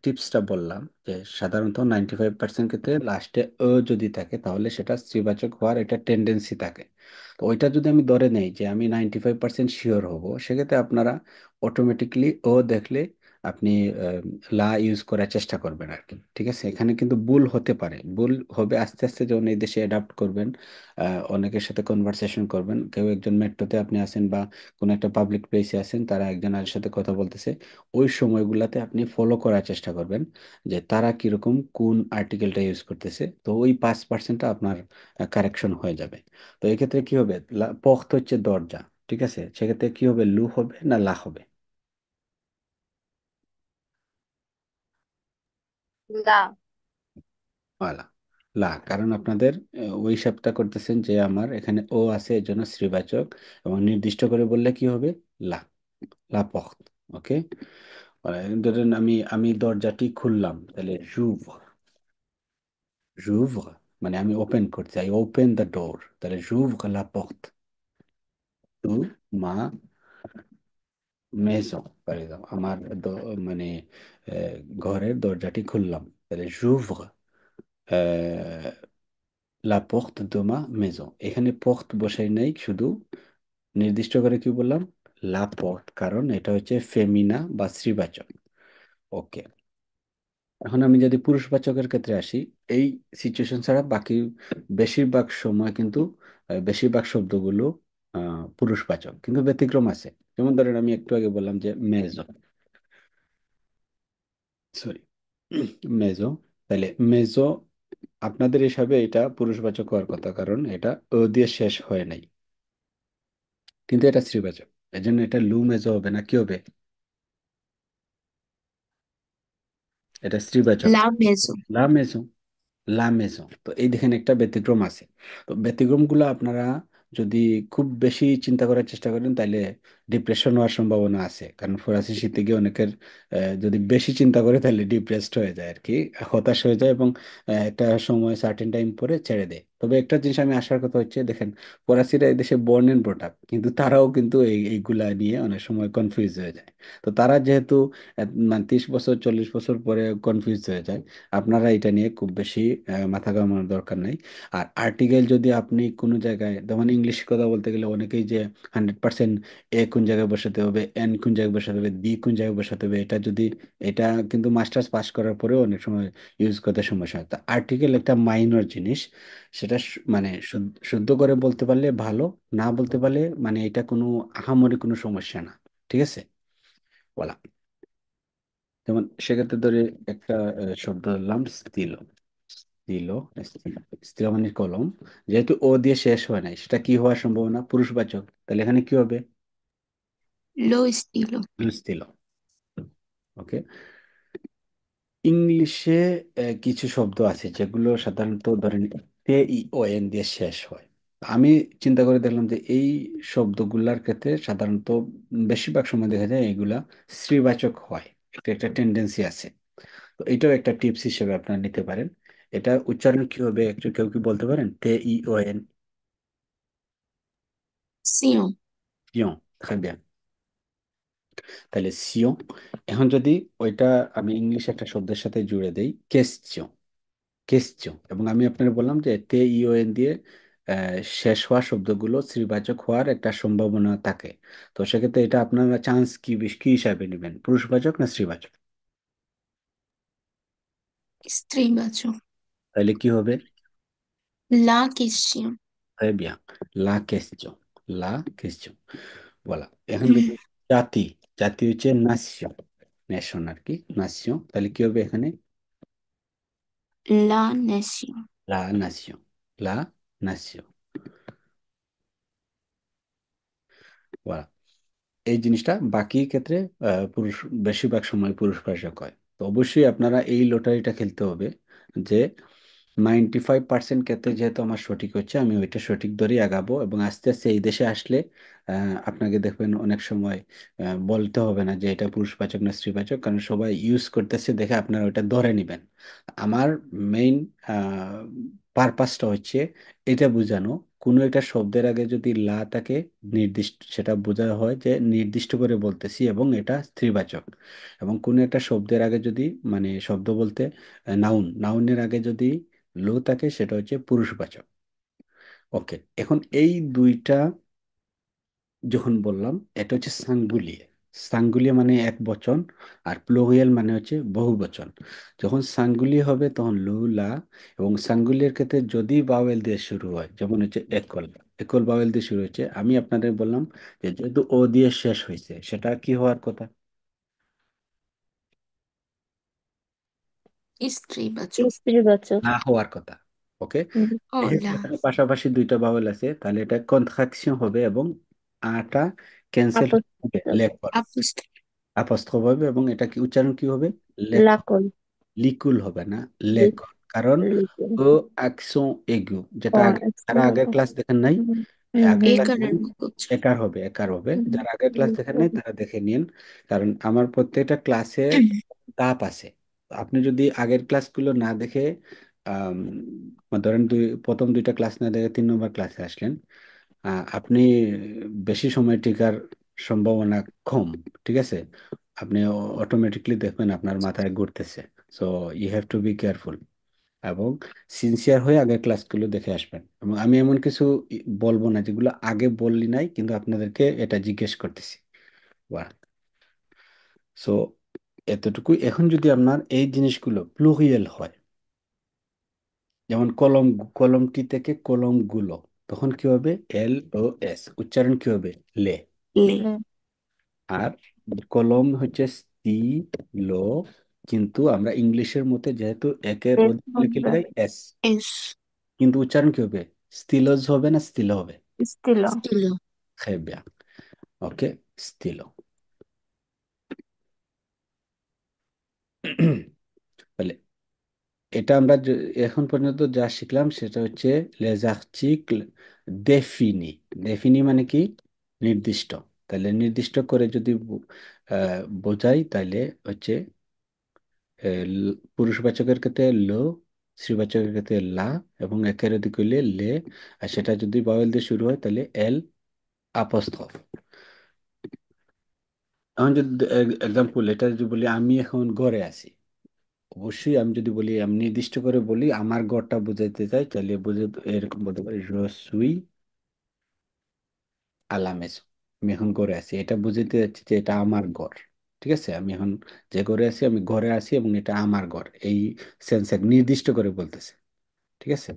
টিপসটা বললাম, যে সাধারণত 95% ক্ষেত্রে লাস্টে ও যদি থাকে তাহলে সেটা স্ত্রীবাচক হওয়ার একটা টেন্ডেন্সি থাকে। তো ওইটা যদি আমি ধরে নেই যে আমি 95% শিওর হব, সেক্ষেত্রে আপনারা অটোমেটিকলি ও দেখলে আপনি লা ইউজ করার চেষ্টা করবেন আর কি। ঠিক আছে। এখানে কিন্তু ভুল হতে পারে, ভুল হবে আস্তে আস্তে, যখন এই দেশে অ্যাডাপ্ট করবেন, অনেকের সাথে কনভারসেশন করবেন, কেউ একজন মেট্রোতে আপনি আছেন বা কোনো একটা পাবলিক প্লেসে আছেন, তারা একজন আরের সাথে কথা বলতেছে, ওই সময়গুলোতে আপনি ফলো করার চেষ্টা করবেন যে তারা কিরকম কোন আর্টিকেলটা ইউজ করতেছে, তো ওই 5%টা আপনার কারেকশন হয়ে যাবে। তো এক্ষেত্রে কি হবে? পখ্ত হচ্ছে দরজা। ঠিক আছে। সেক্ষেত্রে কি হবে? লু হবে না লা হবে? লা। ওয়ালা, লা। কারণ আপনাদের ওই হিসাবটা করতেছেন যে আমার এখানে ও আছে, এর জন্য শ্রীবাচক, এবং নির্দিষ্ট করে বললে কি হবে? লা, লা পখ্ত। ওকে। ধরেন আমি আমি দরজাটি খুললাম, তাহলে j'ouvre, j'ouvre মানে আমি ওপেন করছি, আই ওপেন দ্য ডোর, তাহলে j'ouvre la porte টু মা মেজন, পার এক্সাম্পল আমার মানে ঘরের দরজাটি খুললাম, তাহলে j'ouvre লা পোর্ট de ma maison। এখানে পোর্ট বসাই নাই, শুধু নির্দিষ্ট করে কি বললাম? লা পোর্ট, কারণ এটা হচ্ছে ফেমিনা বা স্ত্রীবাচক। ওকে। এখন আমি যদি পুরুষবাচকের ক্ষেত্রে আসি, এই সিচুয়েশন ছাড়া বাকি বেশিরভাগ সময় কিন্তু বেশিরভাগ শব্দগুলো পুরুষবাচক, কিন্তু ব্যতিক্রম আছে। যেমন ধরেন আমি একটু আগে বললাম যে মেজো, সরি, মেজো, তাহলে মেজো আপনাদের হিসাবে এটা পুরুষবাচক হওয়ার কথা, কারণ এটা ও দিয়ে শেষ হয় নাই, কিন্তু এটা স্ত্রীবাচক। এই জন্য এটা লু মেজো হবে না, কি হবে? এটা স্ত্রীবাচক। লা মেজো। লা মেজো, লা মেজো। তো এই দেখেন একটা ব্যতিক্রম আছে। তো ব্যতিক্রমগুলো আপনারা যদি খুব বেশি চিন্তা করার চেষ্টা করেন, তাহলে ডিপ্রেশন হওয়ার সম্ভাবনা আছে, কারণ ফরাসি শিখতে গিয়ে অনেকের যদি বেশি চিন্তা করে তাহলে ডিপ্রেসড হয়ে যায় আর কি, হতাশ হয়ে যায়, এবং একটা সময় সার্টেন টাইম পরে ছেড়ে দেয়। তবে একটা জিনিস আমি আসার কথা হচ্ছে, দেখেন ফরাসিরা এই দেশে বর্ন এন্ড ব্রট আপ, কিন্তু তারাও কিন্তু এইগুলা নিয়ে অনেক সময় কনফিউজ হয়ে যায়। তো তারা যেহেতু মানে 30 বছর 40 বছর পরে কনফিউজ হয়ে যায়, আপনারা এটা নিয়ে খুব বেশি মাথা ঘামানোর দরকার নাই। আর আর্টিকেল যদি আপনি কোনো জায়গায়, যেমন ইংলিশ কথা বলতে গেলে অনেকেই যে 100% এ কোন জায়গায় বসাতে হবে, এন কোন জায়গায় বসাতে হবে, দি কোন জায়গায় বসাতে হবে, এটা যদি, এটা কিন্তু মাস্টার্স পাস করার পরেও অনেক সময় ইউজ করতে সমস্যা হয়। তো আর্টিকেল একটা মাইনর জিনিস, সেটা মানে শুদ্ধ করে বলতে পারলে ভালো, না বলতে পারলে মানে এটা কোনো আহামরি কোনো সমস্যা না। ঠিক আছে। বলা, যেমন সেক্ষেত্রে ধরে একটা শব্দ ধরলাম স্তিলো, স্তিলো, স্তিলো মানে কলম, যেহেতু ও দিয়ে শেষ হয় নাই, সেটা কি হওয়ার সম্ভাবনা? পুরুষবাচক। তাহলে এখানে কি হবে? লো স্টিলো। স্তিলো। ওকে। ইংলিশে কিছু শব্দ আছে যেগুলো সাধারণত ধরেন তে ই ও এন দিয়ে শেষ হয়। আমি চিন্তা করে দেখলাম যে এই শব্দগুলার ক্ষেত্রে সাধারণত বেশিরভাগ সময় দেখা যায় এগুলা স্ত্রীবাচক হয়। একটা একটা টেন্ডেন্সি আছে। তো এটাও একটা টিপস হিসেবে আপনারা নিতে পারেন। এটা উচ্চারণ কি হবে একটু কেউ কি বলতে পারেন? TION। Sion. সিয়ন। très bien। তাহলে সিয়ন। এখন যদি ওইটা আমি ইংলিশ একটা শব্দের সাথে জুড়ে দেই, কেশ্চিয়ন। কেশ্চিয়ন, এবং আমি আপনাকে বললাম যে TION দিয়ে শেষ হওয়া শব্দগুলো স্ত্রীবাচক হওয়ার একটা সম্ভাবনা থাকে। তো সেক্ষেত্রে এটা আপনারা চান্স কি কি হিসাবে নেবেন, পুরুষবাচক না স্ত্রীবাচক? স্ত্রীবাচক। তাহলে কি হবে? La question. Très bien। লা question। লা question। বলা। এখন দেখি জাতি। জাতি হচ্ছে নাসিয়ন। নেশন আর কি, নাসিয়ন। তাহলে কি হবে এখানে? La nation. লা নাসিয়ন। লা নাসিয়ন। বলা। এই জিনিসটা বাকি ক্ষেত্রে পুরুষ, বেশিরভাগ সময় পুরুষবাচক হয়। তো অবশ্যই আপনারা এই লটারিটা খেলতে হবে যে 95% ক্ষেত্রে যেহেতু আমার সঠিক হচ্ছে, আমি ওইটা সঠিক ধরেই আগাবো, এবং আস্তে আস্তে এই দেশে আসলে আপনাকে দেখবেন অনেক সময় বলতে হবে না যে এটা পুরুষবাচক না স্ত্রীবাচক, কারণ সবাই ইউজ করতেছে দেখে আপনারা ওইটা ধরে নেবেন। আমার মেইন পারপাসটা হচ্ছে এটা বোঝানো, কোনো একটা শব্দের আগে যদি লা থাকে, নির্দিষ্ট, সেটা বোঝা হয় যে নির্দিষ্ট করে বলতেছি এবং এটা স্ত্রীবাচক। এবং কোনো একটা শব্দের আগে যদি, মানে শব্দ বলতে নাউন, নাউনের আগে যদি লো থাকে সেটা হচ্ছে পুরুষবাচক। ওকে, এখন এই দুইটা যখন বললাম, এটা হচ্ছে সাঙ্গুলিয়া। সাঙ্গুলিয়া মানে এক বচন, আর প্লুরিয়াল মানে হচ্ছে বহু বচন। যখন সাঙ্গুলিয়া হবে তখন লু লা, এবং সাঙ্গুলিয়ার ক্ষেত্রে যদি বাওয়েল দিয়ে শুরু হয়, যেমন হচ্ছে একল। একল বাওয়েল দিয়ে শুরু হচ্ছে, আমি আপনাদের বললাম যে যেহেতু ও দিয়ে শেষ হয়েছে, সেটা কি হওয়ার কথা? স্ত্রীবাচক। স্ত্রীবাচক। না হওয়ার কথা। ওকে। হুম। ও যেহেতু লা। এখানে পাশাপাশি দুইটা বাওয়েল আছে, তাহলে এটা কন্ট্রাকশন হবে এবং আটা ক্যান্সেল হবে, আপস্ত। লেখর আপস্ত। আপস্থ হবে, এবং এটা কি উচ্চারণ কি হবে? লেখ। লাকল। লিকুল হবে না, লেখন। কারণ লিকুল। ও অ্যাকশন এগু, যেটা ও আগে, যারা একসঙ্গে আগের কথা। ক্লাস দেখেন নাই, হুম হুম আগের হুম ক্লাস একারের মুখ উচ্চারণ। একার হবে, একার হবে। হুম, যারা আগের ক্লাস দেখেন নাই হুম, তারা দেখে নিন, কারণ আমার প্রত্যেকটা ক্লাসে ধাপ আছে। তো আপনি যদি আগের ক্লাসগুলো না দেখে, আম, ধরেন প্রথম দুইটা ক্লাস না দেখে 3 নম্বর ক্লাসে আসলেন, আপনি বেশি সময় টিকার সম্ভাবনা কম। ঠিক আছে? আপনি অটোমেটিকলি দেখবেন আপনার মাথায় ঘুরতেছে। So you have to be careful, এবং সিনসিয়ার হয়ে আগের ক্লাসগুলো দেখে আসবেন। এবং আমি এমন কিছু বলবো না যেগুলো আগে বললি নাই, কিন্তু আপনাদেরকে এটা জিজ্ঞেস করতেছি। সো এতটুকু। এখন যদি আপনার এই জিনিসগুলো প্লুরিয়াল হয়, যেমন কলম, কলমটি থেকে কলমগুলো, তখন কি হবে? LOS। উচ্চারণ কি হবে? লে। লে। হুম। আর কলম হচ্ছে স্টিলো, কিন্তু আমরা ইংলিশের মধ্যে যেহেতু একের বেশ অধিক লিখে হবে। লাগাই এস, এস। কিন্তু উচ্চারণ কি হবে? স্টিলোজ হবে না স্টিলো হবে? স্টিল। স্টিল। Très bien। ওকে, স্টিলো। তাহলে এটা আমরা এখন পর্যন্ত যা শিখলাম সেটা হচ্ছে les articles définis। ডেফিনি মানে কি? নির্দিষ্ট। তাহলে নির্দিষ্ট করে যদি বোঝাই, তাহলে হচ্ছে পুরুষবাচকের ক্ষেত্রে লো, স্ত্রীবাচকের ক্ষেত্রে লা, এবং একের অধিক হইলে লে। আর সেটা যদি বাওয়েল দিয়ে শুরু হয় তাহলে এল আপস্ট্রফ। এখন যদি এক্সাম্পল, এটা যদি বলি আমি এখন ঘরে আছি, অবশ্যই আমি যদি বলি, আমি নির্দিষ্ট করে বলি আমার ঘরটা বোঝাইতে চাই, তাহলে বুঝে এরকম বলতে পারি রসুই আলামেস। আমি এখন ঘরে আছি, এটা বুঝাইতে যাচ্ছি যে এটা আমার ঘর। ঠিক আছে? আমি এখন যে ঘরে আছি, আমি ঘরে আছি এবং এটা আমার ঘর, এই সেন্সে নির্দিষ্ট করে বলতেছে। ঠিক আছে?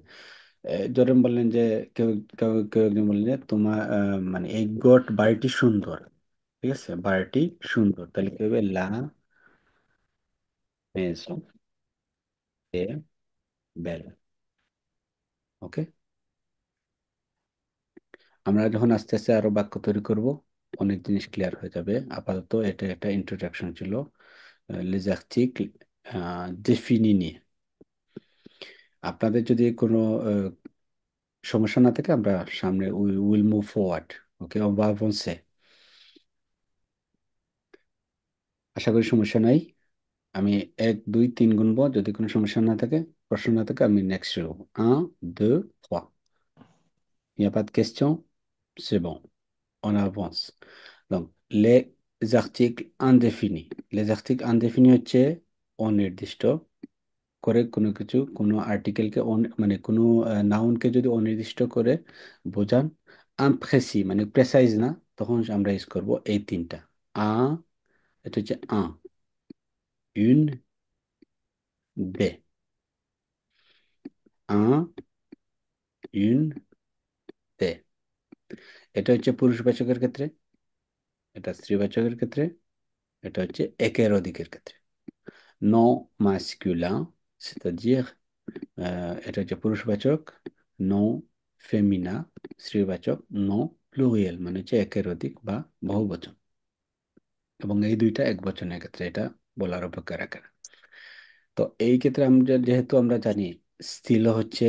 ধরেন বললেন যে, কেউ কেউ কেউ একজন বললেন যে তোমার মানে এই বাড়িটি সুন্দর। ঠিক আছে? বাড়িটি সুন্দর, তাহলে কি হবে? লা মেজো এ বেল। ওকে। আমরা যখন আস্তে আস্তে আরো বাক্য তৈরি করব, অনেক জিনিস ক্লিয়ার হয়ে যাবে। আপাতত এটা একটা ইন্ট্রোডাকশন ছিল les articles définis নিয়ে। আপনাদের যদি কোনো সমস্যা না থাকে, আমরা সামনে will move forward. Okay, on va avancer। আশা করি সমস্যা নাই। আমি 1 2 3 গুনবো, যদি কোনো সমস্যা না থাকে, প্রশ্ন না থাকে, আমি নেক্সট শুরু করবো। 1 2 3। Il n'y a pas de question? C'est bon, on avance. Donc, les articles indéfinis. Les articles indéfinis হচ্ছে অনির্দিষ্ট করে কোনো কিছু, কোনো আর্টিকেলকে মানে কোনো নাউনকে যদি অনির্দিষ্ট করে বোঝান, আনপ্রেসি মানে প্রেসাইজ না, তখন আমরা ইউজ করব এই তিনটা। আ, এটা হচ্ছে une, des। un, une, des। এটা হচ্ছে পুরুষবাচকের ক্ষেত্রে, এটা স্ত্রীবাচকের ক্ষেত্রে, এটা হচ্ছে একের অধিকের ক্ষেত্রে। non masculin, c'est-à-dire এটা হচ্ছে পুরুষবাচক, non féminin স্ত্রীবাচক, non pluriel মানে হচ্ছে একের অধিক বা বহুবচন। এবং এই দুইটা এক বচনের ক্ষেত্রে এটা বলার অপেক্ষা রাখে না। তো এই ক্ষেত্রে আমরা যেহেতু আমরা জানি স্থিল হচ্ছে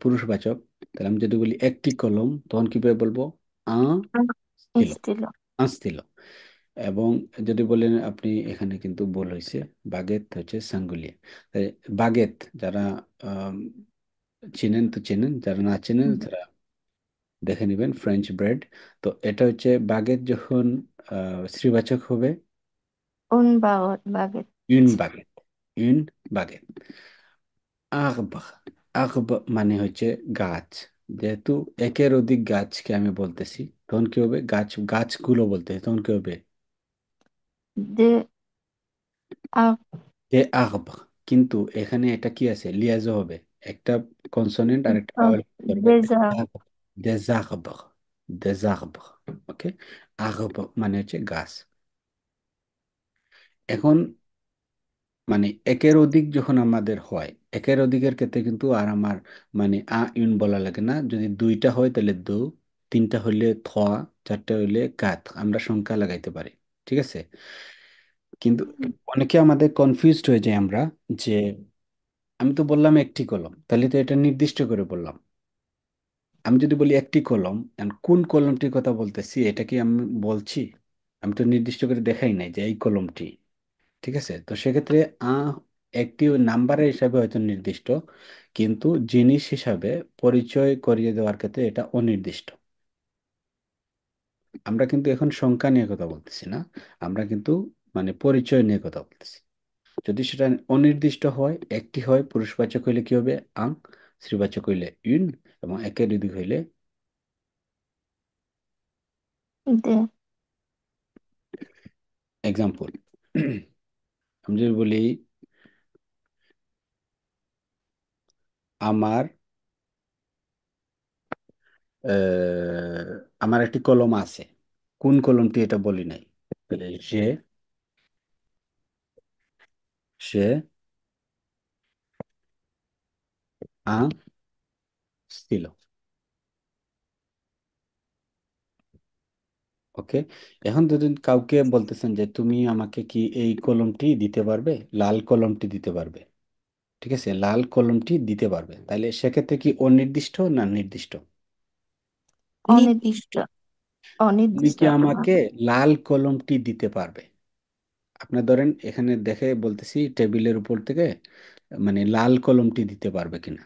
পুরুষবাচক, তাহলে আমি যদি বলি একটি কলম, তখন কিভাবে বলবো? আ স্থিল, স্টিল। স্থিল। এবং যদি বলেন আপনি, এখানে কিন্তু ভুল হয়েছে, বাগেত হচ্ছে সাঙ্গুলিয়া। তাই বাগেত যারা আম, চিনেন তো চিনেন, যারা না চিনেন তারা দেখে নেবেন, ফ্রেঞ্চ ব্রেড। তো এটা হচ্ছে বাগেত যখন স্ত্রীবাচক হবে, উন বাগেট। ইউন বাগেত, ইউন বাগেত। আরব, আরব মানে হচ্ছে গাছ। যেহেতু একের অধিক গাছকে আমি বলতেছি, তখন কি হবে? গাছগুলো বলতে হয়, তখন কি হবে? দে আগ যে আরব। কিন্তু এখানে এটা কি আছে? লিয়াজো হবে, একটা কনসোনেন্ট আর একটা ভাওয়েল করবে। Deja des arbres, des arbres। ওকে, আরব মানে হচ্ছে গাছ। এখন মানে একের অধিক যখন আমাদের হয়, একের অধিকের ক্ষেত্রে কিন্তু আর আমার মানে ইউন বলা লাগে না। যদি দুইটা হয় তাহলে দু, তিনটা হইলে থোয়া, চারটা হইলে কাত, আমরা সংখ্যা লাগাইতে পারি। ঠিক আছে? কিন্তু অনেকে আমাদের কনফিউজড হয়ে যায় আমরা, যে আমি তো বললাম একটি কলম, তাহলে তো এটা নির্দিষ্ট করে বললাম। আমি যদি বলি একটি কলম, and কোন কলমটির কথা বলতেছি এটা কি আমি বলছি? আমি তো নির্দিষ্ট করে দেখাই নাই যে এই কলমটি। ঠিক আছে? তো সেক্ষেত্রে আ একটি নাম্বারের হিসাবে হয়তো নির্দিষ্ট, কিন্তু জিনিস হিসাবে পরিচয় করিয়ে দেওয়ার ক্ষেত্রে এটা অনির্দিষ্ট। আমরা কিন্তু এখন সংখ্যা নিয়ে কথা বলতেছি না, আমরা কিন্তু মানে পরিচয় নিয়ে কথা বলতেছি। যদি সেটা অনির্দিষ্ট হয়, একটি হয়, পুরুষবাচক হইলে কি হবে? আং, স্ত্রীবাচক হইলে ইউন, এবং একের অধিক হইলে দে এক্সাম্পল। আমি যদি বলি আমার আমার একটি কলম আছে, কোন কলমটি এটা বলি নাই, তাহলে সে un stylo। ওকে, এখন যদি কাউকে বলতেছেন যে তুমি আমাকে কি এই কলমটি দিতে পারবে, লাল কলমটি দিতে পারবে, ঠিক আছে, লাল কলমটি দিতে পারবে, তাহলে সেক্ষেত্রে কি অনির্দিষ্ট না নির্দিষ্ট? অনির্দিষ্ট। তুমি অনির্দিষ্ট কি একটা আমাকে ভাবে। লাল কলমটি দিতে পারবে? আপনার ধরেন এখানে দেখে বলতেছি টেবিলের উপর থেকে, মানে লাল কলমটি দিতে পারবে কিনা।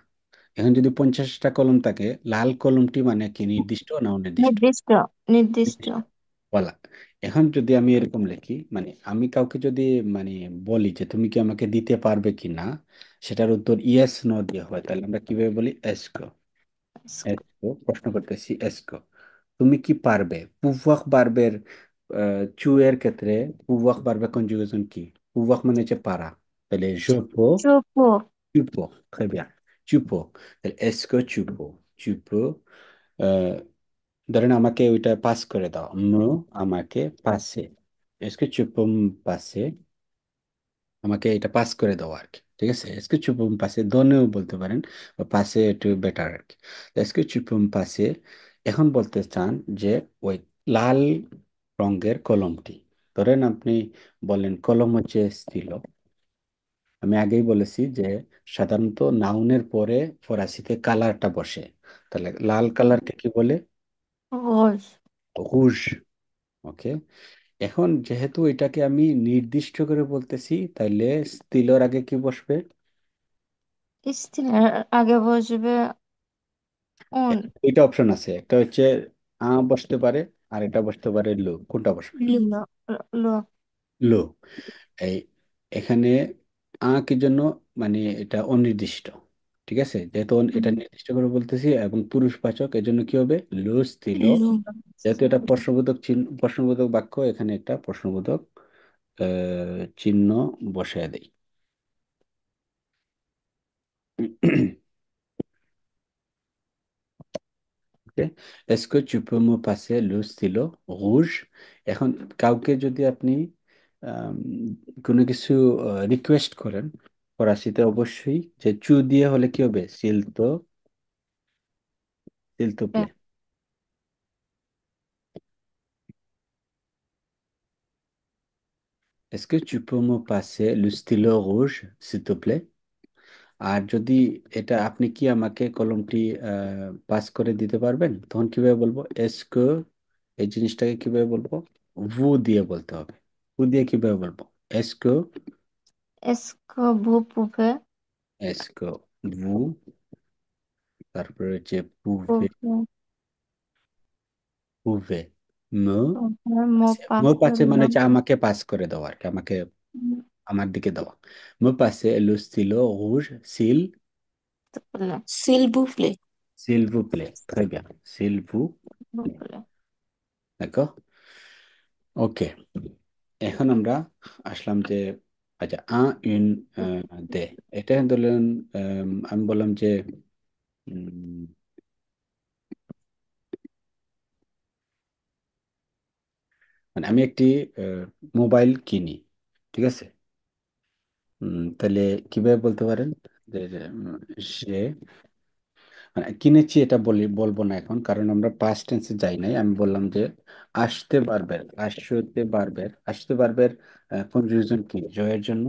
এখন যদি 50টা কলম থাকে, লাল কলমটি মানে কি নির্দিষ্ট না অনির্দিষ্ট? নির্দিষ্ট। নির্দিষ্ট। নির্দিষ্ট বলা। এখন যদি আমি এরকম লিখি, মানে আমি কাউকে যদি মানে বলি যে তুমি কি আমাকে দিতে পারবে কি না, সেটার উত্তর ইয়েস নো দিয়ে হয়, তাহলে আমরা কিভাবে বলি? এসকো। এসকো, প্রশ্ন করতেছি, এসকো তুমি কি পারবে। পুভাক বার্বের চু এর ক্ষেত্রে পুভাক বার্বের কনজুগেশন কি? পুভাক মানে হচ্ছে পারা, তাহলে je peux, চুপ। tu peux, très bien, tu peux। তাহলে Essco tu peux, tu peux ধরেন আমাকে ওইটা পাস করে দাও, আমাকে পাসে, এসকে চুপম পাসে, আমাকে এটা পাস করে দাও আর কি। ঠিক আছে, এসকে চুপম পাসে দনেও বলতে পারেন, বা পাসে একটু বেটার আর কি। এসকে চুপম পাসে। এখন বলতে চান যে ওই লাল রঙের কলমটি, ধরেন আপনি বলেন কলম হচ্ছে স্থিল। আমি আগেই বলেছি যে সাধারণত নাউনের পরে ফরাসিতে কালারটা বসে, তাহলে লাল কালারকে কি বলে? রোজ। রুজ। ওকে, এখন যেহেতু এটাকে আমি নির্দিষ্ট করে বলতেছি, তাইলে স্তিলর আগে কি বসবে? স্ত্রীর আগে বসবে উন। দুইটা অপশন আছে, একটা হচ্ছে বসতে পারে, আর এটা বসতে পারে লো। কোনটা বসবে? লো। লো। লো। এই এখানে কি জন্য? মানে এটা অনির্দিষ্ট। ঠিক আছে, যেহেতু এটা নির্দিষ্ট করে বলতেছি এবং পুরুষবাচক, এজন্য কি হবে? লো স্থিল। লো। যেহেতু এটা প্রশ্নবোধক চিহ্ন, প্রশ্নবোধক বাক্য, এখানে একটা প্রশ্নবোধক চিহ্ন বসায় দেই। ওকে। Est-ce que tu peux me passer le stylo rouge? এখন কাউকে যদি আপনি আম, কোনো কিছু রিকোয়েস্ট করেন ফরাসিতে, অবশ্যই যে চু দিয়ে হলে কি হবে? সিল তো play. Est-ce que tu peux me passer le stylo rouge, s'il te plaît? আর যদি এটা আপনি কি আমাকে কলমটি পাস করে দিতে পারবেন, তখন কিভাবে বলবো? এসকো, এই জিনিসটাকে কিভাবে বলবো? ভু দিয়ে বলতে হবে। ভু দিয়ে কিভাবে বলবো? এসকো, এসকো ভু পুভে। এসকো ভু, তারপরে হচ্ছে পুভে, পুভে। পুভে মো পুভে মো পাশে। মো পাশে পাশে মানে লো। হচ্ছে আমাকে পাস করে দেওয়া আর কি, আমাকে আমার দিকে দেওয়া। মো পাশে লো স্টিলো রুজ seal, তুপলে। S'il vous plaît. s'il vous plaît, très bien, s'il vous তুপলে। d'accord, ওকে। এখন আমরা আসলাম যে, আচ্ছা ইন দে, এটা ধরলেন আমি বললাম যে উম, মানে আমি একটি মোবাইল কিনি, ঠিক আছে? তাহলে কিভাবে বলতে পারেন যে সে, মানে কিনেছি এটা বলবো না এখন, কারণ আমরা পাস্ট টেন্সে যাই নাই। আমি বললাম যে আসতে পারবে কনফিউশন কি জয়ের জন্য?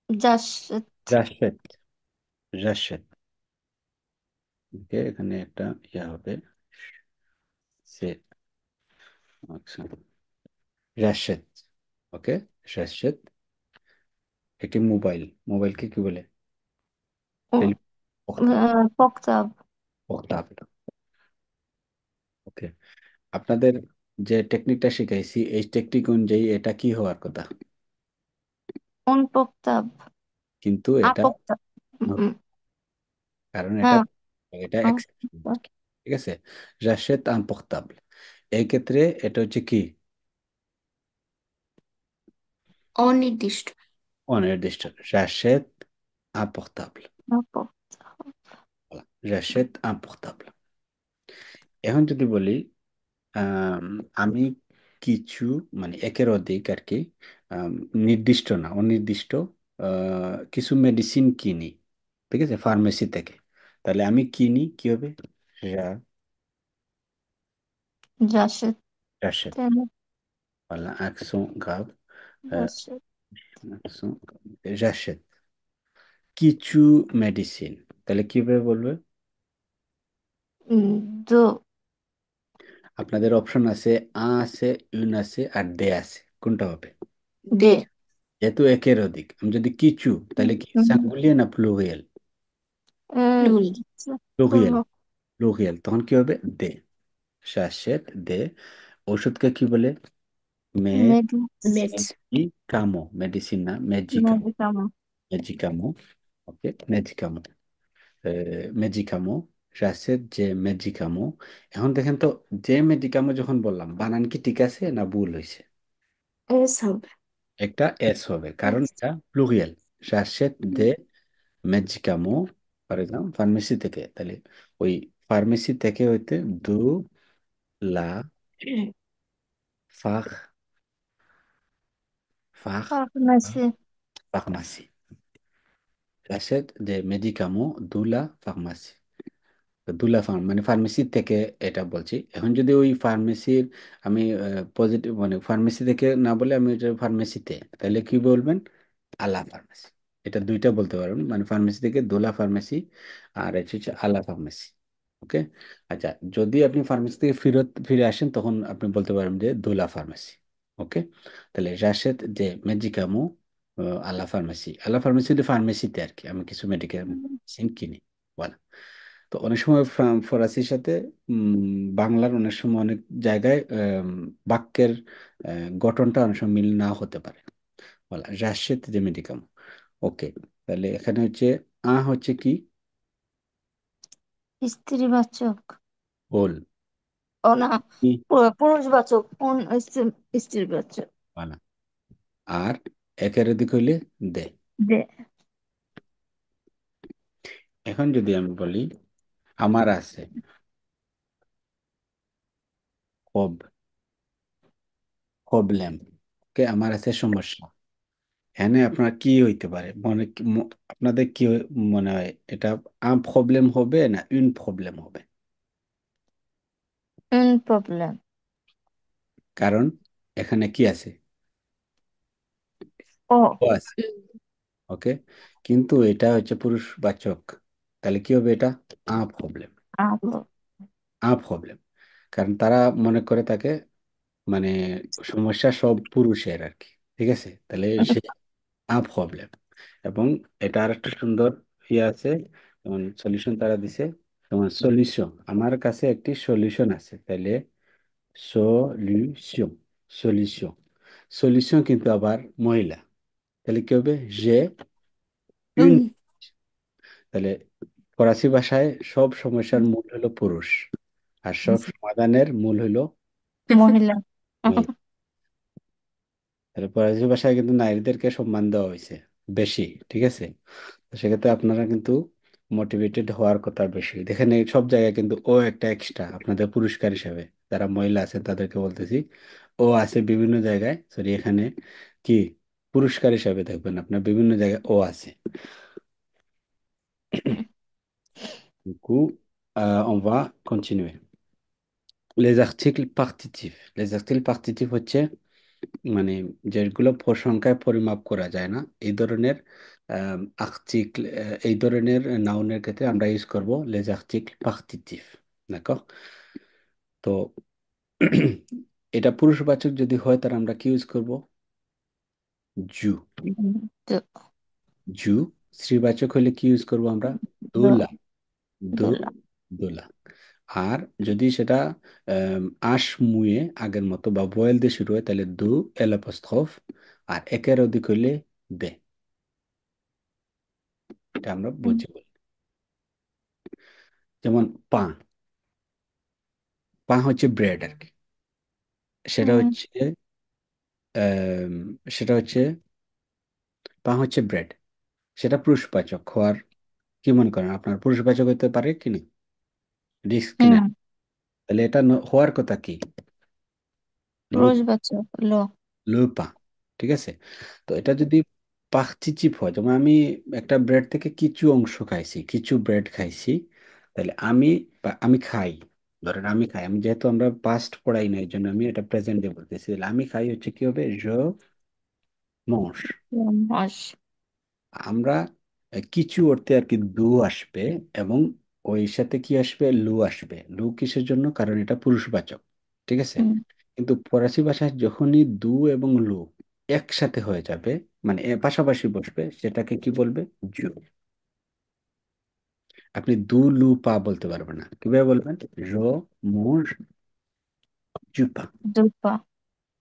জাসদ। রাশেদ, রাশেদ। ওকে, এখানে একটা ইয়া হবে, সে, আচ্ছা, রাশেদ। ওকে, রাশেদ একটি মোবাইল। মোবাইলকে কি বলে? ও পোক্তাব। টেলিফোন। ওকে, আপনাদের যে টেকনিকটা শিখাইছি, এই টেকনিক অনুযায়ী এটা কি হওয়ার কথা? উন পোক্তাব। কিন্তু আ এটা পোক্তাব। হবে, কারণ এটা হ্যাঁ। এটা exception, ঠিক আছে? রাশেদ আনপোর্টাবল, এই ক্ষেত্রে এটা হচ্ছে কি? অনির্দিষ্ট। অনির্দিষ্ট। রাশেদ আনপোর্টাবল, রাশেদ আনপোর্টাবল। এখন যদি বলি আম, আমি কিছু, মানে একের অধিক আর কি, আম, নির্দিষ্ট না অনির্দিষ্ট কিছু মেডিসিন কিনি, ঠিক আছে, ফার্মেসি থেকে। তাহলে আমি কিনি কি হবে? রা- JASAD. Rashed, voilà, accent grave, JASAD. accent grave, Rashed কিছু মেডিসিন। তাহলে কিভাবে বলবে? দো। আপনাদের অপশন আছে, আছে, ইউন আছে, আর দে আছে। কোনটা হবে? দে। যেহেতু একের অধিক, আমি যদি কিছু, তাহলে কি সিঙ্গুলিয়ার না প্লুরিয়াল? প্লুরাল। প্লুরিয়াল, প্লুরিয়াল, তখন কি হবে? দে। শাসেত দে। ওষুধকে কি বলে? মেডস। মেডিকামো, মেডিসিন না, ম্যাজিকামো। মেডিকামো। ম্যাজিকামো, ওকে, ম্যাজিকামো, ম্যাজিকামো। শাসেত যে ম্যাজিকামো। এখন দেখেন তো, যে মেডিকামো যখন বললাম, বানান কি ঠিক আছে না ভুল হয়েছে? এস হবে। একটা এস হবে, কারণ এটা প্লুরিয়াল। শাসেত দে মেডিকামো, ফর এক্সাম্পল ফার্মেসি থেকে, তাহলে ওই ফার্মেসি থেকে হইতে দু লা ফার, ফার, ফার্মেসি। pharmacie. J'achète des médicaments de la pharmacie. দুলা ফার্ম মানে ফার্মেসি থেকে, এটা বলছি। এখন যদি ওই ফার্মেসির আমি পজিটিভ, মানে ফার্মেসি থেকে না বলে আমি ফার্মেসিতে, তাহলে কি বলবেন? আলা ফার্মেসি। এটা দুইটা বলতে পারবেন, মানে ফার্মেসি থেকে দোলা ফার্মেসি, আর এটা হচ্ছে আলা ফার্মেসি। ওকে। আচ্ছা, যদি আপনি ফার্মেসি থেকে ফিরে আসেন তখন আপনি বলতে পারেন যে দোলা ফার্মেসি। ওকে, তাহলে রাশেদ যে মেডিকামো আলা ফার্মেসি, আলা ফার্মেসি ফার্মেসিতে আর কি আমি কিছু মেডিকেল কিনি, বলা। তো অনেক সময় ফরাসির সাথে বাংলার অনেক সময় অনেক জায়গায় বাক্যের গঠনটা অনেক সময় মিল না হতে পারে, বলা রাশেদ যে মেডিকামো। ওকে, তাহলে এখানে হচ্ছে হচ্ছে কি, স্ত্রীবাচক। হোল, ও না, পুরুষবাচক। স্ত্রীবাচক। বলা। আর একের দিক হইলে দে। দে। এখন যদি আমি বলি আমার আছে, কব, প্রবলেম, ওকে, আমার আছে সমস্যা। এখানে আপনার কি হইতে পারে আপনাদের কি মনে হয়, এটা প্রবলেম হবে না প্রবলেম হবে? প্রবলেম। কারণ এখানে কি আছে, ও। ও আছে। ওকে, কিন্তু এটা হচ্ছে পুরুষবাচক, তাহলে কি হবে, এটা প্রবলেম। আলো। প্রবলেম, কারণ তারা মনে করে তাকে, মানে সমস্যা সব পুরুষের আর কি। ঠিক আছে, তাহলে সে প্রবলেম। এবং এটা আর একটা সুন্দর ইয়ে আছে, যেমন সলিউশন তারা দিছে, যেমন সলিউশন, আমার কাছে একটি সলিউশন আছে, তাহলে সলিউশন, সলিউশন, সলিউশন কিন্তু আবার মহিলা, তাহলে কি হবে, যে ইউন। উম, তাহলে ফরাসি ভাষায় সব সমস্যার মূল হলো পুরুষ, আর সব সমাধানের মূল হলো মহিলা। মহিলা। তাহলে ফরাসি ভাষায় কিন্তু নারীদেরকে সম্মান দেওয়া হয়েছে বেশি। ঠিক আছে, তো সেক্ষেত্রে আপনারা কিন্তু মোটিভেটেড হওয়ার কথা বেশি। দেখেন এই সব জায়গায় কিন্তু ও একটা এক্সট্রা আপনাদের পুরস্কার হিসাবে, যারা মহিলা আছেন তাদেরকে বলতেছি, ও আছে বিভিন্ন জায়গায়, সরি এখানে কি পুরস্কার হিসাবে দেখবেন আপনার বিভিন্ন জায়গায় ও আছে। Du coup, on va continuer. Les articles partitifs. Les articles partitifs হচ্ছে মানে যেগুলো সংখ্যায় পরিমাপ করা যায় না, এই ধরনের আর্টিকেল, এই ধরনের নাউনের ক্ষেত্রে আমরা ইউজ করব les articles partitifs। দেখো, তো এটা পুরুষবাচক যদি হয় তাহলে আমরা কি ইউজ করব, জু। দো- জু, স্ত্রীবাচক হলে কি ইউজ করব আমরা, দো- দোলা, দো, দোলা। দোলা। আর যদি সেটা আম, আশ মুয়ে আগের মতো বা ভয়েল দিয়ে শুরু হয় তাহলে দু, এলাপস্ট্রফ। আর একের অধিক হইলে দে, এটা আমরা উম, বুঝি বলি। যেমন পা, পা হচ্ছে ব্রেড আর কি, সেটা উম, হচ্ছে আম, সেটা হচ্ছে পা হচ্ছে ব্রেড, সেটা পুরুষবাচক হওয়ার কি মনে করেন আপনার, পুরুষবাচক হতে পারে কি না, রিস্ক কিনা? হুম। তাহলে এটা হওয়ার কথা কি, লো, পুরুষবাচক। লো। লো পা। ঠিক আছে, তো এটা যদি পাখচিচিপ হয়, যেমন আমি একটা ব্রেড থেকে কিছু অংশ খাইছি, কিছু ব্রেড খাইছি, তাহলে আমি আমি খাই, ধরেন আমি খাই, আমি যেহেতু আমরা পাস্ট পড়াই না এই জন্য আমি এটা প্রেজেন্টে বলতেছি, তাহলে আমি খাই হচ্ছে কি হবে, মশ। মাস। আমরা কিছু অর্থে আর কি দু আসবে, এবং ওই সাথে কি আসবে, লু আসবে। লু কিসের জন্য, কারণ এটা পুরুষবাচক। ঠিক আছে, হুম। কিন্তু ফরাসি ভাষায় যখনই দু এবং লু একসাথে হয়ে যাবে, মানে পাশাপাশি বসবে, সেটাকে কি বলবে, জু। আপনি দু লু পা বলতে পারবেন না, কিভাবে বলবেন, র, মুজ, জুপা, দুপা।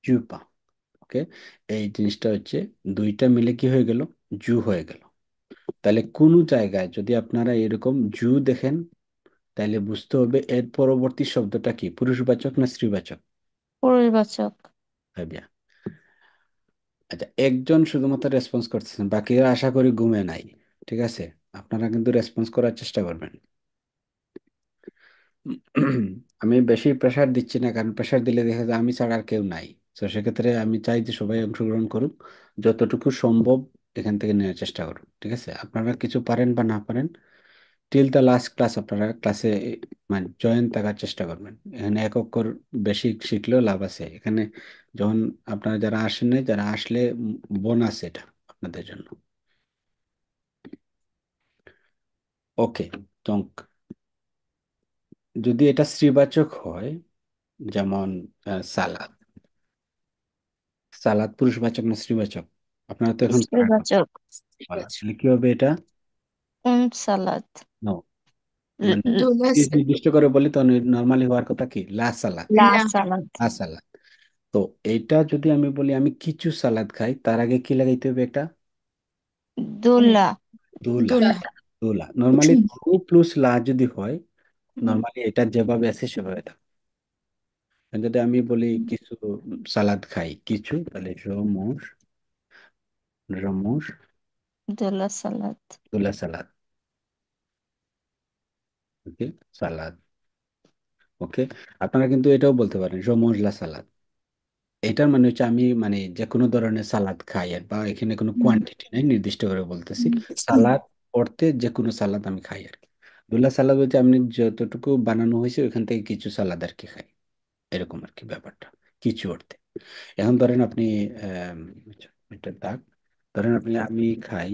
জুপা। ওকে, এই জিনিসটা হচ্ছে দুইটা মিলে কি হয়ে গেল, জু হয়ে গেল। তাহলে কোনো জায়গায় যদি আপনারা এরকম জু দেখেন, তাইলে বুঝতে হবে এর পরবর্তী শব্দটা কি, পুরুষবাচক না স্ত্রীবাচক। পুরুষবাচক। ভাবিয়া, আচ্ছা, একজন শুধুমাত্র রেসপন্স করতেছেন, বাকিরা আশা করি ঘুমে নাই। ঠিক আছে, আপনারা কিন্তু রেসপন্স করার চেষ্টা করবেন। আমি বেশি প্রেসার দিচ্ছি না, কারণ প্রেসার দিলে দেখা যায় আমি ছাড়া আর কেউ নাই। তো সেক্ষেত্রে আমি চাই যে সবাই অংশগ্রহণ করুক, যতটুকু সম্ভব এখান থেকে নেওয়ার চেষ্টা করুক। ঠিক আছে, আপনারা কিছু পারেন বা না পারেন, টিল দ্য লাস্ট ক্লাস আপনারা ক্লাসে মানে জয়েন থাকার চেষ্টা করবেন। এখানে এক অক্ষর বেশি শিখলেও লাভ আছে এখানে, যখন আপনারা যারা আসেন নাই, যারা আসলে বোনাস এটা আপনাদের জন্য। ওকে, donc যদি এটা স্ত্রীবাচক হয়, যেমন সালাদ। সালাদ পুরুষবাচক না স্ত্রীবাচক? আপনারা তো এখন স্ত্রীবাচক। বলা, তাহলে কি হবে এটা? সালাদ। নো, ল- মানে ল- দোলা নির্দিষ্ট করে বলি তো নর্মালি হওয়ার কথা কি লা সালাদ। লা লা সালাদ। লা সালাদ। তো এইটা যদি আমি বলি আমি কিছু সালাদ খাই, তার আগে কি লাগাইতে হবে? এটা দোলা। দুলা। দোলা দুলা নর্মালি দু প্লাস লা যদি হয়, নর্মালি এটা যেভাবে আছে সেভাবে থাকে। যদি আমি বলি কিছু সালাদ খাই কিছু, তাহলে রমুজ, রমুজ দোলা সালাদ। দুলা সালাদ। ওকে, সালাদ। ওকে, আপনারা কিন্তু এটাও বলতে পারেন রমুজ লা সালাদ। এটার মানে হচ্ছে আমি মানে যে কোনো ধরনের সালাদ খাই, আর বা এখানে কোনো কোয়ান্টিটি নেই, নির্দিষ্ট করে বলতেছি। সালাদ অর্থে যে কোনো সালাদ আমি খাই আর কি। দুলা সালাদ হচ্ছে আমি যতটুকু বানানো হয়েছে ওইখান থেকে কিছু সালাদ আর কি খাই, এরকম আর কি ব্যাপারটা, কিছু অর্থে। এখন ধরেন আপনি আহ এটা দাগ, ধরেন আপনি আমি খাই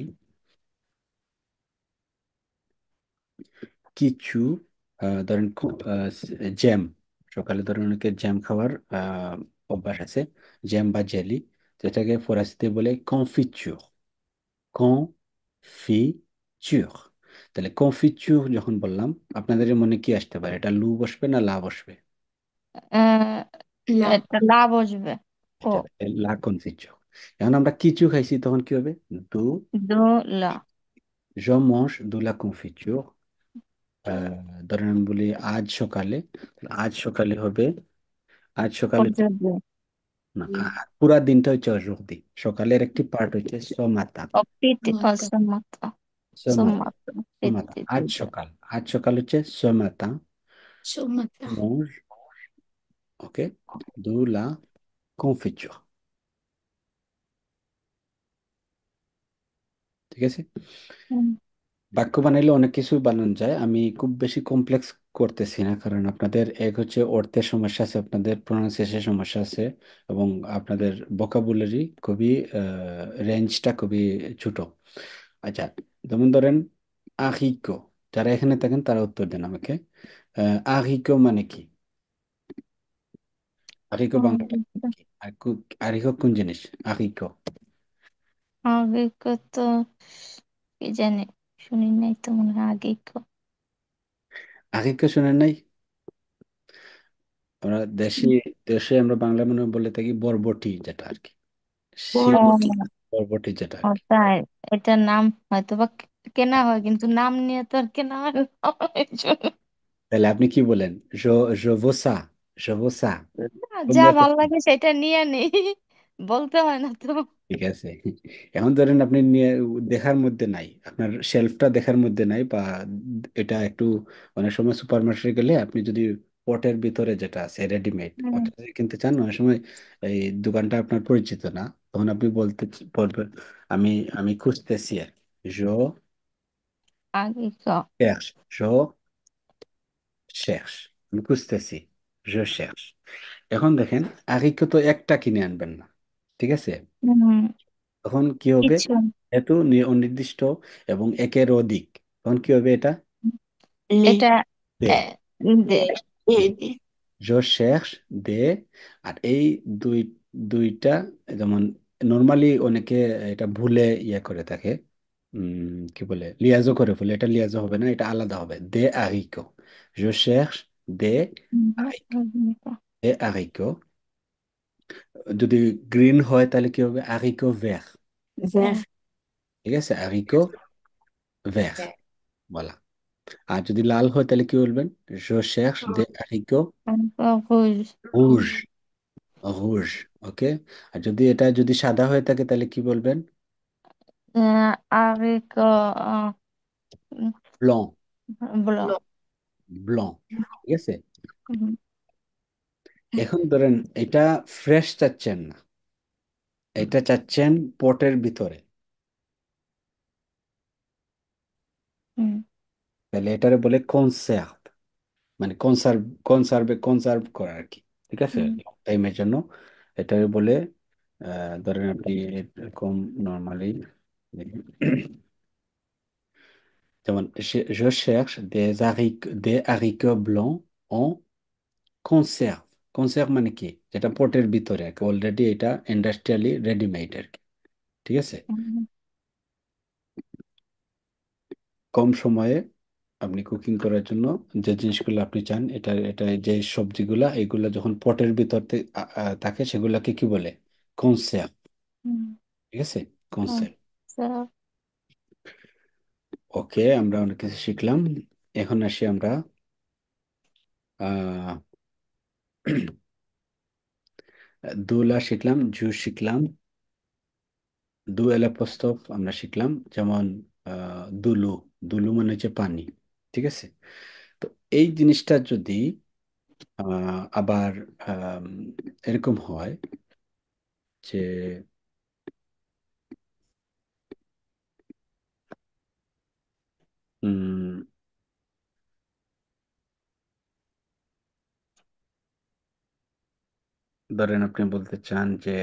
কিছু ধরেন জ্যাম। সকালে ধরেন অনেকের জ্যাম খাওয়ার অভ্যাস আছে, জ্যাম বা জেলি, যেটাকে ফরাসিতে বলে কনফিচুর। কনফিচুর। তাহলে কনফিচুর যখন বললাম, আপনাদের মনে কি আসতে পারে? এটা লু বসবে না লা বসবে? আহ, লা এটা লা বসবে। ও, এটা লা কনফিচুর। এখন আমরা কিছু খাইছি তখন কি হবে? দু দোলা। je mange de la confiture। ধরেন আমি বলি আজ সকালে, আজ সকালে হবে, আজ সকালে পর্যায়ে। না, পুরা দিনটা হচ্ছে অজুহদি, সকালের একটি পার্ট হচ্ছে সমাতা। অপিতি মাতা অসম্মত। সমাতা, সম্মত। সমাতা আজ সকাল, আজ সকাল হচ্ছে সমাতা। সোমাতা mange, ওকে, de la confiture। ঠিক আছে, বাক্য বানাইলে অনেক কিছু বানানো যায়, আমি খুব বেশি কমপ্লেক্স করতেছি না, কারণ আপনাদের এক হচ্ছে অর্থের সমস্যা আছে, আপনাদের প্রোনাউন্সিয়েশন সমস্যা আছে, এবং আপনাদের ভোকাবুলারি খুবই রেঞ্জটা খুবই ছোট। আচ্ছা, যেমন ধরেন আহিকো, যারা এখানে থাকেন তারা উত্তর দেন আমাকে। আহিকো মানে কি? আহিকো বাংলাটা কি? আহিকো কোন জিনিস? আহিকো, আগে কত কি জানি, শুনি নাই তো মনে হয় আগে আহিকো শোনেন নাই? আমরা দেশি, দেশে আমরা বাংলা মনে বলে থাকি বরবটি, যেটা আর কি শিম, বরবটি বরবটি যেটা আর কি। তাই। এটার নাম হয়তো বা কেনা হয়, কিন্তু নাম নিয়ে তো আর কেনা হয় না। এই জন্য। তাহলে আপনি কি বলেন? জোভোসা, জোভোসা না, যা বললে ভাল লাগে সেটা নিয়ে নেই, বলতে হয় না তো। ঠিক আছে। এখন ধরেন আপনি নিয়ে দেখার মধ্যে নাই, আপনার শেলফটা দেখার মধ্যে নাই, বা এটা একটু অনেক সময় সুপার মার্কেটে গেলে আপনি যদি পটের ভিতরে যেটা আছে রেডিমেড হুম, ওটা যদি কিনতে চান, অনেক সময় এই দোকানটা আপনার পরিচিত না, তখন আপনি বলবেন আমি আমি খুঁজতেছি আর জো আগে cherche, জো cherche, আমি খুঁজতেছি, জো cherche। এখন দেখেন আগে তো একটা কিনে আনবেন না, ঠিক আছে? হুম, তখন কি হবে? কিছু যেহেতু অনির্দিষ্ট এবং একের অধিক, তখন কি হবে? এটা লে এটা দে, আহ, দে। দে জো শেষ দে। আর এই দুই দুইটা, যেমন নর্মালি অনেকে এটা ভুলে ইয়ে করে থাকে, কি বলে লিয়াজো করে ফেলে, এটা লিয়াজো হবে না, এটা আলাদা হবে, দে আরিকো। জো শেষ দে আরিকো, দে আরিকো। যদি গ্রিন হয় তাহলে কি হবে? আরিকো ভের। ভের ঠিক আছে, আরিকো ভের বলা। আর যদি লাল হয় তাহলে কি বলবেন? Je cherche des haricots রুজ। rouges, rouges, ওকে। আর যদি এটা যদি সাদা হয়ে থাকে তাহলে কি বলবেন? আগে Blanc, বলো। blanc, ঠিক আছে। এখন ধরেন এটা ফ্রেশ চাচ্ছেন না, এটা চাচ্ছেন পটের ভিতরে, তাহলে এটারে বলে কনসার্ভ, মানে কনসার্ভ করা আর কি, ঠিক আছে, টাইমের জন্য। এটারে বলে ধরেন আপনি এরকম নর্মালি, যেমন je cherche des haricots blancs on conserve. Conserve মানে কি? যেটা পটের ভিতরে আর কি, অলরেডি এটা ইন্ডাস্ট্রিয়ালি রেডিমেড আর কি। ঠিক আছে। হুম, কম সময়ে আপনি কুকিং করার জন্য যে জিনিসগুলো আপনি চান, এটা এটা যে সবজিগুলা এগুলা যখন পটের ভিতর থাকে সেগুলাকে কি বলে? কনসার্ভ। হুম, ঠিক আছে, হুম, কনসার্ভ। স্যার, ওকে, আমরা অনেক কিছু শিখলাম। এখন আসি আমরা আহ দুলা শিখলাম, জু শিখলাম, দু এলাপোস্ট্রফ আমরা শিখলাম, যেমন দুলু। দুলু মানে হচ্ছে পানি। ঠিক আছে। তো এই জিনিসটা যদি আবার আম, এরকম হয় যে উম, ধরেন আপনি বলতে চান যে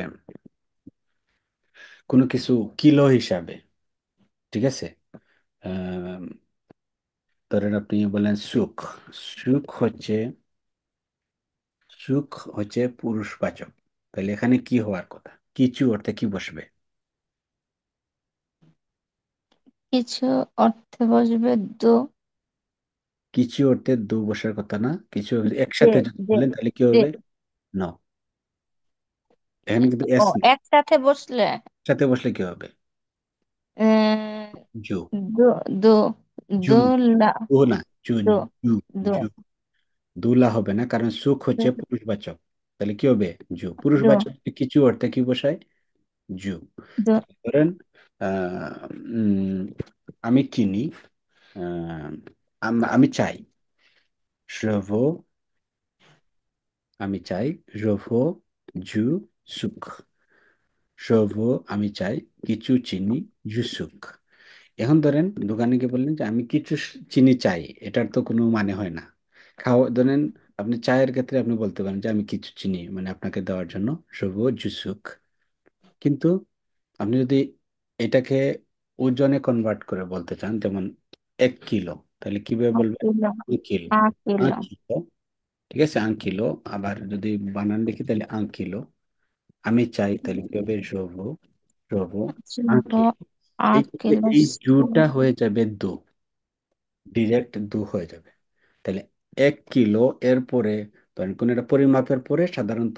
কোনো কিছু কিলো হিসাবে। ঠিক আছে। আম, ধরেন আপনি বলেন সুখ। সুখ হচ্ছে সুখ হচ্ছে পুরুষবাচক। তাহলে এখানে কি হওয়ার কথা? কিছু অর্থে কি বসবে? কিছু অর্থে বসবে দো। কিছু অর্থে দু বসার কথা না, কিছু দে, একসাথে যদি দে, বলেন তাহলে কি দে। হবে? ন। এখানে কিন্তু ও, এস নেই। একসাথে বসলে সাথে বসলে কি হবে? আহ, জু। দো, দো, জু। দোলা, ও না, জু। দো, জু। দো, জু। দুলা হবে না, কারণ সুখ দো, হচ্ছে পুরুষবাচক। তাহলে কি হবে? জু। দো, পুরুষবাচক কিছু অর্থে কি বসায়? জু। দো, ধরেন আহ, উম, আমি চিনি, আহ, আমি চাই। Je veux, আমি চাই। Je veux du sucre. Je veux, আমি চাই কিছু চিনি। Du sucre. এখন ধরেন দোকানে গিয়ে বললেন যে আমি কিছু চিনি চাই, এটার তো কোনো মানে হয় না। খাওয়া ধরেন আপনি চায়ের ক্ষেত্রে আপনি বলতে পারেন যে আমি কিছু চিনি মানে আপনাকে দেওয়ার জন্য। Je veux du sucre. কিন্তু আপনি যদি এটাকে ওজনে কনভার্ট করে বলতে চান, যেমন 1 কিলো, তাহলে কিভাবে বলবেন? আকিলো, 1 কিলো। আকিলো, 1 কিলো। ঠিক আছে, 1 কিলো। আবার যদি বানান লিখি তাহলে 1 কিলো। আমি চাই তাহলে কি হবে? জবো। জবো। জিবো, আঁকিলো। এই ক্ষেত্রে আকিলো, এই জুটা হয়ে যাবে দো। ডিরেক্ট দু হয়ে যাবে। তাহলে 1 কিলো এর পরে, ধরেন কোন একটা পরিমাপের পরে সাধারণত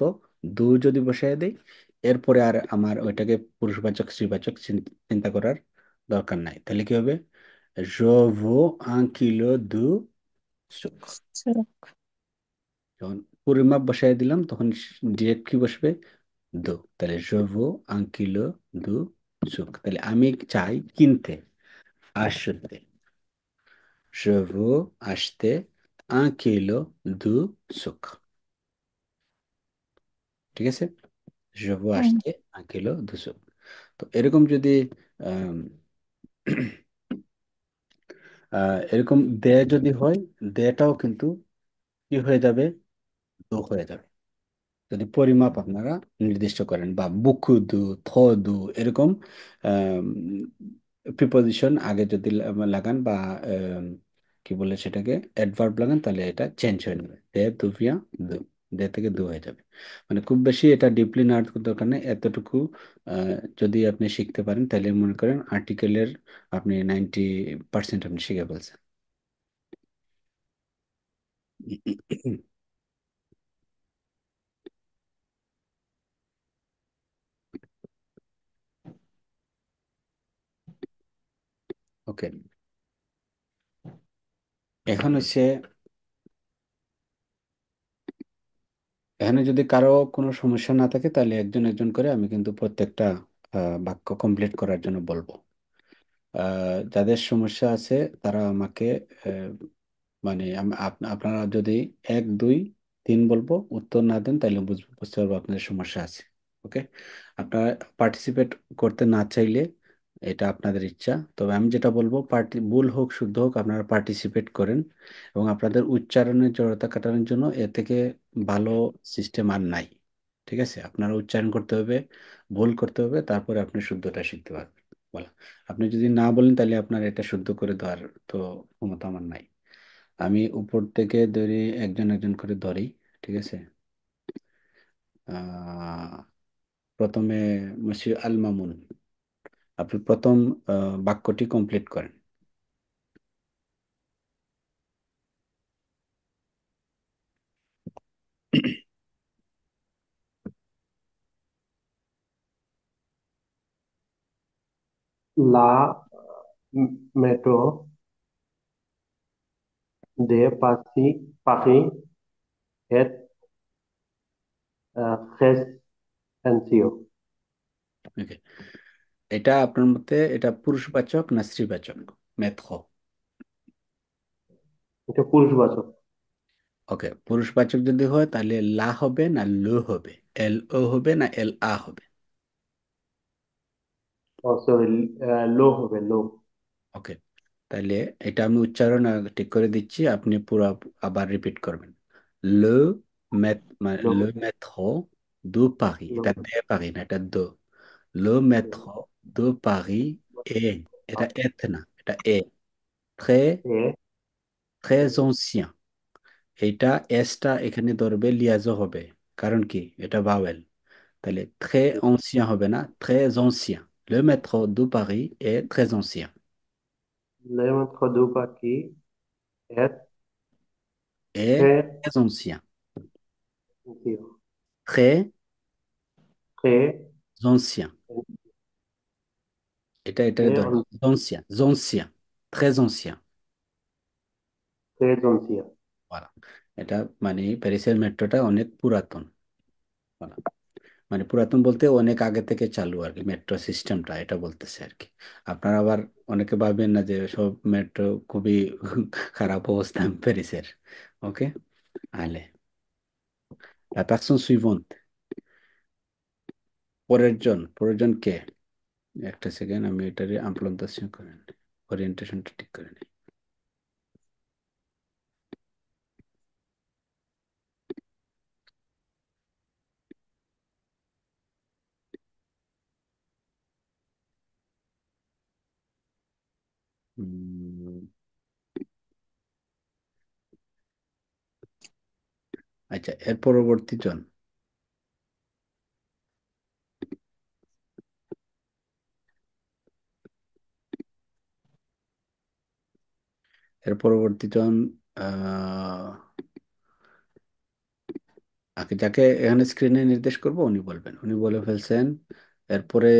দু যদি বসায় দেই, এরপরে আর আমার ওইটাকে পুরুষবাচক স্ত্রীবাচক চিন্তা করার দরকার নাই। তাহলে কি হবে? Je veux 1 kilo de sucre. সুখ, যখন পরিমাপ বসায় দিলাম তখন ডিরেক্ট কি বসবে? দো। তাহলে je veux 1 kilo de sucre. তাহলে আমি চাই কিনতে, acheter. Je veux acheter 1 kilo de sucre. ঠিক আছে। Je veux হুম, acheter 1 কিলো de sucre. তো এরকম যদি আম, এরকম দে যদি হয়, দেটাও কিন্তু কি হয়ে যাবে? দো হয়ে যাবে। যদি পরিমাপ আপনারা নির্দিষ্ট করেন, বা বুকুদু, থদু, এরকম প্রিপোজিশন আগে যদি লাগান, বা কি বলে সেটাকে অ্যাডভার্ব লাগান, তাহলে এটা চেঞ্জ হয়ে যাবে। দে দুভিয়া দু। দে থেকে দু হয়ে যাবে। মানে খুব বেশি এটা ডিপলি না দরকার নেই, এতটুকু যদি আপনি শিখতে পারেন তাহলে মনে করেন আর্টিকেলের আপনি 90% আপনি শিখে ফেলছেন। ওকে। এখন হচ্ছে, এখানে যদি কারো কোনো সমস্যা না থাকে তাহলে একজন একজন করে আমি কিন্তু প্রত্যেকটা বাক্য কমপ্লিট করার জন্য বলবো। যাদের সমস্যা আছে তারা আমাকে আহ, মানে আপনারা যদি 1 2 3 বলবো উত্তর না দেন তাহলে বুঝতে পারবো আপনাদের সমস্যা আছে। ওকে। আপনারা পার্টিসিপেট করতে না চাইলে এটা আপনাদের ইচ্ছা, তবে আমি যেটা বলবো ভুল হোক শুদ্ধ হোক আপনারা পার্টিসিপেট করেন। এবং আপনাদের উচ্চারণের জড়তা কাটানোর জন্য এ থেকে ভালো সিস্টেম আর নাই। ঠিক আছে, আপনারা উচ্চারণ করতে হবে, ভুল করতে হবে, তারপরে আপনি শুদ্ধটা শিখতে পারবেন। বলা, আপনি যদি না বলেন তাহলে আপনার এটা শুদ্ধ করে দেওয়ার তো ক্ষমতা আমার নাই। আমি উপর থেকে ধরি, একজন একজন করে ধরি, ঠিক আছে। প্রথমে মসির আল মামুন, আপনি প্রথম বাক্যটি কমপ্লিট করেন। La metro de Paris est Crescencio. ওকে, এটা আপনার মতে এটা পুরুষবাচক না স্ত্রীবাচক? মেথ। এটা পুরুষবাচক। ওকে, পুরুষবাচক যদি হয় তাহলে লা হবে না লো হবে, এল ও হবে না এল আ হবে? ও সরি, লো হবে, লো। ওকে, তাহলে এটা আমি উচ্চারণ ঠিক করে দিচ্ছি, আপনি পুরো আবার রিপিট করবেন। লো মেথ, মানে লো, লো মেথ্রো দু পারি, লো, এটা দে পারি না, এটা দো। লো লো, মেথ্রো দু পারি এ, এটা পারি। এথ না, এটা এ, ট্রে এ, ট্রেজ অ্যাnciens। এইটা এসটা এখানে ধরবে, লিয়াজো হবে, কারণ কি এটা ভাওয়েল। তাহলে très ancien হবে না, très ancien. Le métro de Paris est très ancien. le metro de Paris est Est très très ancien. ancien. Très Très, ancien. এটা très, ধরবে ancien, ancien, très ancien. très ancien. Voilà. এটা মানে প্যারিসের মেট্রোটা অনেক পুরাতন। Voilà. মানে পুরাতন বলতে অনেক আগে থেকে চালু আর কি, মেট্রো সিস্টেমটা এটা বলতেছে আর কি। আপনারা আবার অনেকে ভাবেন না যে সব মেট্রো খুবই খারাপ অবস্থা প্যারিসের। ওকে, আলে la personne suivante, পরের জন কে? একটা সেকেন্ড, আমি এটারে ইমপ্লিমেন্টেশন করে নিই, ওরিয়েন্টেশনটা ঠিক করে নিই। উম, আচ্ছা, এর পরবর্তী জন, এর পরবর্তী জন আহ, যাকে এখানে স্ক্রিনে নির্দেশ করব উনি বলবেন, উনি বলে ফেলছেন। এরপরে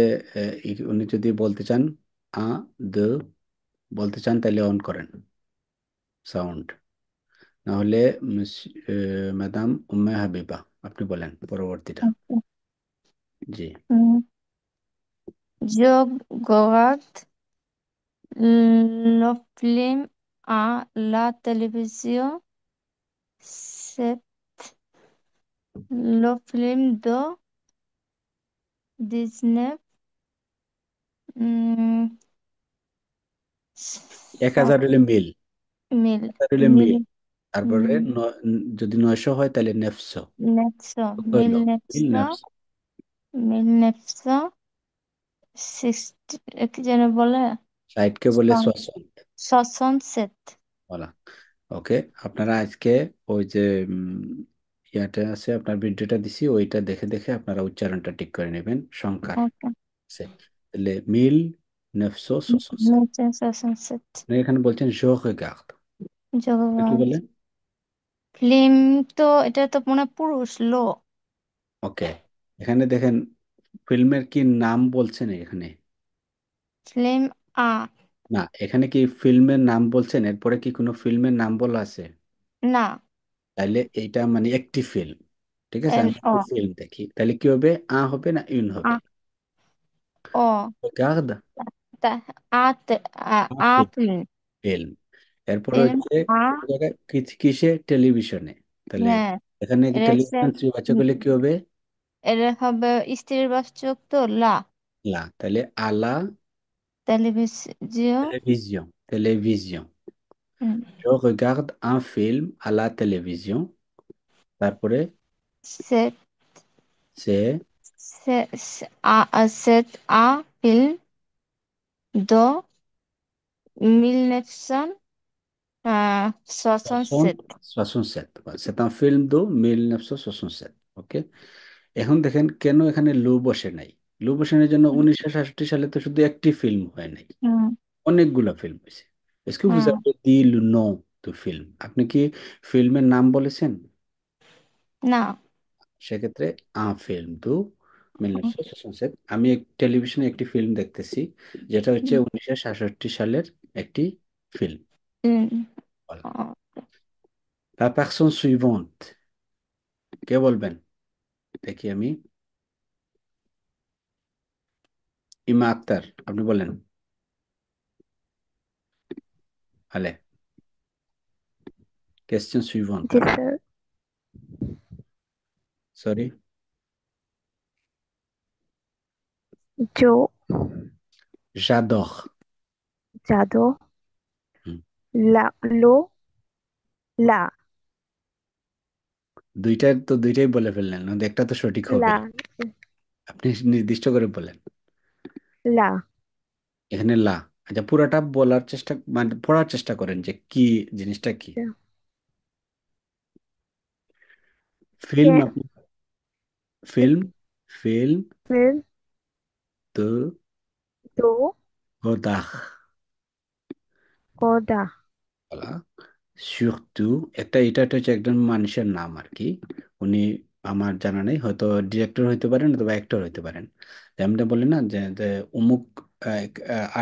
উনি যদি বলতে চান আ দ বলতে চান তাহলে অন করেন সাউন্ড, না হলে ম্যাডাম উম্মে হাবিবা আপনি বলেন পরবর্তীটা। Okay. জি। Je regarde le film à la télévision. C'est le film de 19 hum, 1000 হলে মিল, 1000 হলে মিল, তারপরে যদি 900 হয় তাহলে নেফশো, 1900 হইল মিল 1900 নেফশো। 1960 কি যেন বলে সাইটকে বলে সোয়াসন্ত। 67 বলা। ওকে, আপনারা আজকে ওই যে ইয়াটা আছে, আপনার ভিডিওটা দিছি, ওইটা দেখে দেখে আপনারা উচ্চারণটা ঠিক করে নেবেন সংখ্যার। ওকে আছে। তাহলে মিল নেফশো সোয়াসন্ত। 1967 এখানে বলছেন জো রিগার্ড, কি জগন্নাথ বলেন? ফিল্ম, তো এটা তো মনে হয় পুরুষ লো ওকে, এখানে দেখেন ফিল্মের কি নাম বলছেন এখানে? ফিল্ম আ না, এখানে কি ফিল্মের নাম বলছেন, এরপরে কি কোনো ফিল্মের নাম বলা আছে? না তাইলে এইটা মানে একটি ফিল্ম, ঠিক আছে। এন আমি ও একটি ফিল্ম দেখি, তাহলে কি হবে? হবে না ইউন আ হবে? ও রিগার্ড তা আ ফিল্ম, ফিল্ম ফিল্ম। এরপরে ফিল্ম হচ্ছে আ কোনো জায়গায় কিসে, টেলিভিশনে। তাহলে হ্যাঁ এখানে এটা হচ্ছে টেলিভিশন স্ত্রীবাচক হলে কি হবে? এটা হবে স্ত্রীর বাচক তো লা লা, তাহলে আলা টেলিভিজিও télévision, télévision. Je regarde un film à la télévision. তারপরে set c'est set a film দো 1960 60, 67. 67. C'est un film de 1967. ওকে, এখন দেখেন কেন এখানে লু বসে নাই। লু বসে নাই জন্য 1967 সালে তো শুধু একটি ফিল্ম হয় নাই, হুম অনেকগুলা ফিল্ম হয়েছে। Est-ce que vous হুম avez dit le nom du film? আপনি কি ফিল্মের নাম বলেছেন? না। সেক্ষেত্রে un film de হুম 1967। আমি টেলিভিশনে একটি ফিল্ম দেখতেছি, যেটা হচ্ছে হুম 1966 সালের একটি ফিল্ম। হুম, বলেন। ও, La personne suivante, কে বলবেন? দেখি আমি, ইমা আক্তার, আপনি বলেন। allez, question suivante, जी सर। sorry, जो j'adore। जादू হুম, ला लो ला দুইটাই বলে ফেললেন, নয়তো একটা তো সঠিক হবে। ला আপনি নির্দিষ্ট করে বলেন। ला এখানে লা। আচ্ছা, পুরাটা বলার চেষ্টা, মানে পড়ার চেষ্টা করেন যে কি জিনিসটা কি। ফিল্ম, के আপনি ফিল্ম, ফিল্ম फिर তো दो গোদাখ कोदा বলা। সুরতু এটা হচ্ছে একজন মানুষের নাম আর কি। উনি, আমার জানা নেই, হয়তো ডিরেক্টর হইতে পারেন অথবা অ্যাক্টর হইতে পারেন। যেমন বলি না যে যে অমুক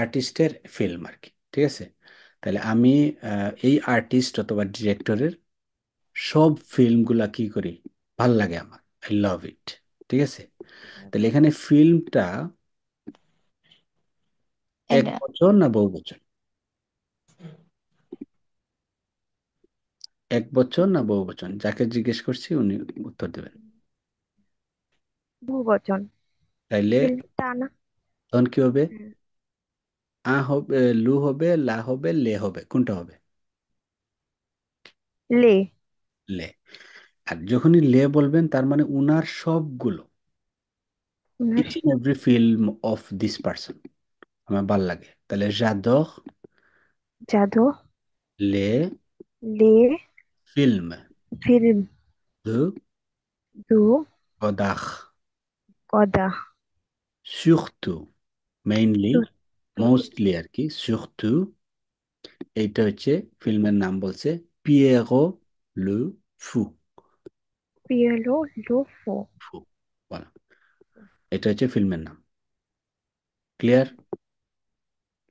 আর্টিস্টের ফিল্ম আর কি, ঠিক আছে। তাহলে আমি এই আর্টিস্ট অথবা ডিরেক্টরের সব ফিল্মগুলা কি করি, ভাল লাগে আমার, আই লাভ ইট, ঠিক আছে। তাহলে এখানে ফিল্মটা এক এটা বছর না বহু বছর? এক বছর না বহু বচন, যাকে জিজ্ঞেস করছি উনি উত্তর দেবেন। बहुवचन তাইলে फिल्म ताना তখন কি হবে? আ হবে, লু হবে, লা হবে, লে হবে, কোনটা হবে? ले লে। আর যখনই লে বলবেন তার মানে উনার সবগুলো, each and every film of this person আমার ভাল লাগে। তাহলে j'adore जादू les ले films फिल्म de दो Godard, कोदा surtout, mainly, सुस्तु mostly আর কি, surtout। এইটা হচ্ছে ফিল্মের নাম, বলছে পিয়েরো লু ফু। पियलो लो फो ফু, বলা। এটা হচ্ছে ফিল্মের নাম। ক্লিয়ার?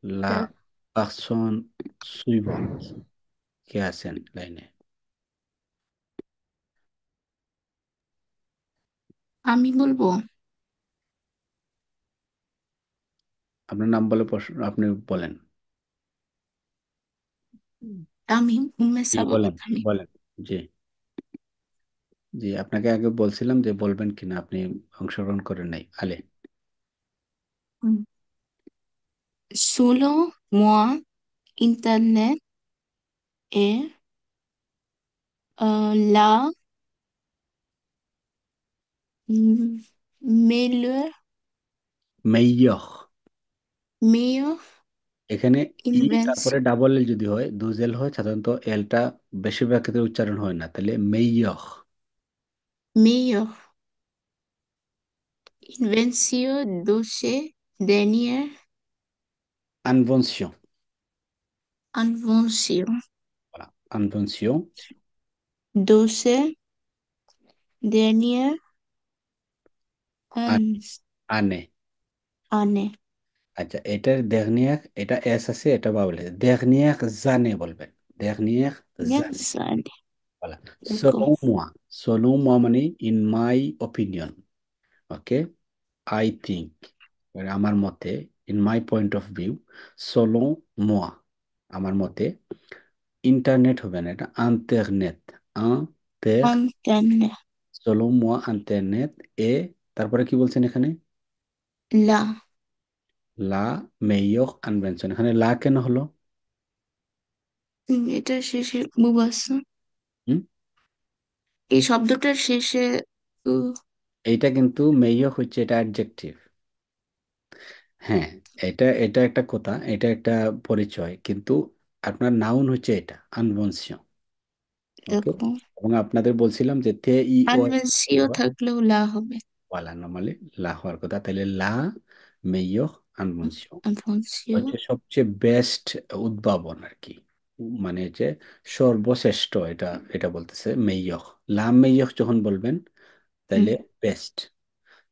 লা सर। পারসন সুইভন্ট, কে আছেন লাইনে? আমি বলবো। আপনার নাম বলে প্রশ্ন, আপনি বলেন। তামিম উম্মে জি সাবা বলেন, তামিম। বলেন। জি, জি, আপনাকে আগে বলছিলাম যে বলবেন কিনা, আপনি অংশগ্রহণ করেন নাই। আলে, Selon moi, Internet est la m- meilleure, মেইয়খ। meilleure এখানে ই তারপরে invention, ডাবল এল যদি হয়, দুজেল হয়, সাধারণত এলটা বেশিরভাগ ক্ষেত্রে উচ্চারণ হয় না, তাহলে মেইয়খ। meilleure invention de ces dernières Invention, inventions, voilà, invention, de ces dernières an- an- আনে। années. আচ্ছা, এটার dernière, এটা এস আছে, এটা বাবল আছে, dernière জানে বলবেন, dernière জানে, Yes, années. voilà। D'accord. selon moi, selon moi মানে in my opinion, okay, I think, মানে আমার মতে, in my point of view, selon moi, আমার মতে, ইন্টারনেট হবে না, এটা ইন্টারনেট, ইন্টার, Antenne. selon moi ইন্টারনেট এ, তারপরে কি বলছেন এখানে? La. লা মেয়র ইনভেনশন, এখানে লা কেন হলো? এটা শেষে বুব আছে। হুম, এই শব্দটার শেষে উ, এইটা কিন্তু মেয়র হচ্ছে, এটা অ্যাডজেক্টিভ। হ্যাঁ, এটা এটা একটা কথা, এটা একটা পরিচয়, কিন্তু আপনার নাউন হচ্ছে এটা আনবনসিয়ন। ওকে, দেখো, এবং আপনাদের বলছিলাম যে তে ই ও আনভেন্সিও থাকলেও লা হবে। ওয়ালা নর্মালি লা হওয়ার কথা, তাহলে লা মেয়র আনবনসিয়ন আনভেন্সিও। হচ্ছে সবচেয়ে বেস্ট উদ্ভাবন আর কি, মানে যে সর্বশ্রেষ্ঠ, এটা এটা বলতেছে মেয়র। লা মেয়র যখন বলবেন হুম, তাহলে বেস্ট।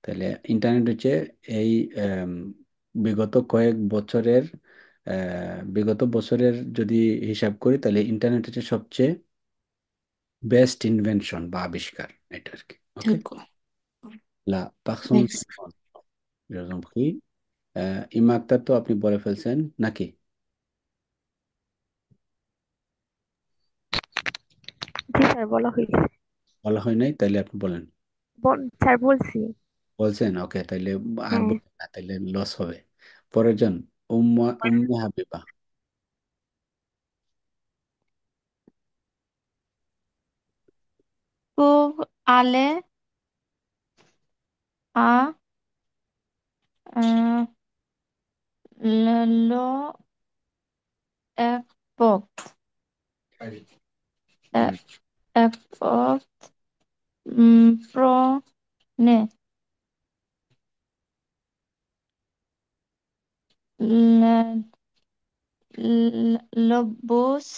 তাহলে ইন্টারনেট হচ্ছে এই আম, বিগত কয়েক বছরের বিগত বছরের যদি হিসাব করি তাহলে ইন্টারনেট হচ্ছে সবচেয়ে বেস্ট ইনভেনশন বা আবিষ্কার, এটা আর কি। ওকে, দেখো, লা পার্সন নেক্সট। সুইভান্ট, je vous en prie। ইমাকটা তো আপনি বলে ফেলছেন নাকি? জি স্যার, বলা হয়েছে। বলা হয় নাই, তাহলে আপনি বলেন। স্যার বলছি। বলছেন, ওকে, তাহলে আর হ্যাঁ। বলেন না, তাহলে লস হবে। পরের জন, উম্মে হাবিবা। খুব আলে আ আহ, লো এক পক হুম, এক পক প্রনে লবুস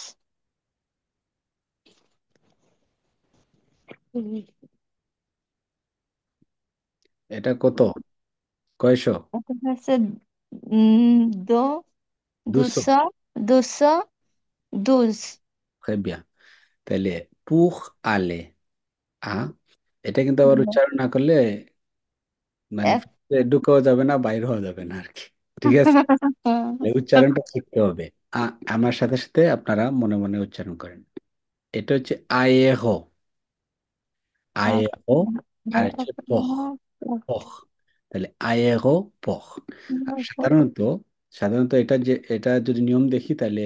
এটা কত, কয়শো? এটা হচ্ছে উম, দো 200। দুশো দুশো দুজ Très bien। তাহলে পুখ আলে আ, এটা কিন্তু আবার উচ্চারণ না করলে মানে এক ঢুকাও যাবে না, বাইর হওয়া যাবে না আর কি। ঠিক আছে, এই উচ্চারণটা শিখতে হবে। আ, আমার সাথে সাথে আপনারা মনে মনে উচ্চারণ করেন। এটা হচ্ছে আয়েহো, আয়েহো, আর হচ্ছে পখ, পখ। তাহলে আয়েহো পখ। আর সাধারণত, সাধারণত এটা যে, এটা যদি নিয়ম দেখি তাহলে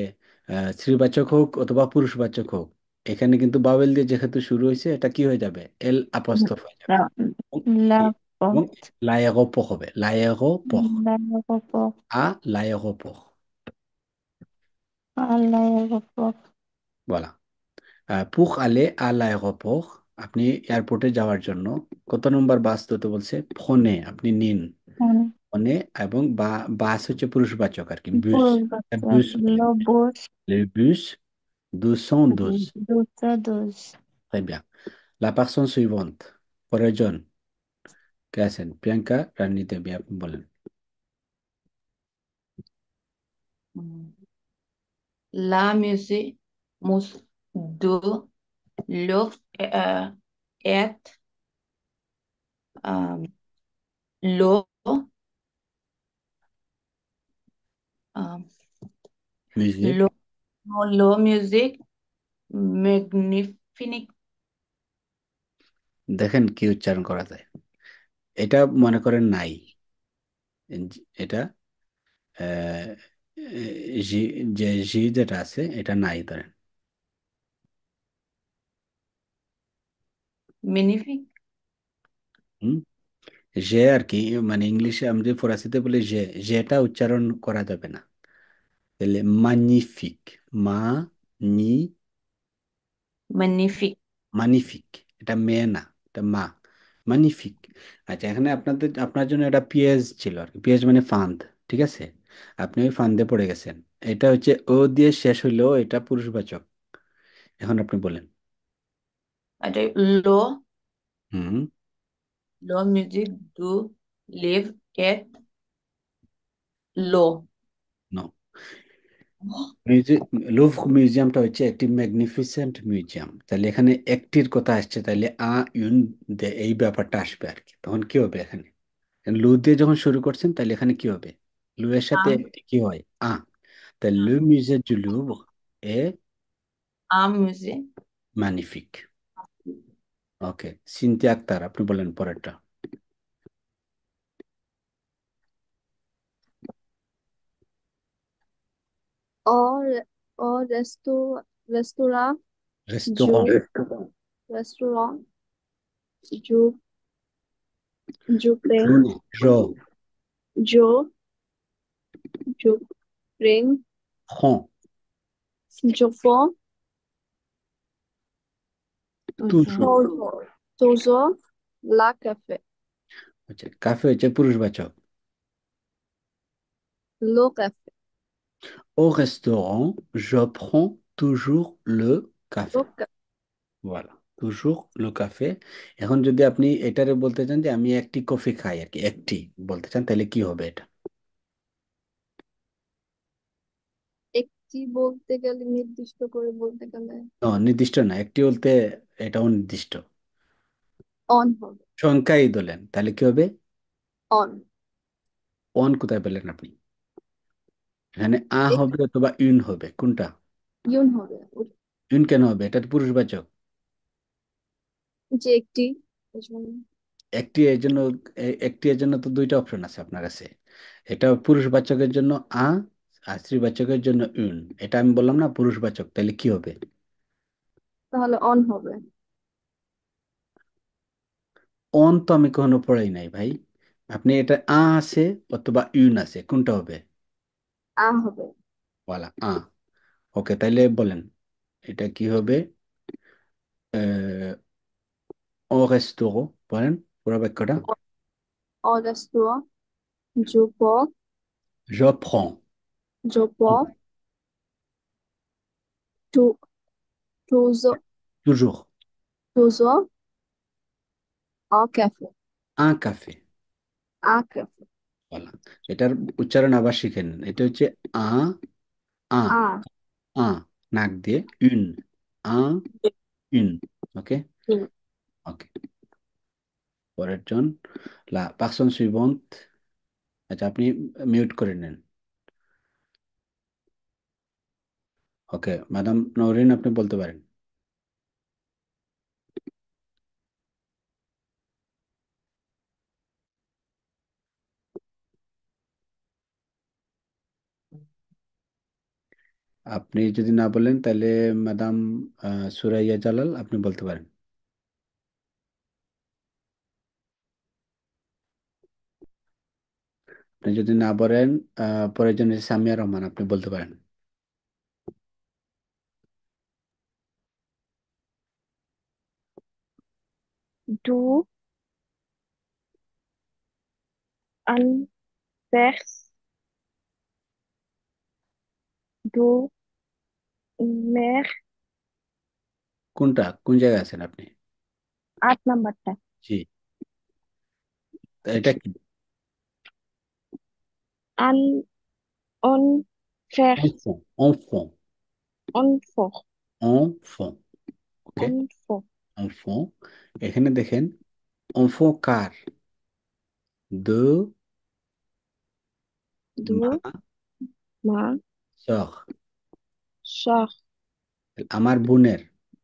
স্ত্রীবাচক হোক অথবা পুরুষবাচক হোক, এখানে কিন্তু বাওয়েল দিয়ে যেহেতু শুরু হয়েছে, এটা কি হয়ে যাবে, এল আপস্তফ হয়ে যাবে। এবং এবং লায়েগো পখ হবে, লায়েগো পখ, আ লায়েগো পখ বলা। পুখ আলে আ লায়েগো পখ। আপনি এয়ারপোর্টে যাওয়ার জন্য কত নম্বর বাস ধরতে বলছে, ফোনে আপনি নিন, ফোনে। এবং বাস হচ্ছে পুরুষবাচক আর কি, বুস, বুস বলে, লবুস le bus 212। দুশো দুজ Très bien। La personne suivante, পরের জন কে আছেন? প্রিয়াঙ্কা রানী দেবী, আপনি বলেন। La musique de l'offre est euh, l'eau euh, music, l'eau l'eau musique magnifique দেখেন কি উচ্চারণ করা যায়। এটা মনে করেন নাই, এটা আহ, জি, যে জি যেটা আছে এটা নাই ধরেন। magnifique হুম, যে আর কি, মানে ইংলিশে আমরা যে ফরাসিতে বলি যে, যেটা উচ্চারণ করা যাবে না। তাহলে মানিফিক, মা নি, magnifique মানিফিক, এটা মেয়ে না, এটা মা, মানিফিক। আচ্ছা, এখানে আপনাদের, আপনার জন্য এটা পিএস ছিল আর কি, পিএস মানে ফান্দ। ঠিক আছে, আপনি ওই ফান্দে পড়ে গেছেন। এটা হচ্ছে ও দিয়ে শেষ হইলেও এটা পুরুষবাচক। এখন আপনি বলেন। l'eau হুম, l'eau musique du livre est l'eau নো। মিউজিক, লুভর মিউজিয়ামটা হচ্ছে একটি ম্যাগনিফিসেন্ট মিউজিয়াম, তাহলে এখানে একটির কথা আসছে, তাহলে আ ইউন দে এই ব্যাপারটা আসবে আর কি। তখন কি হবে এখানে, লু দিয়ে যখন শুরু করছেন তাহলে এখানে কি হবে, লু এর সাথে un একটি কি হয়, আ। তাহলে লে মিউজিক জু লুভর এ un musée ম্যাগনিফিক। ওকে, সিনথিয়া আক্তার, আপনি বলেন পরেরটা। और और रेस्तोरां রেস্তোরাঁ, जो रेस्टोरेंट जो जो प्रेम জুন, র, जो जो प्रेम খন, Je prends toujours। toujours, toujours la café. আচ্ছা, কাফে হচ্ছে পুরুষবাচক। Le café. Au restaurant, je prends toujours le Le café. café. Voilà, toujours le café। এখন যদি আপনি এটারে বলতে চান যে আমি একটি কফি খাই আর কি, একটি বলতে চান, তাহলে কি হবে এটা? একটি বলতে গেলে নির্দিষ্ট করে বলতে গেলে নির্দিষ্ট না, একটি বলতে এটা অনির্দিষ্ট। অন হবে। সংখ্যাই ধরলেন, তাহলে কি হবে? অন। অন কোথায় পেলেন আপনি? এখানে আ হবে অথবা ইউন হবে, কোনটা? ইউন হবে। ইউন কেন হবে? এটা তো পুরুষবাচক। যে একটি এজন্য একটি এর জন্য একটি এর জন্য তো দুইটা অপশন আছে আপনার কাছে। এটা পুরুষবাচকের জন্য আ, আর স্ত্রীবাচকের জন্য ইউন। এটা আমি বললাম না পুরুষবাচক, তাহলে কি হবে? তাহলে অন হবে। অন তো আমি কখনো পড়াই নাই ভাই। আপনি এটা আ আছে অথবা ইউন আছে, কোনটা হবে? আ হবে। বলা আ। ওকে, তাইলে বলেন এটা কি হবে? ও রেস্তোরাঁ, বলেন পুরো বাক্যটা। Au restaurant, je peux, Je prends je peux tou- toujours, toujours toujours au café, un café। un café, বলা, এটার উচ্চারণ আবার শিখে নেন। এটা হচ্ছে আ, আ, un, আ, নাক দিয়ে in, a, in. Okay, une. ওকে। পরের জন, লা পার্সন সুইভante। আচ্ছা, আপনি মিউট করে নেন। ওকে, ম্যাডাম নওরিন, আপনি বলতে পারেন। আপনি যদি না বলেন তাহলে ম্যাডাম সুরাইয়া জালাল, আপনি বলতে পারেন। আপনি যদি না বলেন, পরের জন হচ্ছে সামিয়া রহমান, আপনি বলতে পারেন। Du anfängst, du mer কোনটা, কোন জায়গায় আছেন আপনি? 8 নাম্বারটা জি, এটা কি? an anfängst, enfant, enfant, anfang, enfant। Okay, anfang, enfant। এখানে দেখেন, enfant কার? de du ma ma soeur, sœur, আমার বোনের,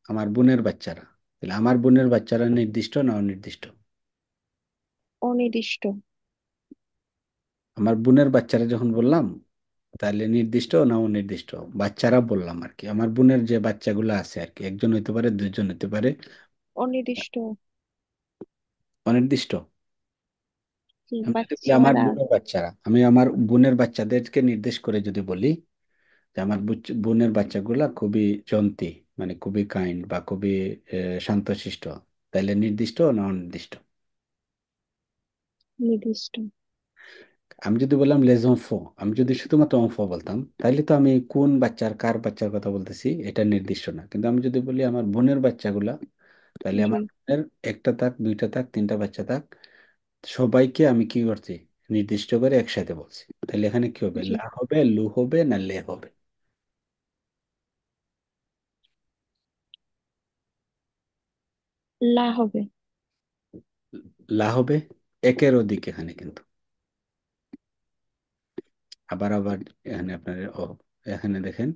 আমার বোনের বাচ্চারা। তাহলে আমার বোনের বাচ্চারা নির্দিষ্ট না অনির্দিষ্ট? অনির্দিষ্ট, আমার বোনের বাচ্চারা যখন বললাম, তাহলে নির্দিষ্ট না অনির্দিষ্ট? বাচ্চারা বললাম আর কি, আমার বোনের যে বাচ্চাগুলো আছে আর কি, একজন হইতে পারে, দুইজন হইতে পারে। অনির্দিষ্ট, অনির্দিষ্ট। আমি যদি বলি আমার বাচ্চারা, বোনের বাচ্চারা, আমি আমার বোনের বাচ্চাদেরকে নির্দেশ করে যদি বলি যে আমার বোনের বাচ্চাগুলা খুবই যন্তি, মানে খুবই কাইন্ড বা খুবই শান্তশিষ্ট, তাহলে নির্দিষ্ট না অনির্দিষ্ট? নির্দিষ্ট, আমি যদি বললাম লেজ অংফো, আমি যদি শুধুমাত্র অংফো বলতাম, তাহলে তো আমি কোন বাচ্চার কার বাচ্চার কথা বলতেছি এটা নির্দিষ্ট না। কিন্তু আমি যদি বলি আমার বোনের বাচ্চাগুলা, তাহলে জি, আমার বোনের একটা থাক, দুইটা থাক, তিনটা বাচ্চা থাক, সবাইকে আমি কি করছি, নির্দিষ্ট করে একসাথে বলছি। তাহলে এখানে কি হবে? জি, লা হবে, লু হবে, না লে হবে? লা হবে, লা হবে। একের অধিক এখানে কিন্তু। আবার আবার এখানে আপনার এখানে দেখেন,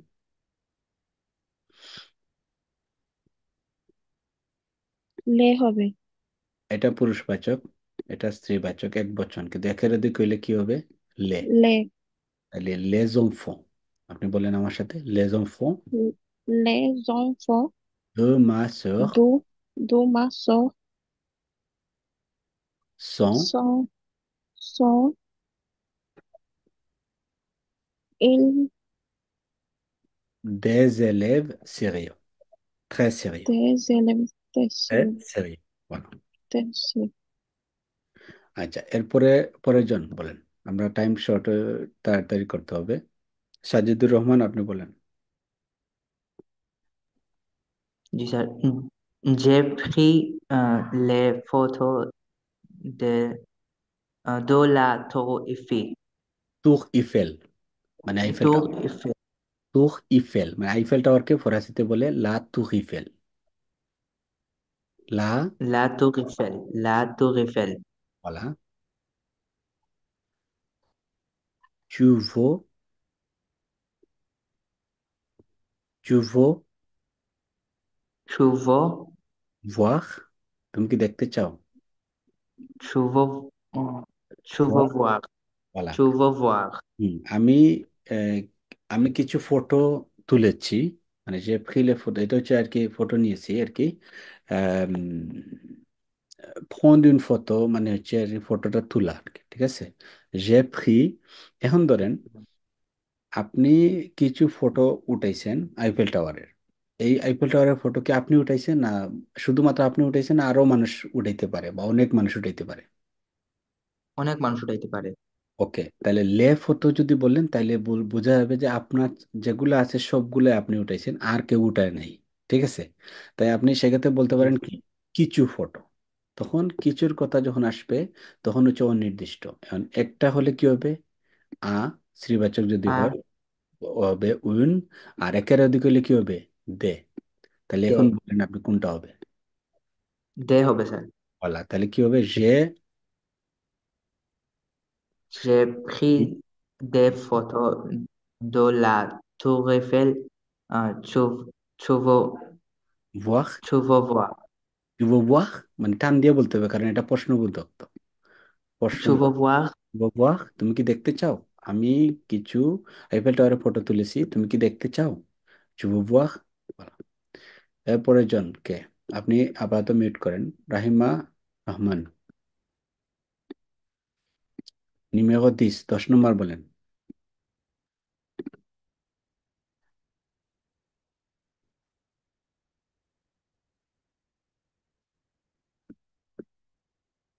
লে হবে, এটা পুরুষবাচক, এটা স্ত্রীবাচক, এক বচন, কিন্তু একের অধিক হইলে কি হবে? লে। লে, তাহলে লেজ অংফো, আপনি বলেন আমার সাথে, লেজ অংফো les enfants de ma sœur de, de ma sœur sont sont, sont, ils Des élèves sérieux. Très sérieux. Des élèves Très déçus. sérieux. Voilà। Déçus. আচ্ছা, এরপরে পরের জন বলেন। আমরা টাইম শর্ট, তাড়াতাড়ি করতে হবে। সাজিদুর রহমান, আপনি বলেন। जी sir. j'ai pris les photos de, de la tour Eiffel। তুখ ইফেল মানে আইফেল tour টাওয়ার। Eiffel। তুখ ইফেল মানে আইফেল টাওয়ারকে ফরাসিতে বলে লা তুখ ইফেল। লা, la tour Eiffel, la tour Eiffel। বলা। tu veux, tu veux tu veux, voir, তুমি কি দেখতে চাও? tu veux, tu veux voir, voir, বলা। tu veux voir। আমি আহ, আমি কিছু ফটো তুলেছি, মানে যে ফিলে ফটো, এটা হচ্ছে আর কি, ফটো নিয়েছি আর কি। ফোন দিন ফটো মানে হচ্ছে আর কি ফটোটা তোলা আর কি, ঠিক আছে। যে ফ্রি, এখন ধরেন আপনি কিছু ফটো উঠাইছেন আইফেল টাওয়ারের। এই আইফেল টাওয়ারের ফটো কি আপনি উঠাইছেন, না শুধুমাত্র আপনি উঠাইছেন, না আরো মানুষ উঠাইতে পারে বা অনেক মানুষ উঠাইতে পারে? অনেক মানুষ উঠাইতে পারে। ওকে, তাহলে লেফট হতো যদি বললেন, তাইলে বোঝা যাবে যে আপনার যেগুলো আছে সবগুলো আপনি উঠাইছেন, আর কেউ উঠায় নাই, ঠিক আছে। তাই আপনি সেক্ষেত্রে বলতে জি পারেন কি, স্যার। কিছু ফটো। তখন কিছুর কথা যখন আসবে, তখন হচ্ছে অনির্দিষ্ট। এখন একটা হলে কি হবে, আ, শ্রীবাচক যদি আর হয় হবে উইন, আর একের অধিক হলে কি হবে, দে। তাহলে দে, এখন বলেন আপনি কোনটা হবে? দে হবে স্যার। বলা, তাহলে কি হবে, যে, j'ai pris des photos de la tour Eiffel। tu, tu veux, ভুয়াক। tu veux voir, ভুয়াক মানে টান দিয়ে বলতে হবে, কারণ এটা প্রশ্নবোধক। তো প্রশ্ন, tu veux voir। বাহ, তুমি কি দেখতে চাও? আমি কিছু আইফেল টাওয়ারের ফটো তুলেছি, তুমি কি দেখতে চাও? শুভ বাহ। এরপরের জন কে? আপনি আপাতত মিউট করেন। রাহিমা রহমান, নিমেগো 10 নম্বর বলেন।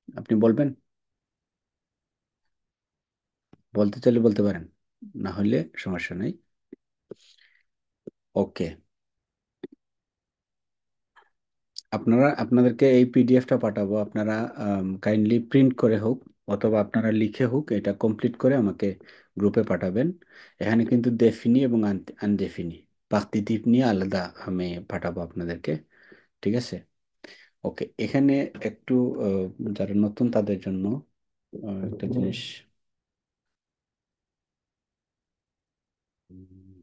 আপনি বলবেন? বলতে চাইলে বলতে পারেন, না হলে সমস্যা নেই। ওকে, আপনাদেরকে এই পিডিএফটা পাঠাবো, আপনারা কাইন্ডলি প্রিন্ট করে হোক অথবা আপনারা লিখে হোক, এটা কমপ্লিট করে আমাকে গ্রুপে পাঠাবেন। এখানে কিন্তু দেফিনি এবং আনদেফিনি পাকতিটিভ নিয়ে আলাদা আমি পাঠাবো আপনাদেরকে, ঠিক আছে। ওকে, এখানে একটু যারা নতুন তাদের জন্য একটা জিনিস। উম,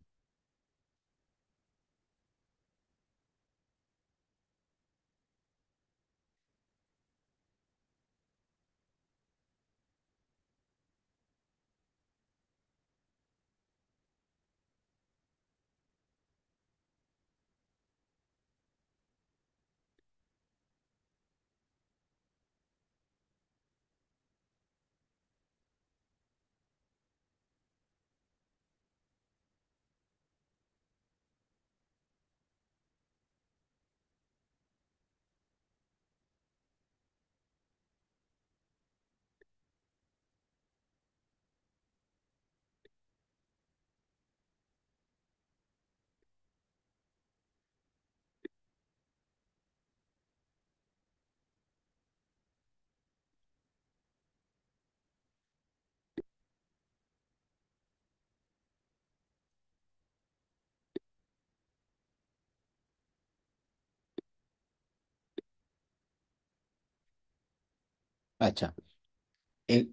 আচ্ছা,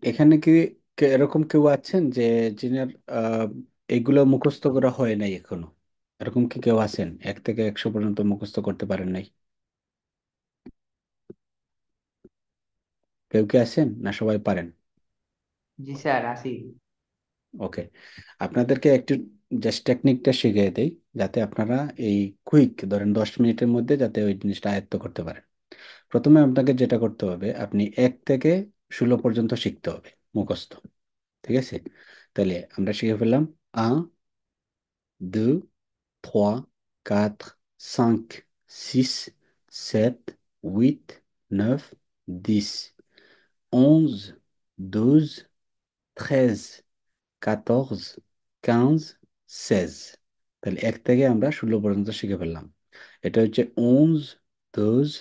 এখানে কি এরকম কেউ আছেন যে যিনার এগুলো মুখস্থ করা হয় নাই এখনো? এরকম কি কেউ আছেন 1 থেকে 100 পর্যন্ত মুখস্থ করতে পারেন নাই? কেউ কি আছেন, না সবাই পারেন? জি স্যার আসি। ওকে, আপনাদেরকে একটু জাস্ট টেকনিকটা শিখিয়ে দেই, যাতে আপনারা এই কুইক ধরেন 10 মিনিটের মধ্যে যাতে ওই জিনিসটা আয়ত্ত করতে পারেন। প্রথমে আপনাকে যেটা করতে হবে, আপনি 1 থেকে 16 পর্যন্ত শিখতে হবে মুখস্থ, ঠিক আছে। তাহলে আমরা শিখে ফেললাম, 1, 2, trois, quatre, cinq, six, sept, huit, neuf, 10, 11, 12, 13, 14, 15, 16। তাহলে 1 থেকে আমরা 16 পর্যন্ত শিখে ফেললাম। এটা হচ্ছে 11, 12,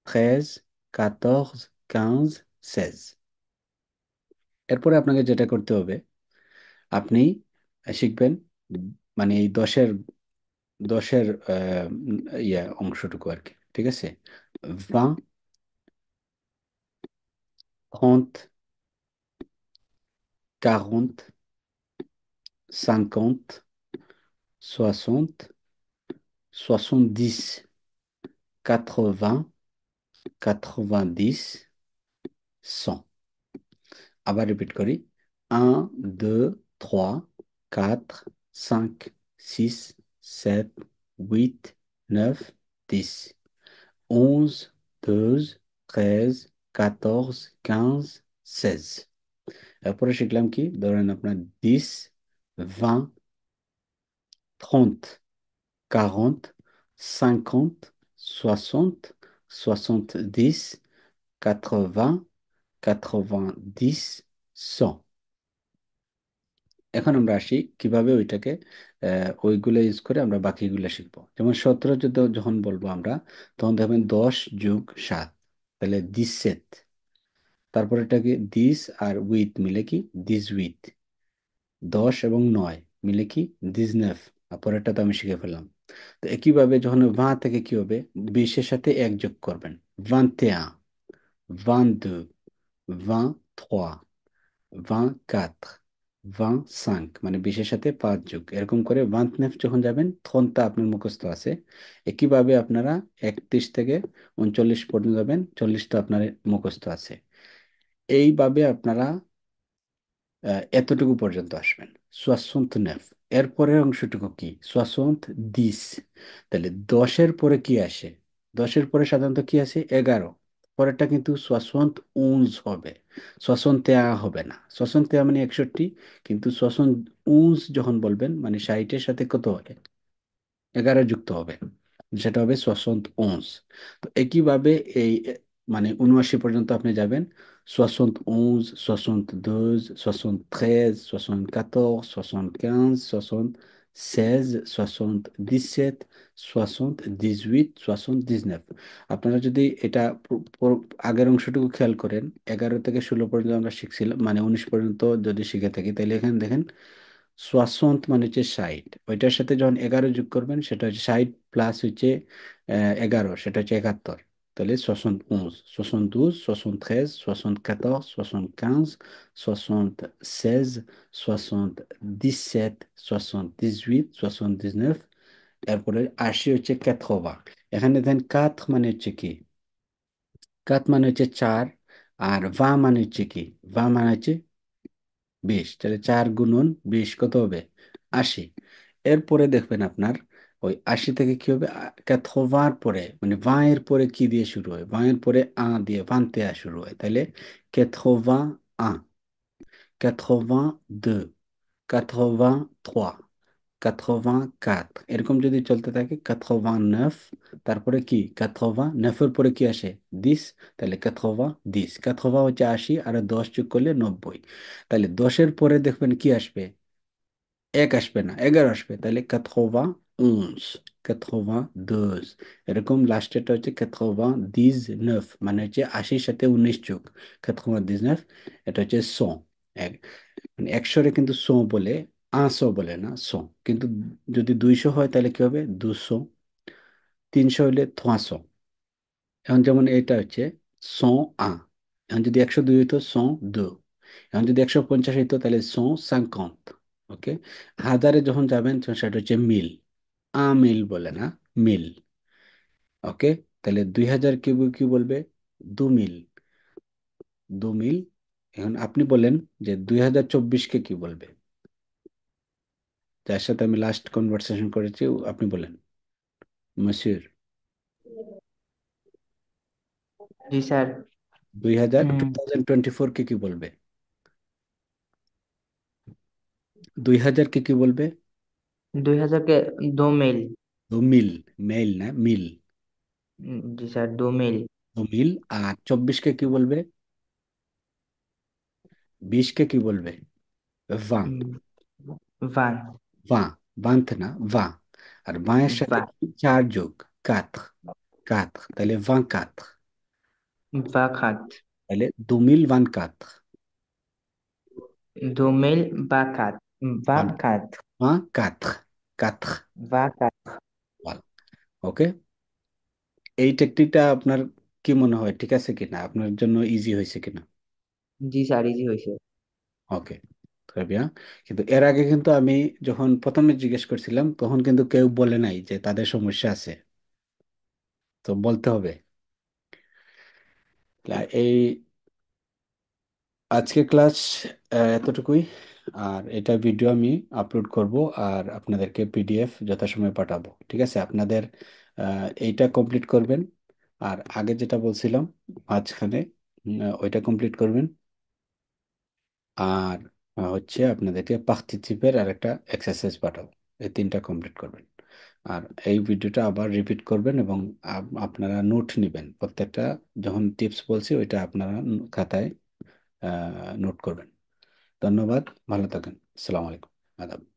13, 14, 15, 16। এরপরে আপনাকে যেটা করতে হবে, আপনি শিখবেন মানে এই দশের অংশটুকু আর কি, ঠিক আছে? 20, 30, 40, 50, 60, 70, 80, 90, 100। আবার রিপিট করি। 1, 2, 3, 4, 5, 6, 7, 8, 9, 10, 11, 12, 13, 14, 15, 16। এরপরে শিখলাম কি, ধরেন আপনার 10, 20, 30, 40, 50, 60, 70, 80, 90, 100। এখন আমরা আসি কিভাবে ওইটাকে ওইগুলো ইউজ করে আমরা বাকিগুলো শিখবো। যেমন 17 যখন বলবো আমরা, তখন দেখবেন 10 যোগ 7, তাহলে 17। তারপর এটাকে দিস আর উইথ মিলে কি দিস উইথ। 10 এবং 9 মিলে কি দিস নেফ। পরেরটা তো আমি শিখে ফেললাম। তো একইভাবে যখন থেকে কি হবে, 20-এর সাথে 1 যোগ করবেন, 21, 22, 23, 24, 25, মানে 20-এর সাথে 5 যোগ, এরকম করে 29 যখন যাবেন তখন তা আপনার মুখস্থ আছে। একইভাবে আপনারা 31 থেকে 39 পর্যন্ত যাবেন, 40টা আপনার মুখস্থ আছে। এইভাবে আপনারা এতটুকু পর্যন্ত আসবেন, 69। এরপরের অংশটুকু কি, 70। তাহলে 10-এর পরে কি আসে? 10-এর পরে সাধারণত কি আসে? 11। পরেরটা কিন্তু 71 হবে, 61 হবে না। 61 মানে 61, কিন্তু 71 যখন বলবেন মানে 60-এর সাথে কত হবে? 11 যুক্ত হবে, সেটা হবে 71। তো একইভাবে এই মানে 79 পর্যন্ত আপনি যাবেন, 71, 72, 73, 74, 75, 76, 77, 78, 79। আপনারা যদি এটা আগের অংশটুকু খেয়াল করেন, 11 থেকে 16 পর্যন্ত আমরা শিখছিলাম, মানে 19 পর্যন্ত যদি শিখে থাকি, তাহলে এখানে দেখেন 60 মানে হচ্ছে 60, ওইটার সাথে যখন 11 যোগ করবেন সেটা হচ্ছে 60 প্লাস হচ্ছে 11, সেটা হচ্ছে 71। তাহলে 71, 72, 73, 74, 75, 76, 77, 78, 79। এরপরে 80 হচ্ছে 80। এখানে দেখেন 4 মানে হচ্ছে কি, 4 মানে হচ্ছে 4, আর 20 মানে হচ্ছে কি, 20 মানে হচ্ছে 20। তাহলে 4 গুণন 20 কত হবে? 80। এরপরে দেখবেন আপনার ওই 80 থেকে কি হবে, 80 পরে মানে 20 এর পরে কি দিয়ে শুরু হয়? 20 এর পরে দিয়ে, 21 শুরু হয়। তাহলে 81, 82, 83, 84, এরকম যদি চলতে থাকে, 89। তারপরে কি 89 এর পরে কি আসে? 10। তাহলে 90, 80 হচ্ছে 80, আর 10 যোগ করলে 90। তাহলে 10-এর পরে দেখবেন কি আসবে? 1 আসবে না, 11 আসবে। তাহলে 91, 92, এরকম লাস্টেরটা হচ্ছে 99, মানে হচ্ছে 80-র সাথে 19 যোগ 99, এটা হচ্ছে 100। এক মানে 100-রে কিন্তু 100 বলে, 100 বলে না, 100। কিন্তু যদি 200 হয় তাহলে কি হবে? 200। 300 হলে 300। এখন যেমন এটা হচ্ছে 101। এখন যদি 102 হইতো 102। এখন যদি 150 হইতো তাহলে 150। ওকে। হাজারে যখন যাবেন তখন সেটা হচ্ছে মিল, মিল বলে না, মিল। ওকে। তাহলে 2000 কি বলবে? 2 মিল, 2 মিল। এখন আপনি বলেন যে 2024-কে কি বলবে? যার সাথে আমি লাস্ট কনভারসেশন করেছি, আপনি বলেন মসির। জি স্যার। 2024-কে কি বলবে? 2000-কে কি বলবে? 2000 के 2 मील। 2 মিল, মেইল না মিল। जी सर 2 मील। 2 মিল। আর 24-কে কি বলবে? 20-কে কি বলবে? ভাঁ। वान। ভাঁ, বান্থ না, ভাঁ। আর বাঁয়ের সাথে वा কি 4 যোগ, কাত। কাত, তাহলে ভাঁ কাত। वाखात। তাহলে 2 মিল 1 কাত। 2 मील वाखात। वाखात। ভাঁ কাত। কাত। वाखात। ওকে, এই টেকনিকটা আপনার কি মনে হয়, ঠিক আছে কিনা, আপনার জন্য ইজি হয়েছে কিনা? जी सर इजी হয়েছে। ওকে, বিয়া। কিন্তু এর আগে কিন্তু আমি যখন প্রথমে জিজ্ঞেস করছিলাম তখন কিন্তু কেউ বলে নাই যে তাদের সমস্যা আছে, তো বলতে হবে। এই আজকে ক্লাস এতটুকুই। আর এটা ভিডিও আমি আপলোড করব, আর আপনাদেরকে পিডিএফ যথাসময়ে পাঠাবো, ঠিক আছে? আপনাদের এইটা কমপ্লিট করবেন, আর আগে যেটা বলছিলাম মাঝখানে ওইটা কমপ্লিট করবেন। আর হচ্ছে আপনাদেরকে পাখতিচিপের আর একটা এক্সারসাইজ পাঠাবো, এই 3টা কমপ্লিট করবেন। আর এই ভিডিওটা আবার রিপিট করবেন, এবং আপনারা নোট নেবেন প্রত্যেকটা। যখন টিপস বলছি ওইটা আপনারা খাতায় নোট করবেন। ধন্যবাদ, ভালো থাকেন। আসসালামু আলাইকুম, আদাব।